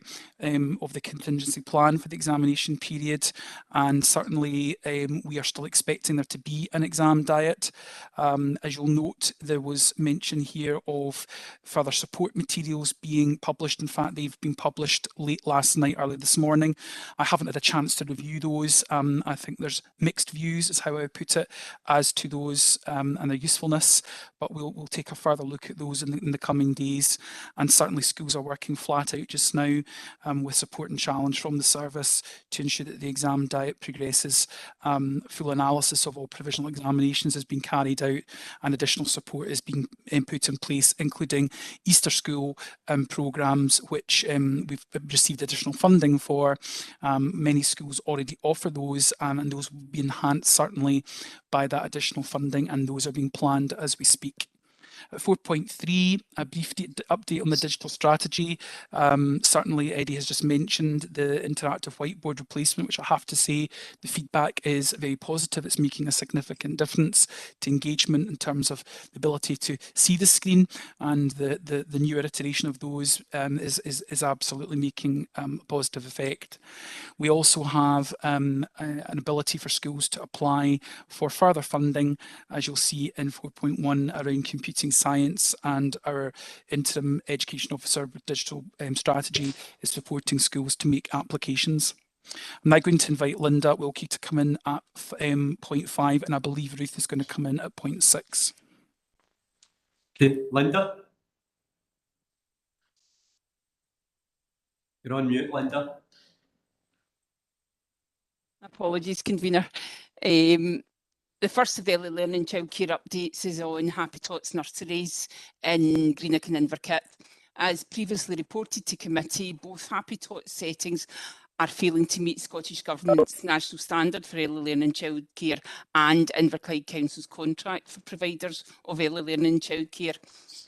of the contingency plan for the examination period, and certainly we are still expecting there to be an exam diet. As you'll note, there was mention here of further support materials being published. In fact, they've been published late last night, early this morning. I haven't had a chance to review those. I think there's mixed views, is how I would put it, as to those and their usefulness, but we'll take a further look at those in the coming days. And certainly schools are working flat out just now with support and challenge from the service to ensure that the exam diet progresses. Full analysis of all provisional examinations has been carried out, and additional support is being put in place, including Easter School programmes, which we've received additional funding for. Many schools already offer those, and those will be enhanced certainly by that additional funding, and those are being planned as we speak. At 4.3, a brief update on the digital strategy. Certainly Eddie has just mentioned the interactive whiteboard replacement, which I have to say the feedback is very positive. It's making a significant difference to engagement in terms of the ability to see the screen, and the newer iteration of those is absolutely making a positive effect. We also have an ability for schools to apply for further funding, as you'll see in 4.1, around computing science, and our interim education officer with digital strategy is supporting schools to make applications. I'm now going to invite Linda Wilkie to come in at 0.5, and I believe Ruth is going to come in at 0.6. Okay, Linda? You're on mute, Linda. Apologies, convener. The first of the early learning childcare updates is on Happy Tots nurseries in Greenock and Inverkip. As previously reported to committee, both Happy Tots settings are failing to meet Scottish Government's national standard for early learning childcare and Inverclyde Council's contract for providers of early learning childcare.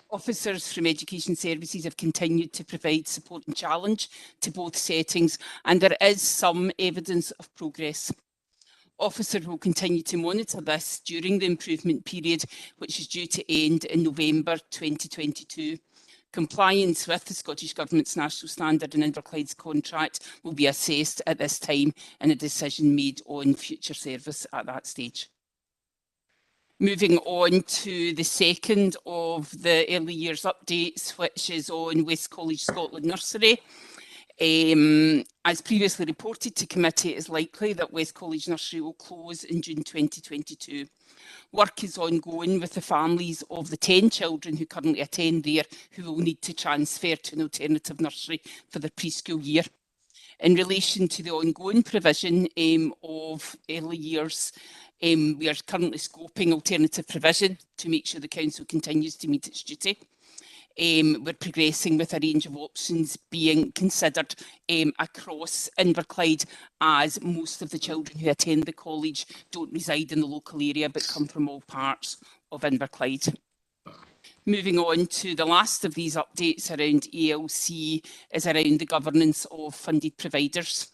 Officers from Education Services have continued to provide support and challenge to both settings, and there is some evidence of progress. Officers will continue to monitor this during the improvement period, which is due to end in November 2022. Compliance with the Scottish Government's national standard and Inverclyde's contract will be assessed at this time, and a decision made on future service at that stage. Moving on to the second of the early years updates, which is on West College Scotland Nursery. As previously reported to committee, it is likely that West College Nursery will close in June 2022. Work is ongoing with the families of the 10 children who currently attend there, who will need to transfer to an alternative nursery for their preschool year. In relation to the ongoing provision of early years, we are currently scoping alternative provision to make sure the council continues to meet its duty. We're progressing with a range of options being considered across Inverclyde, as most of the children who attend the college don't reside in the local area but come from all parts of Inverclyde. Moving on to the last of these updates around ALC is around the governance of funded providers.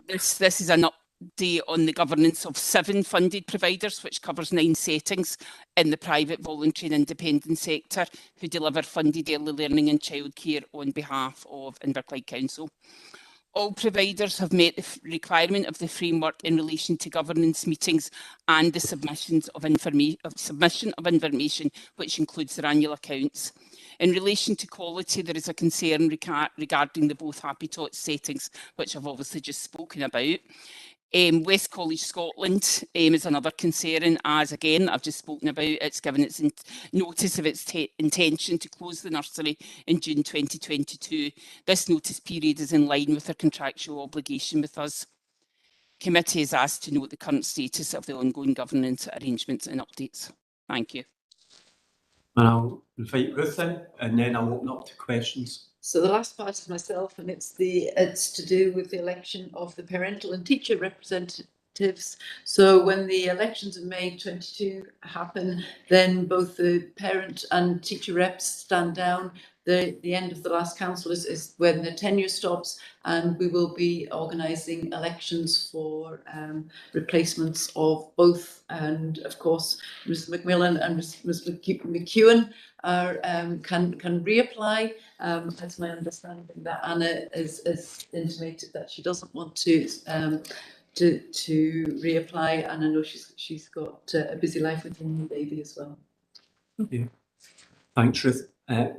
This is an update on the governance of 7 funded providers, which covers 9 settings in the private, voluntary and independent sector who deliver funded early learning and childcare on behalf of Inverclyde Council. All providers have met the requirement of the framework in relation to governance meetings and the submission of information, which includes their annual accounts. In relation to quality, there is a concern regarding the both Happy Tots settings, which I've obviously just spoken about. West College Scotland is another concern, as again I've just spoken about. It's given its notice of its intention to close the nursery in June 2022. This notice period is in line with their contractual obligation with us. Committee is asked to note the current status of the ongoing governance arrangements and updates. Thank you. And I'll invite Ruth in, and then I'll open up to questions. So the last part is myself, and it's to do with the election of the parental and teacher representative representatives. So when the elections of May 22 happen, then both the parent and teacher reps stand down. The end of the last council is when the tenure stops, and we will be organising elections for replacements of both. And of course, Ms Macmillan and Ms McEwen are, can reapply. It's my understanding that Anna has intimated that she doesn't want to reapply, and I know she's got a busy life with her new baby as well. Okay. Thanks, Ruth.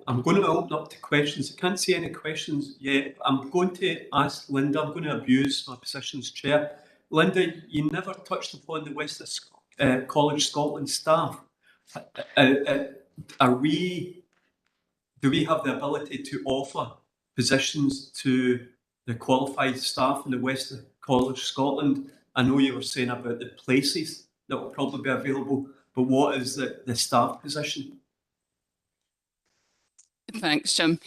I'm going to open up to questions. I can't see any questions yet. I'm going to ask Linda. I'm going to abuse my position as chair. Linda, you never touched upon the West College Scotland staff. Do we have the ability to offer positions to the qualified staff in the West College Scotland? I know you were saying about the places that will probably be available, but what is the staff position? Thanks, Jim.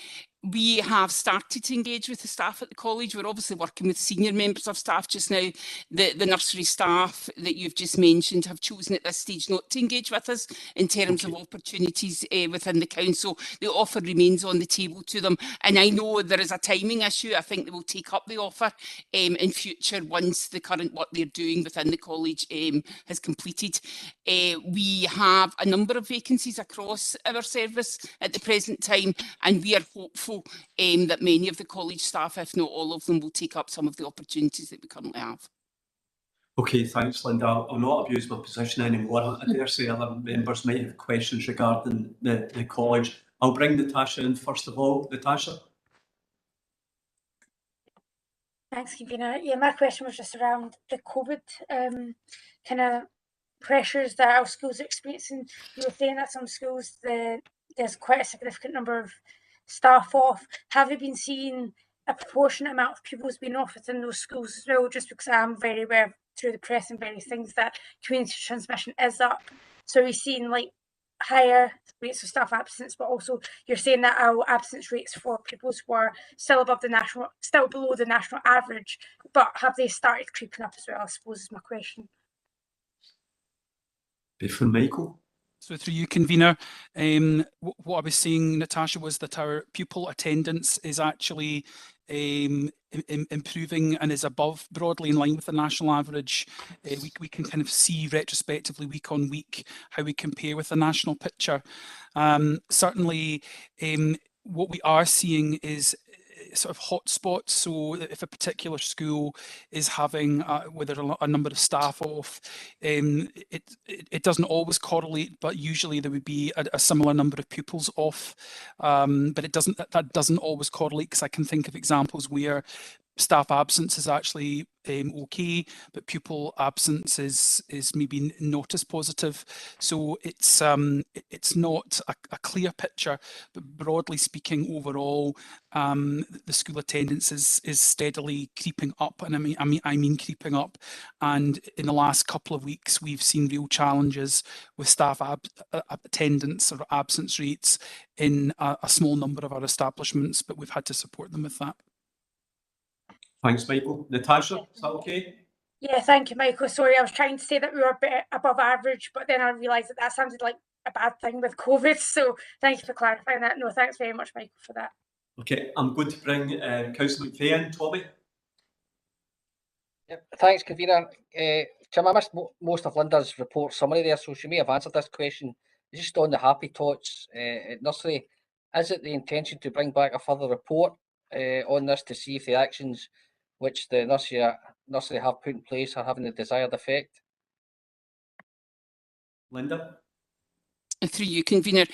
We have started to engage with the staff at the college. We're obviously working with senior members of staff just now. The nursery staff that you've just mentioned have chosen at this stage not to engage with us in terms of opportunities within the council. The offer remains on the table to them. And I know there is a timing issue. I think they will take up the offer in future once the current work they're doing within the college has completed. We have a number of vacancies across our service at the present time, and we are hopeful that many of the college staff, if not all of them, will take up some of the opportunities that we currently have. Okay, thanks, Linda. I'll not abuse my position anymore. I dare say other members might have questions regarding the college. I'll bring Natasha in first of all. Natasha? Thanks, Convener. Yeah, my question was just around the COVID kind of pressures that our schools are experiencing. You were saying that some schools, there's quite a significant number of staff off. Have you been seeing a proportionate amount of pupils being off within those schools as well? Just because I'm very aware through the press and various things that community transmission is up. So we're seeing like higher rates of staff absence, but also you're saying that our absence rates for pupils were still below the national average, but have they started creeping up as well, I suppose is my question. From Michael. So through you, Convener, what I was saying, Natasha, was that our pupil attendance is actually improving and is above, broadly in line with the national average. We can kind of see retrospectively, week on week, how we compare with the national picture. Certainly, what we are seeing is sort of hotspots. So if a particular school is having whether a number of staff off, it doesn't always correlate, but usually there would be a similar number of pupils off. But that doesn't always correlate, because I can think of examples where staff absence is actually okay, but pupil absence is maybe not as positive. So it's not a clear picture, but broadly speaking, overall, the school attendance is steadily creeping up, and I mean creeping up. And in the last couple of weeks, we've seen real challenges with staff attendance or absence rates in a small number of our establishments, but we've had to support them with that. Thanks, Michael. Natasha, is that okay? Yeah, thank you, Michael. Sorry, I was trying to say that we were a bit above average, but then I realised that sounded like a bad thing with COVID. So thank you for clarifying that. No, thanks very much, Michael, for that. Okay, I'm going to bring Councillor McVeigh in. Tommy? Yep, thanks, Convener. Jim, I missed most of Linda's report summary there, so she may have answered this question. Just on the happy tots at Nursery, is it the intention to bring back a further report on this to see if the actions which the nursery have put in place are having the desired effect? Linda? Through you, Convener,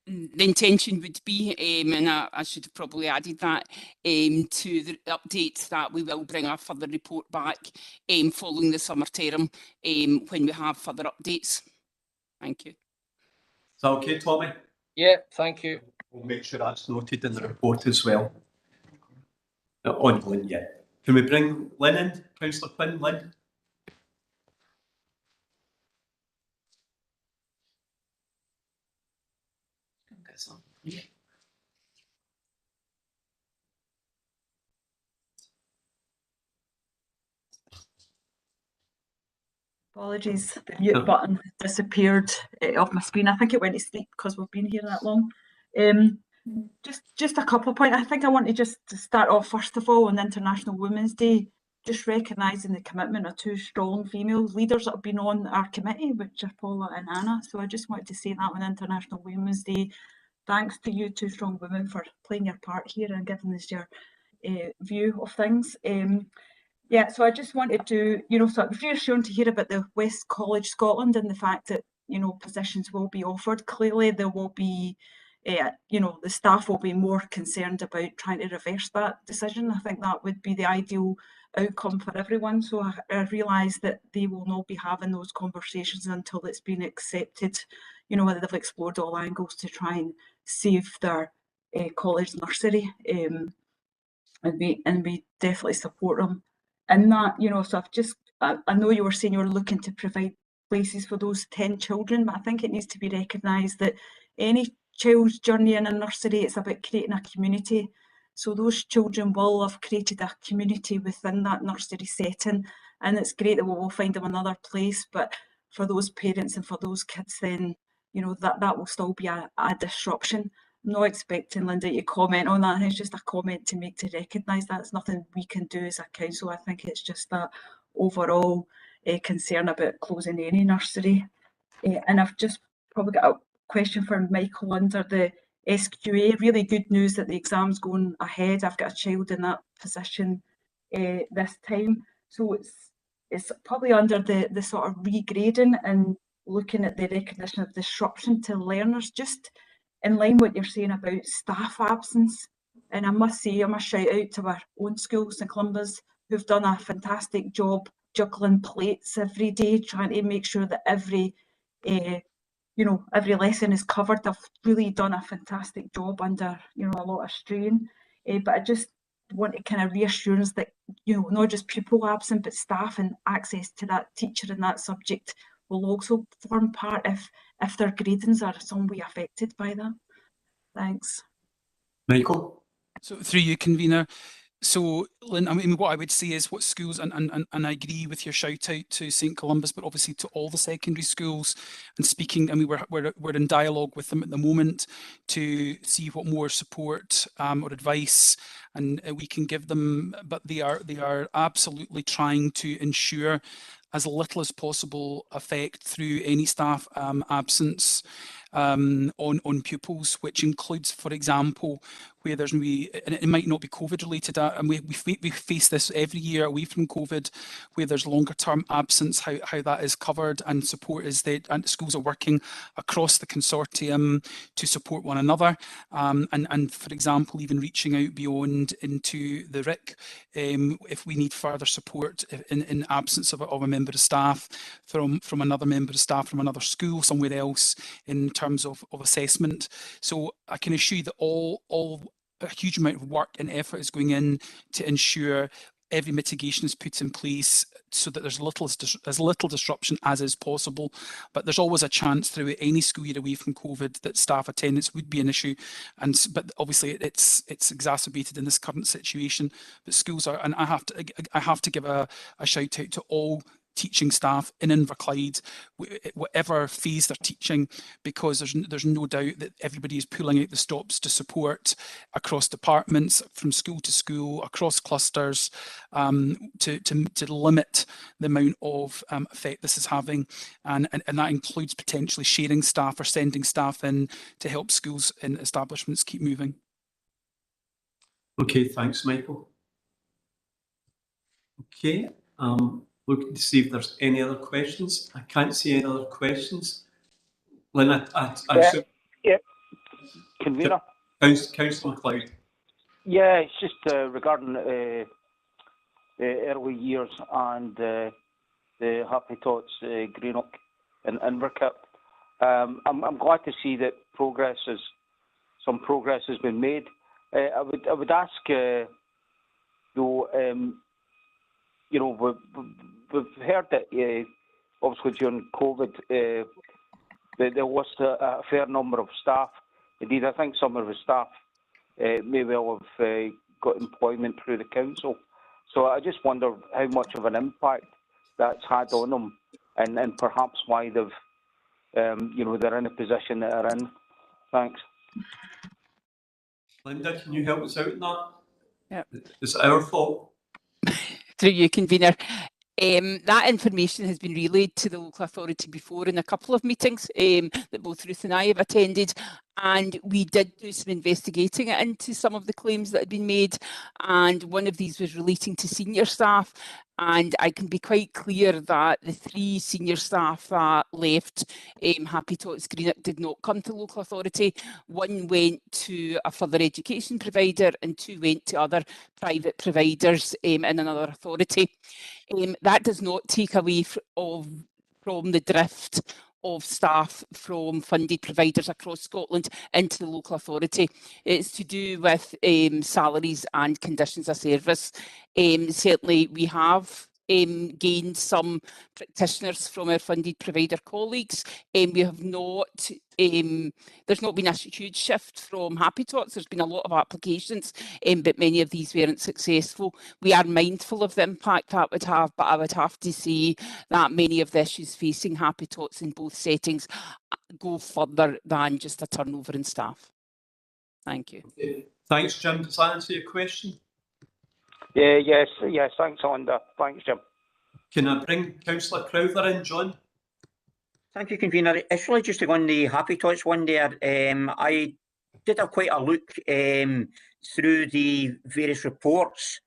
the intention would be, and I should have probably added that, to the update that we will bring a further report back following the summer term when we have further updates. Thank you. Is that okay, Tommy? Yeah, thank you. We'll make sure that's noted in the report as well. On Lynn, yeah. Can we bring Lynn in? Councillor Quinn, Lynn? Yeah. Apologies, the mute button disappeared off my screen. I think it went to sleep because we've been here that long. Just a couple of points. I think I want to just start off first of all on International Women's Day, just recognising the commitment of two strong female leaders that have been on our committee, which are Paula and Anna. So I just wanted to say that on International Women's Day. Thanks to you two strong women for playing your part here and giving us your view of things. Yeah, so I just wanted to, so it was reassuring to hear about the West College Scotland and the fact that, positions will be offered. Clearly there will be, the staff will be more concerned about trying to reverse that decision. I think that would be the ideal outcome for everyone. So I realise that they will not be having those conversations until it's been accepted, whether they've explored all angles to try and save their college nursery. And we definitely support them in that, so I know you were saying you were looking to provide places for those 10 children, but I think it needs to be recognised that any child's journey in a nursery, it's about creating a community. So those children will have created a community within that nursery setting, and it's great that we will find them another place, but for those parents and for those kids then, that will still be a disruption. I'm not expecting Linda to comment on that. It's just a comment to make to recognise that. It's nothing we can do as a council. I think it's just that overall concern about closing any nursery. And I've just probably got a question for Michael under the SQA. Really good news that the exam's going ahead. I've got a child in that position this time. So it's probably under the sort of regrading and looking at the recognition of disruption to learners, just in line with what you're saying about staff absence. And I must say, I must shout out to our own school, St Columba's, who've done a fantastic job juggling plates every day, trying to make sure that every lesson is covered. They've really done a fantastic job under, a lot of strain. But I just want to kind of reassurance that, not just pupil absent, but staff and access to that teacher and that subject will also form part if their gradings are some way affected by that. Thanks. Michael? So through you, convener. So, Lynn, I mean, what I would say is what schools, and I agree with your shout out to St Columba's, but obviously to all the secondary schools, and speaking, I mean, we're in dialogue with them at the moment to see what more support or advice and we can give them, but they are absolutely trying to ensure as little as possible effect through any staff absence on pupils, which includes, for example, where there's and it might not be COVID related, and we face this every year away from COVID, where there's longer term absence, how that is covered, and support is that, and schools are working across the consortium to support one another, and for example, even reaching out beyond into the RIC if we need further support in absence of a member of staff from another member of staff from another school somewhere else in terms of assessment. So I can assure you that a huge amount of work and effort is going in to ensure every mitigation is put in place so that there's as little disruption as is possible. But there's always a chance through any school year away from COVID that staff attendance would be an issue, but obviously it's exacerbated in this current situation. But schools are, and I have to give a shout out to all teaching staff in Inverclyde, whatever phase they're teaching, because there's no doubt that everybody is pulling out the stops to support across departments, from school to school, across clusters, to limit the amount of effect this is having, and that includes potentially sharing staff or sending staff in to help schools and establishments keep moving. Okay, thanks, Michael. Okay, looking to see if there's any other questions. I can't see any other questions. Lynn, yeah. Convener. Councillor MacLeod. Yeah, it's just regarding early years and the Happy Tots Greenock and Inverkip. I'm glad to see that some progress has been made. I would ask, we've heard that obviously during COVID there was a fair number of staff. Indeed, I think some of the staff may well have got employment through the council. So I just wonder how much of an impact that's had on them. and perhaps why they've they're in a position that they're in. Thanks. Linda, can you help us out in that? Yep. Is it our fault? Through you, convener. That information has been relayed to the local authority before in a couple of meetings that both Ruth and I have attended, and we did do some investigating into some of the claims that had been made, and one of these was relating to senior staff. And I can be quite clear that the 3 senior staff that left Happy Tots Greenock did not come to local authority. 1 went to a further education provider and 2 went to other private providers in another authority. That does not take away from the drift of staff from funded providers across Scotland into the local authority. It's to do with salaries and conditions of service. Certainly we have gained some practitioners from our funded provider colleagues. We have not, there's not been a huge shift from Happy Tots. There's been a lot of applications, but many of these weren't successful. We are mindful of the impact that would have, but I would have to say that many of the issues facing Happy Tots in both settings go further than just a turnover in staff. Thank you. Okay. Thanks, Jim. Does that answer your question? Yes. Thanks, Linda. Thanks, Jim. Can I bring Councillor Crowther in, John? Thank you, convener. It's really just to go on the Happy Tots one there. I did have quite a look through the various reports,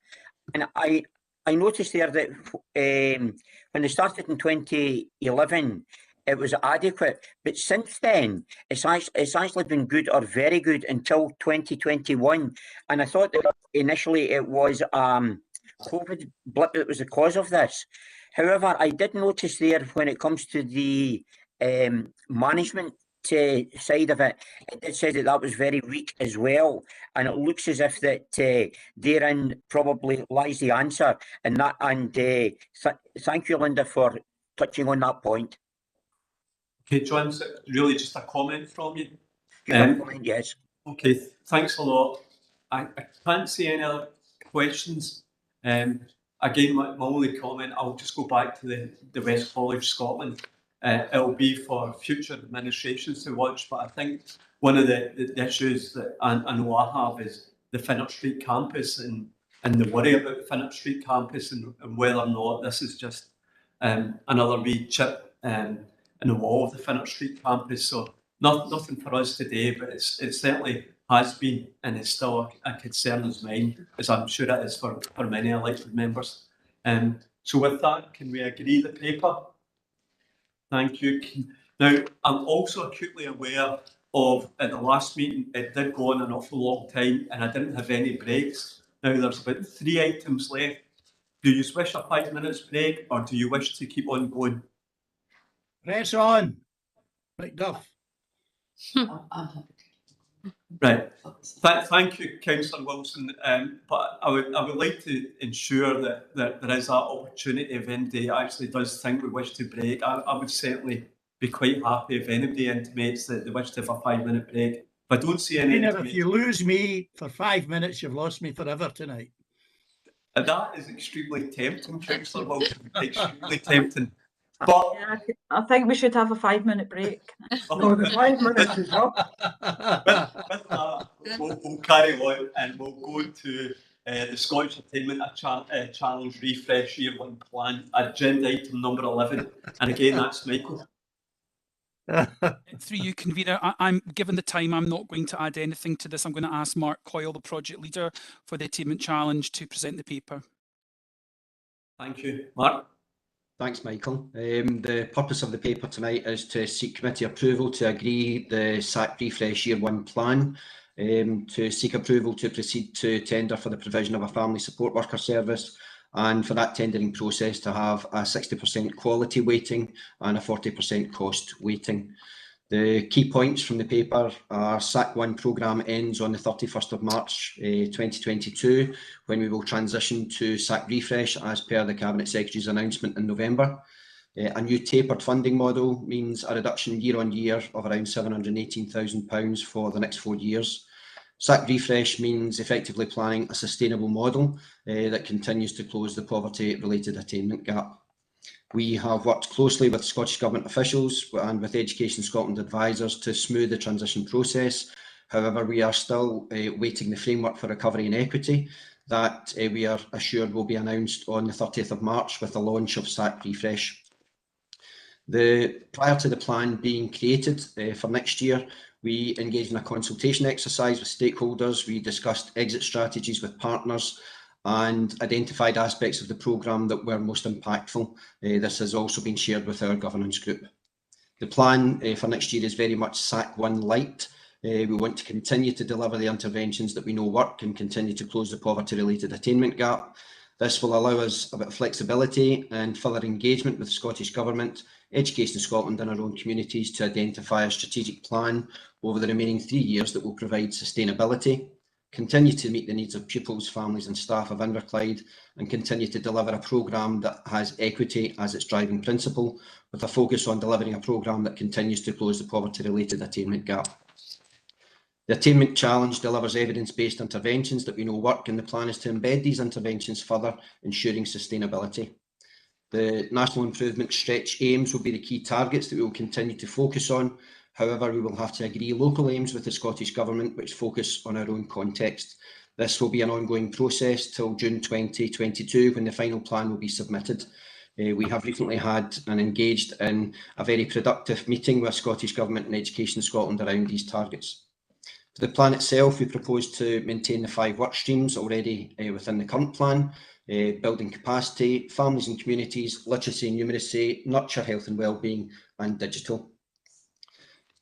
and I noticed there that when they started in 2011, it was adequate, but since then it's actually been good or very good until 2021, and I thought that initially it was COVID blip that was the cause of this. However, I did notice there when it comes to the management side of it, it did say that was very weak as well, and it looks as if that therein probably lies the answer. And that, and thank you, Linda, for touching on that point. Okay, John, really just a comment from you? Comment, yes. Okay, thanks a lot. I can't see any other questions. Again, my only comment, I'll just go back to the West College Scotland. It'll be for future administrations to watch, but I think one of the issues that I know I have is the Finnart Street campus and the worry about the Finnart Street campus and whether or not this is just another wee chip in the wall of the Finnart Street campus. So nothing for us today, but it certainly has been and is still a concern of mine, as I'm sure it is for many elected members. So with that, can we agree the paper? Thank you. Now, I'm also acutely aware of, at the last meeting, it did go on an awful long time and I didn't have any breaks. Now, there's about 3 items left. Do you wish a 5 minutes break or do you wish to keep on going? Press on, Macduff. Right. Thank you, Councillor Wilson. But I would like to ensure that there is that opportunity if anybody actually does think we wish to break. I would certainly be quite happy if anybody intimates that they wish to have a 5 minute break. If I don't see any. If you lose me for 5 minutes, you've lost me forever tonight. And that is extremely tempting, Councillor Wilson. Extremely tempting. But yeah, I think we should have a 5 minute break. No, the 5 minutes is up. With that, we'll carry on and we'll go to the Scottish Attainment Challenge Refresh Year 1 Plan, agenda item number 11. And again, that's Michael. Through you, convener, I'm given the time, I'm not going to add anything to this. I'm going to ask Mark Coyle, the project leader for the Attainment Challenge, to present the paper. Thank you. Mark? Thanks, Michael. The purpose of the paper tonight is to seek committee approval to agree the SAC Refresh Year 1 Plan, to seek approval to proceed to tender for the provision of a family support worker service, and for that tendering process to have a 60% quality weighting and a 40% cost weighting. The key points from the paper are SAC 1 programme ends on the 31st of March 2022, when we will transition to SAC Refresh as per the Cabinet Secretary's announcement in November. A new tapered funding model means a reduction year on year of around £718,000 for the next 4 years. SAC Refresh means effectively planning a sustainable model that continues to close the poverty-related attainment gap. We have worked closely with Scottish Government officials and with Education Scotland advisors to smooth the transition process. However, we are still waiting the framework for recovery and equity that we are assured will be announced on the 30th of March with the launch of SAC Refresh. Prior to the plan being created for next year, we engaged in a consultation exercise with stakeholders. We discussed exit strategies with partners and identified aspects of the programme that were most impactful. This has also been shared with our governance group. The plan for next year is very much SAC 1 light. We want to continue to deliver the interventions that we know work and continue to close the poverty-related attainment gap. This will allow us a bit of flexibility and further engagement with the Scottish Government, Education Scotland and our own communities to identify a strategic plan over the remaining 3 years that will provide sustainability, continue to meet the needs of pupils, families and staff of Inverclyde, and continue to deliver a programme that has equity as its driving principle, with a focus on delivering a programme that continues to close the poverty-related attainment gap. The Attainment Challenge delivers evidence-based interventions that we know work, and the plan is to embed these interventions further, ensuring sustainability. The National Improvement Stretch aims will be the key targets that we will continue to focus on. However, we will have to agree local aims with the Scottish Government which focus on our own context. This will be an ongoing process till June 2022 when the final plan will be submitted. We have recently had and engaged in a very productive meeting with Scottish Government and Education Scotland around these targets. For the plan itself, we propose to maintain the 5 work streams already within the current plan: building capacity, families and communities, literacy and numeracy, nurture health and wellbeing, and digital.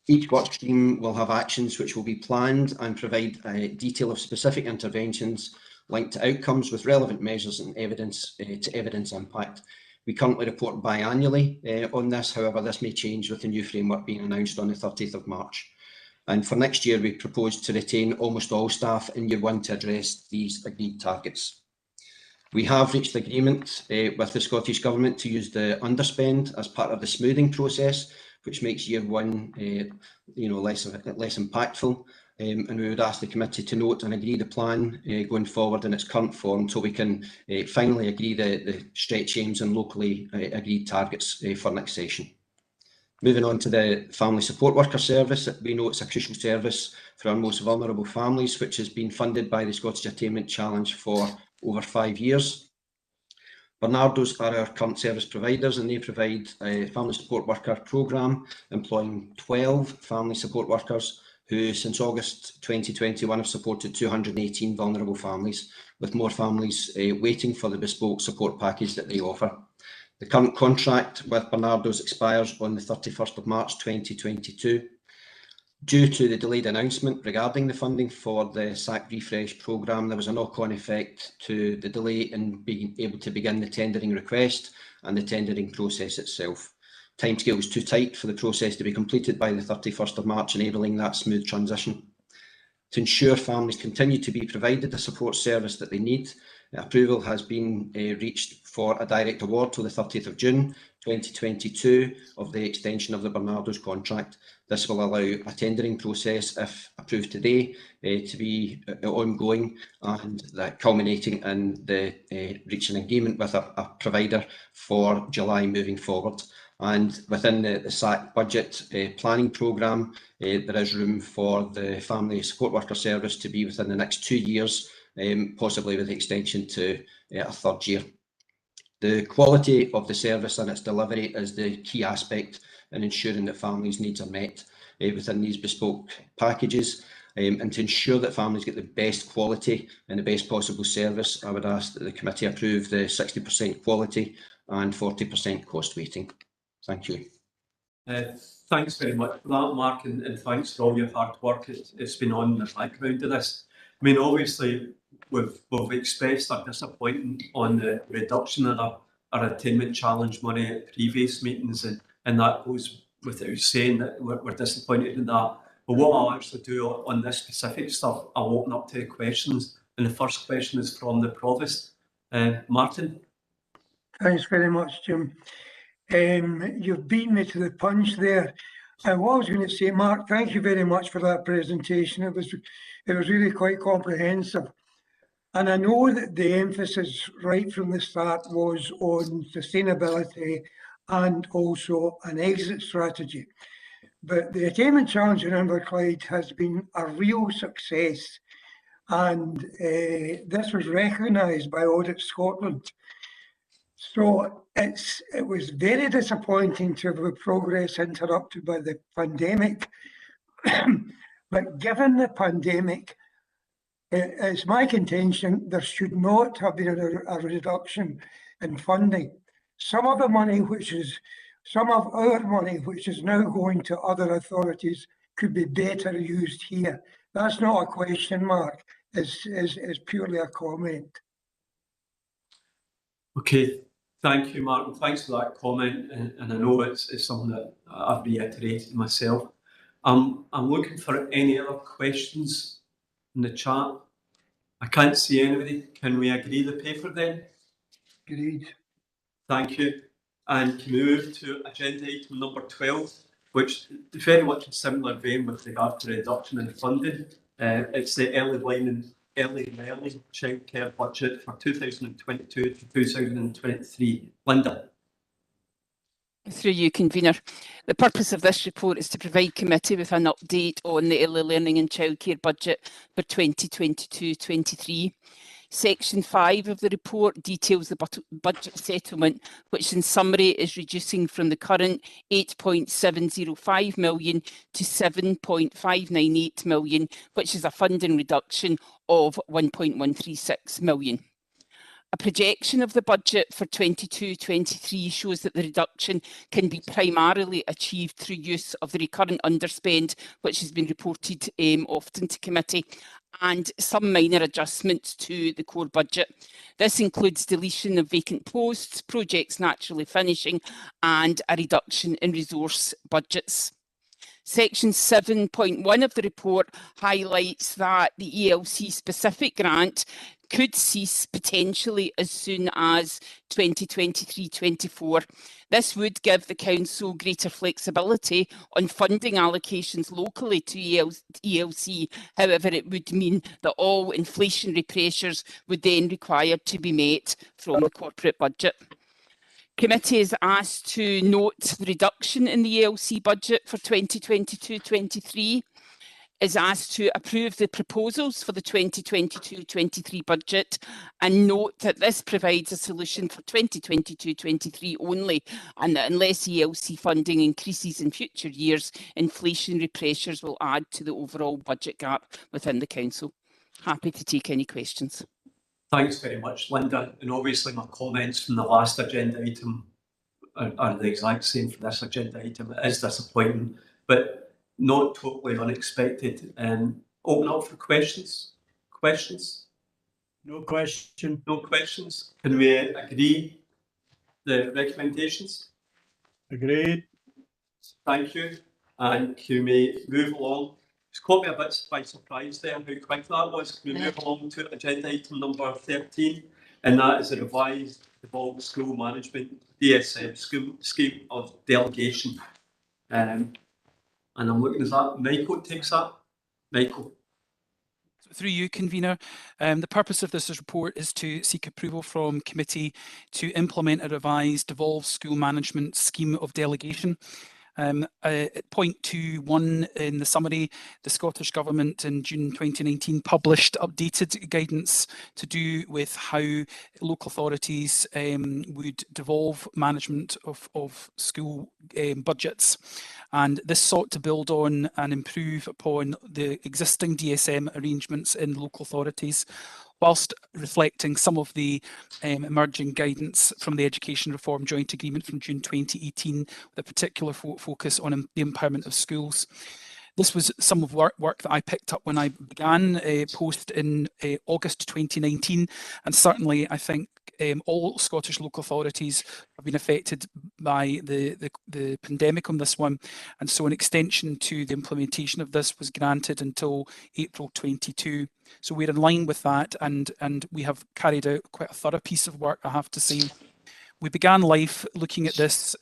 Each work stream will have actions which will be planned and provide detail of specific interventions linked to outcomes with relevant measures and evidence to evidence impact. We currently report biannually on this. However, this may change with the new framework being announced on the 30th of March. And for next year, we propose to retain almost all staff in Year 1 to address these agreed targets. We have reached agreement with the Scottish Government to use the underspend as part of the smoothing process, which makes Year 1 less impactful. And we would ask the committee to note and agree the plan going forward in its current form until we can finally agree the stretch aims and locally agreed targets for next session. Moving on to the Family Support Worker Service, we know it's a crucial service for our most vulnerable families, which has been funded by the Scottish Attainment Challenge for over 5 years. Bernardo's are our current service providers, and they provide a family support worker programme employing 12 family support workers who since August 2021 have supported 218 vulnerable families, with more families waiting for the bespoke support package that they offer. The current contract with Bernardo's expires on the 31st of March 2022. Due to the delayed announcement regarding the funding for the SAC Refresh programme, there was a knock-on effect to the delay in being able to begin the tendering request and the tendering process itself. Timescale was too tight for the process to be completed by the 31st of March, enabling that smooth transition. To ensure families continue to be provided the support service that they need, approval has been reached for a direct award till the 30th of June 2022 of the extension of the Bernardo's contract. This will allow a tendering process, if approved today, to be ongoing and that culminating in the reaching agreement with a provider for July moving forward. And within the SAC budget planning programme, there is room for the Family Support Worker Service to be within the next 2 years, possibly with the extension to a 3rd year. The quality of the service and its delivery is the key aspect in ensuring that families' needs are met within these bespoke packages. And to ensure that families get the best quality and the best possible service, I would ask that the committee approve the 60% quality and 40% cost weighting. Thank you. Thanks very much for that, Mark, and thanks for all your hard work. It's been on the background of this. I mean, obviously, we've expressed our disappointment on the reduction of our attainment challenge money at previous meetings, and that goes without saying that we're disappointed in that. But what I'll actually do on this specific stuff, I'll open up to questions, and the first question is from the Provost. Martin? Thanks very much, Jim. You've beaten me to the punch there. And what I was going to say, Mark, thank you very much for that presentation. It was really quite comprehensive. And I know that the emphasis right from the start was on sustainability and also an exit strategy. But the attainment challenge in Inverclyde has been a real success, and this was recognised by Audit Scotland. So it was very disappointing to have the progress interrupted by the pandemic. But given the pandemic, it's my contention there should not have been a reduction in funding. Some of our money, which is now going to other authorities, could be better used here. That's not a question mark. It's purely a comment. Okay, thank you, Mark. Thanks for that comment, and I know it's something that I've reiterated myself. I'm looking for any other questions in the chat. I can't see anybody. Can we agree the paper then? Agreed. Thank you. And can we move to agenda item number 12, which is very much a similar vein with regard to reduction in funding. It's the early learning childcare budget for 2022 to 2023. Linda. Through you, Convener. The purpose of this report is to provide committee with an update on the early learning and childcare budget for 2022-23. Section 5 of the report details the budget settlement, which in summary is reducing from the current 8.705 million to 7.598 million, which is a funding reduction of 1.136 million. A projection of the budget for 22-23 shows that the reduction can be primarily achieved through use of the recurrent underspend, which has been reported often to committee, and some minor adjustments to the core budget. This includes deletion of vacant posts, projects naturally finishing, and a reduction in resource budgets. Section 7.1 of the report highlights that the ELC specific grant could cease potentially as soon as 2023-24. This would give the Council greater flexibility on funding allocations locally to ELC. However, it would mean that all inflationary pressures would then require to be met from the corporate budget. Committee is asked to note the reduction in the ELC budget for 2022-23, is asked to approve the proposals for the 2022-23 budget, and note that this provides a solution for 2022-23 only, and that unless ELC funding increases in future years, inflationary pressures will add to the overall budget gap within the Council. Happy to take any questions. Thanks very much, Linda. And obviously my comments from the last agenda item are the exact same for this agenda item. It is disappointing, but not totally unexpected. Open up for questions. Questions? No question. No questions. Can we agree the recommendations? Agreed. Thank you. And can we move along? It's caught me a bit by surprise there how quick that was. Can we move along to agenda item number 13? And that is a revised devolved school management DSM scheme of delegation. And I'm looking, is that Michael takes that? Michael. Through you, Convener. The purpose of this report is to seek approval from committee to implement a revised devolved school management scheme of delegation. At point 2.1 in the summary, the Scottish Government in June 2019 published updated guidance to do with how local authorities would devolve management of school budgets. And this sought to build on and improve upon the existing DSM arrangements in local authorities, whilst reflecting some of the emerging guidance from the Education Reform Joint Agreement from June 2018, with a particular focus on the empowerment of schools. This was some of work that I picked up when I began post in August 2019, and certainly I think all Scottish local authorities have been affected by the pandemic on this one, and so an extension to the implementation of this was granted until April 22. So we're in line with that, and we have carried out quite a thorough piece of work, I have to say. We began life looking at this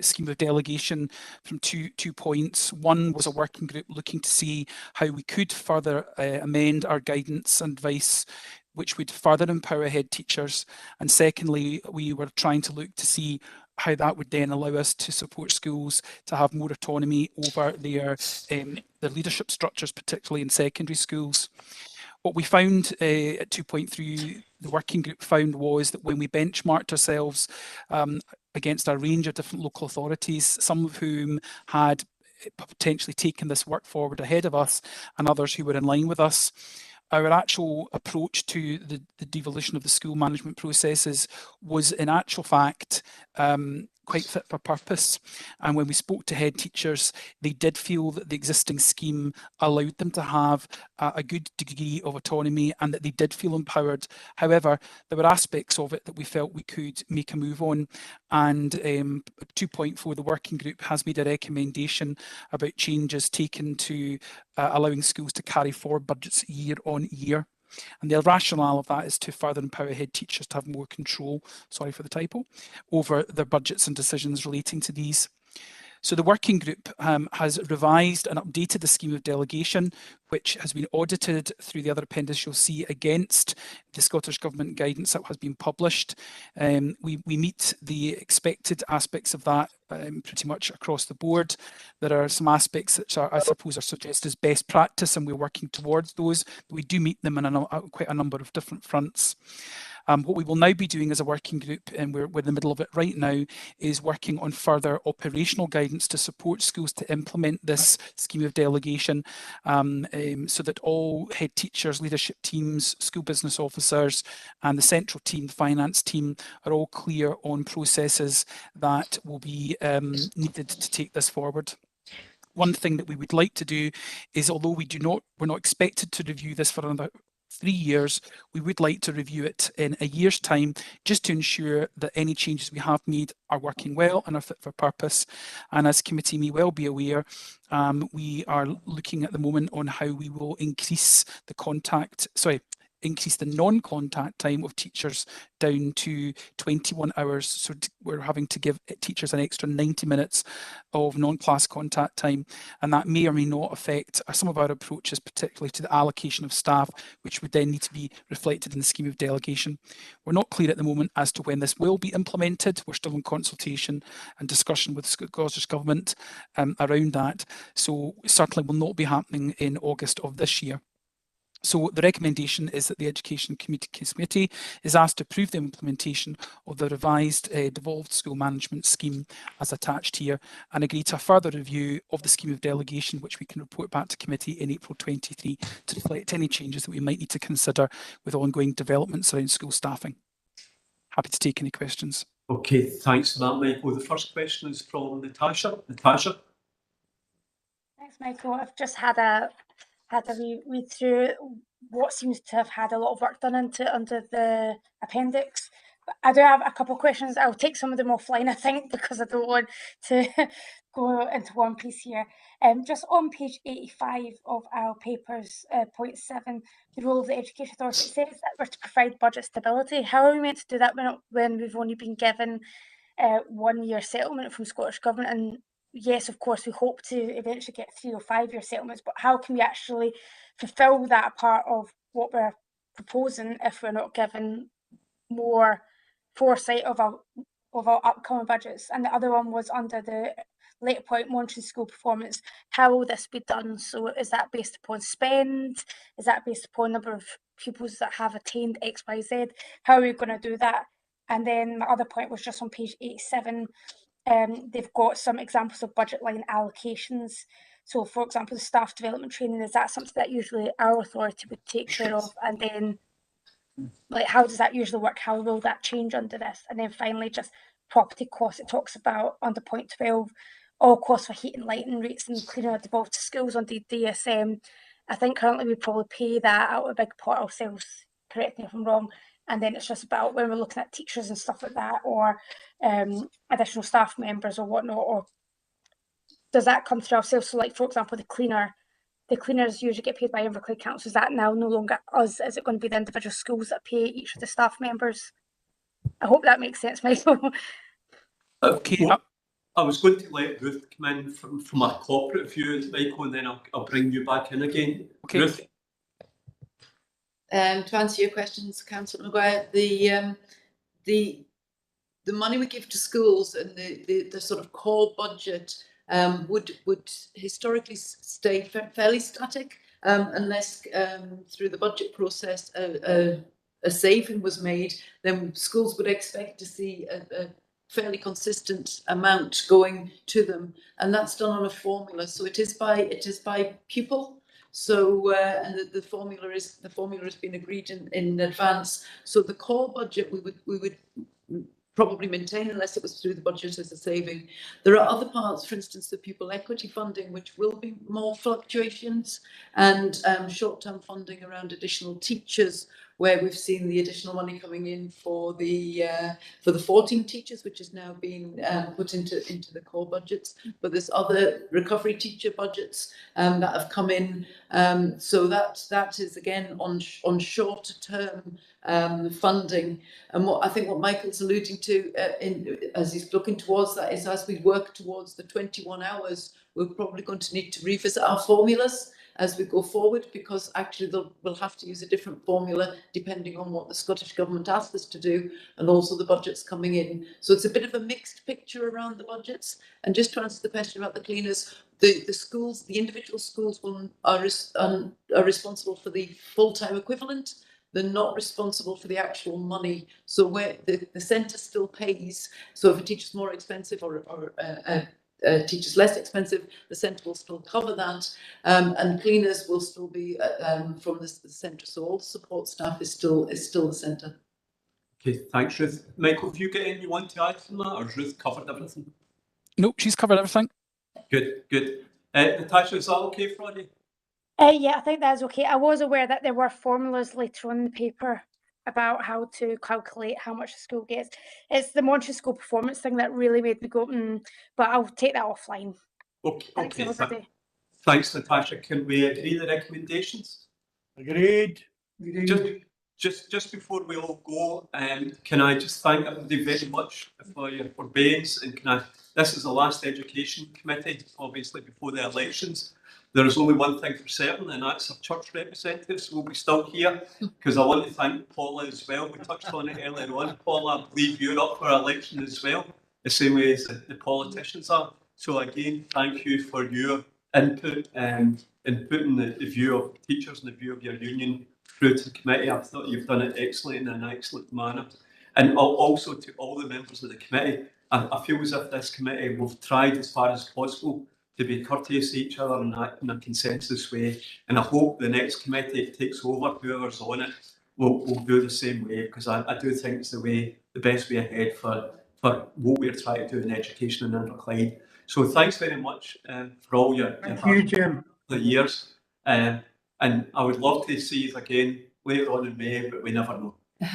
scheme of delegation from two points. One was a working group looking to see how we could further amend our guidance and advice, which would further empower head teachers. And secondly, we were trying to look to see how that would then allow us to support schools to have more autonomy over their leadership structures, particularly in secondary schools. What we found at 2.3, the working group found, was that when we benchmarked ourselves against a range of different local authorities, some of whom had potentially taken this work forward ahead of us and others who were in line with us, our actual approach to the devolution of the school management processes was in actual fact quite fit for purpose. And when we spoke to head teachers, they did feel that the existing scheme allowed them to have a good degree of autonomy and that they did feel empowered. However, there were aspects of it that we felt we could make a move on. And 2.4, the working group has made a recommendation about changes taken to allowing schools to carry forward budgets year on year. And the rationale of that is to further empower head teachers to have more control, sorry for the typo, over their budgets and decisions relating to these. So the working group has revised and updated the scheme of delegation, which has been audited through the other appendix you'll see against the Scottish Government guidance that has been published. We meet the expected aspects of that pretty much across the board. There are some aspects that I suppose are suggested as best practice, and we're working towards those. But we do meet them in quite a number of different fronts. What we will now be doing as a working group, and we're in the middle of it right now, is working on further operational guidance to support schools to implement this scheme of delegation, so that all head teachers, leadership teams, school business officers and the central team, the finance team, are all clear on processes that will be needed to take this forward. One thing that we would like to do is, although we're not expected to review this for another 3 years, we would like to review it in a year's time, just to ensure that any changes we have made are working well and are fit for purpose. And as committee may well be aware, we are looking at the moment on how we will increase the non-contact time of teachers down to 21 hours. So we're having to give teachers an extra 90 minutes of non-class contact time. And that may or may not affect some of our approaches, particularly to the allocation of staff, which would then need to be reflected in the scheme of delegation. We're not clear at the moment as to when this will be implemented. We're still in consultation and discussion with the Scottish Government around that. So it certainly will not be happening in August of this year. So the recommendation is that the Education Committee is asked to approve the implementation of the revised devolved school management scheme as attached here, and agree to a further review of the scheme of delegation, which we can report back to committee in April 23 to reflect any changes that we might need to consider with ongoing developments around school staffing. Happy to take any questions. Okay, thanks for that, Michael. The first question is from Natasha. Natasha. Thanks, Michael. I've just had a read through what seems to have had a lot of work done under the appendix. But I do have a couple of questions. I'll take some of them offline, I think, because I don't want to go into one piece here. Just on page 85 of our papers, point 7, the role of the Education Authority, it says that we're to provide budget stability. How are we meant to do that when we've only been given 1 year settlement from Scottish Government? And yes, of course, we hope to eventually get 3 or 5 year settlements, but how can we actually fulfil that part of what we're proposing if we're not given more foresight of our upcoming budgets? And the other one was under the later point, monitoring school performance. How will this be done? So is that based upon spend? Is that based upon number of pupils that have attained X, Y, Z? How are we going to do that? And then my other point was just on page 87. They've got some examples of budget line allocations. So, for example, the staff development training, is that something that usually our authority would take care of? And then, like, how does that usually work? How will that change under this? And then finally, just property costs. It talks about under point 12, all costs for heat and lighting rates and cleaning are devolved to schools under DSM. I think currently we probably pay that out of a big pot ourselves. Correct me if I'm wrong. And then it's just about when we're looking at teachers and stuff like that, or additional staff members or whatnot, or does that come through ourselves? So, like, for example, the cleaners usually get paid by Inverclyde Council. Is that now no longer us? Is it going to be the individual schools that pay each of the staff members? I hope that makes sense, Michael. Okay. I was going to let Ruth come in from a corporate view, Michael, and then I'll bring you back in again. Okay. Ruth. To answer your questions, Councillor Maguire, the the money we give to schools and the sort of core budget would historically stay fairly static unless through the budget process a saving was made. Then schools would expect to see a fairly consistent amount going to them, and that's done on a formula. So it is by pupil. So and the formula has been agreed in advance. So the core budget we would probably maintain unless it was through the budget as a saving. There are other parts, for instance, the pupil equity funding, which will be more fluctuations, and short-term funding around additional teachers, where we've seen the additional money coming in for the 14 teachers, which is now being put into the core budgets. But there's other recovery teacher budgets that have come in. So that is again on shorter term funding. And what Michael's alluding to as he's looking towards that is, as we work towards the 21 hours, we're probably going to need to revisit our formulas as we go forward, because actually we'll have to use a different formula depending on what the Scottish Government asks us to do, and also the budgets coming in. So it's a bit of a mixed picture around the budgets. And just to answer the question about the cleaners, the schools, the individual schools are responsible for the full-time equivalent. They're not responsible for the actual money. So where the centre still pays, so if a teacher's more expensive or a teacher's less expensive, the centre will still cover that, and cleaners will still be from the centre. So all the support staff is still the centre. Okay, thanks, Ruth. Michael, have you got anything you want to add from that, or has Ruth covered everything? Nope, she's covered everything. Good. Natasha, is that okay for you? Yeah, I think that's okay. I was aware that there were formulas later on in the paper about how to calculate how much the school gets. It's the Montreal School performance thing that really made me go, but I'll take that offline. Okay. Thanks, everybody. Thanks, Natasha. Can we agree the recommendations? Agreed. Just before we all go, can I just thank everybody very much for your forbearance, and this is the last education committee, obviously, before the elections. There is only one thing for certain, and that's our church representatives will be still here, because I want to thank Paula as well. We touched on it earlier on. Paula, I believe you're up for election as well, the same way as the politicians are. So again, thank you for your input and putting the view of teachers and the view of your union through to the committee. I thought you've done it excellently in an excellent manner. And also to all the members of the committee, I feel as if this committee, we've tried as far as possible to be courteous to each other in a consensus way. And I hope the next committee takes over, whoever's on it, will do the same way, because I do think it's the best way ahead for what we're trying to do in education in Inverclyde. So thanks very much for all your years. And I would love to see you again later on in May, but we never know.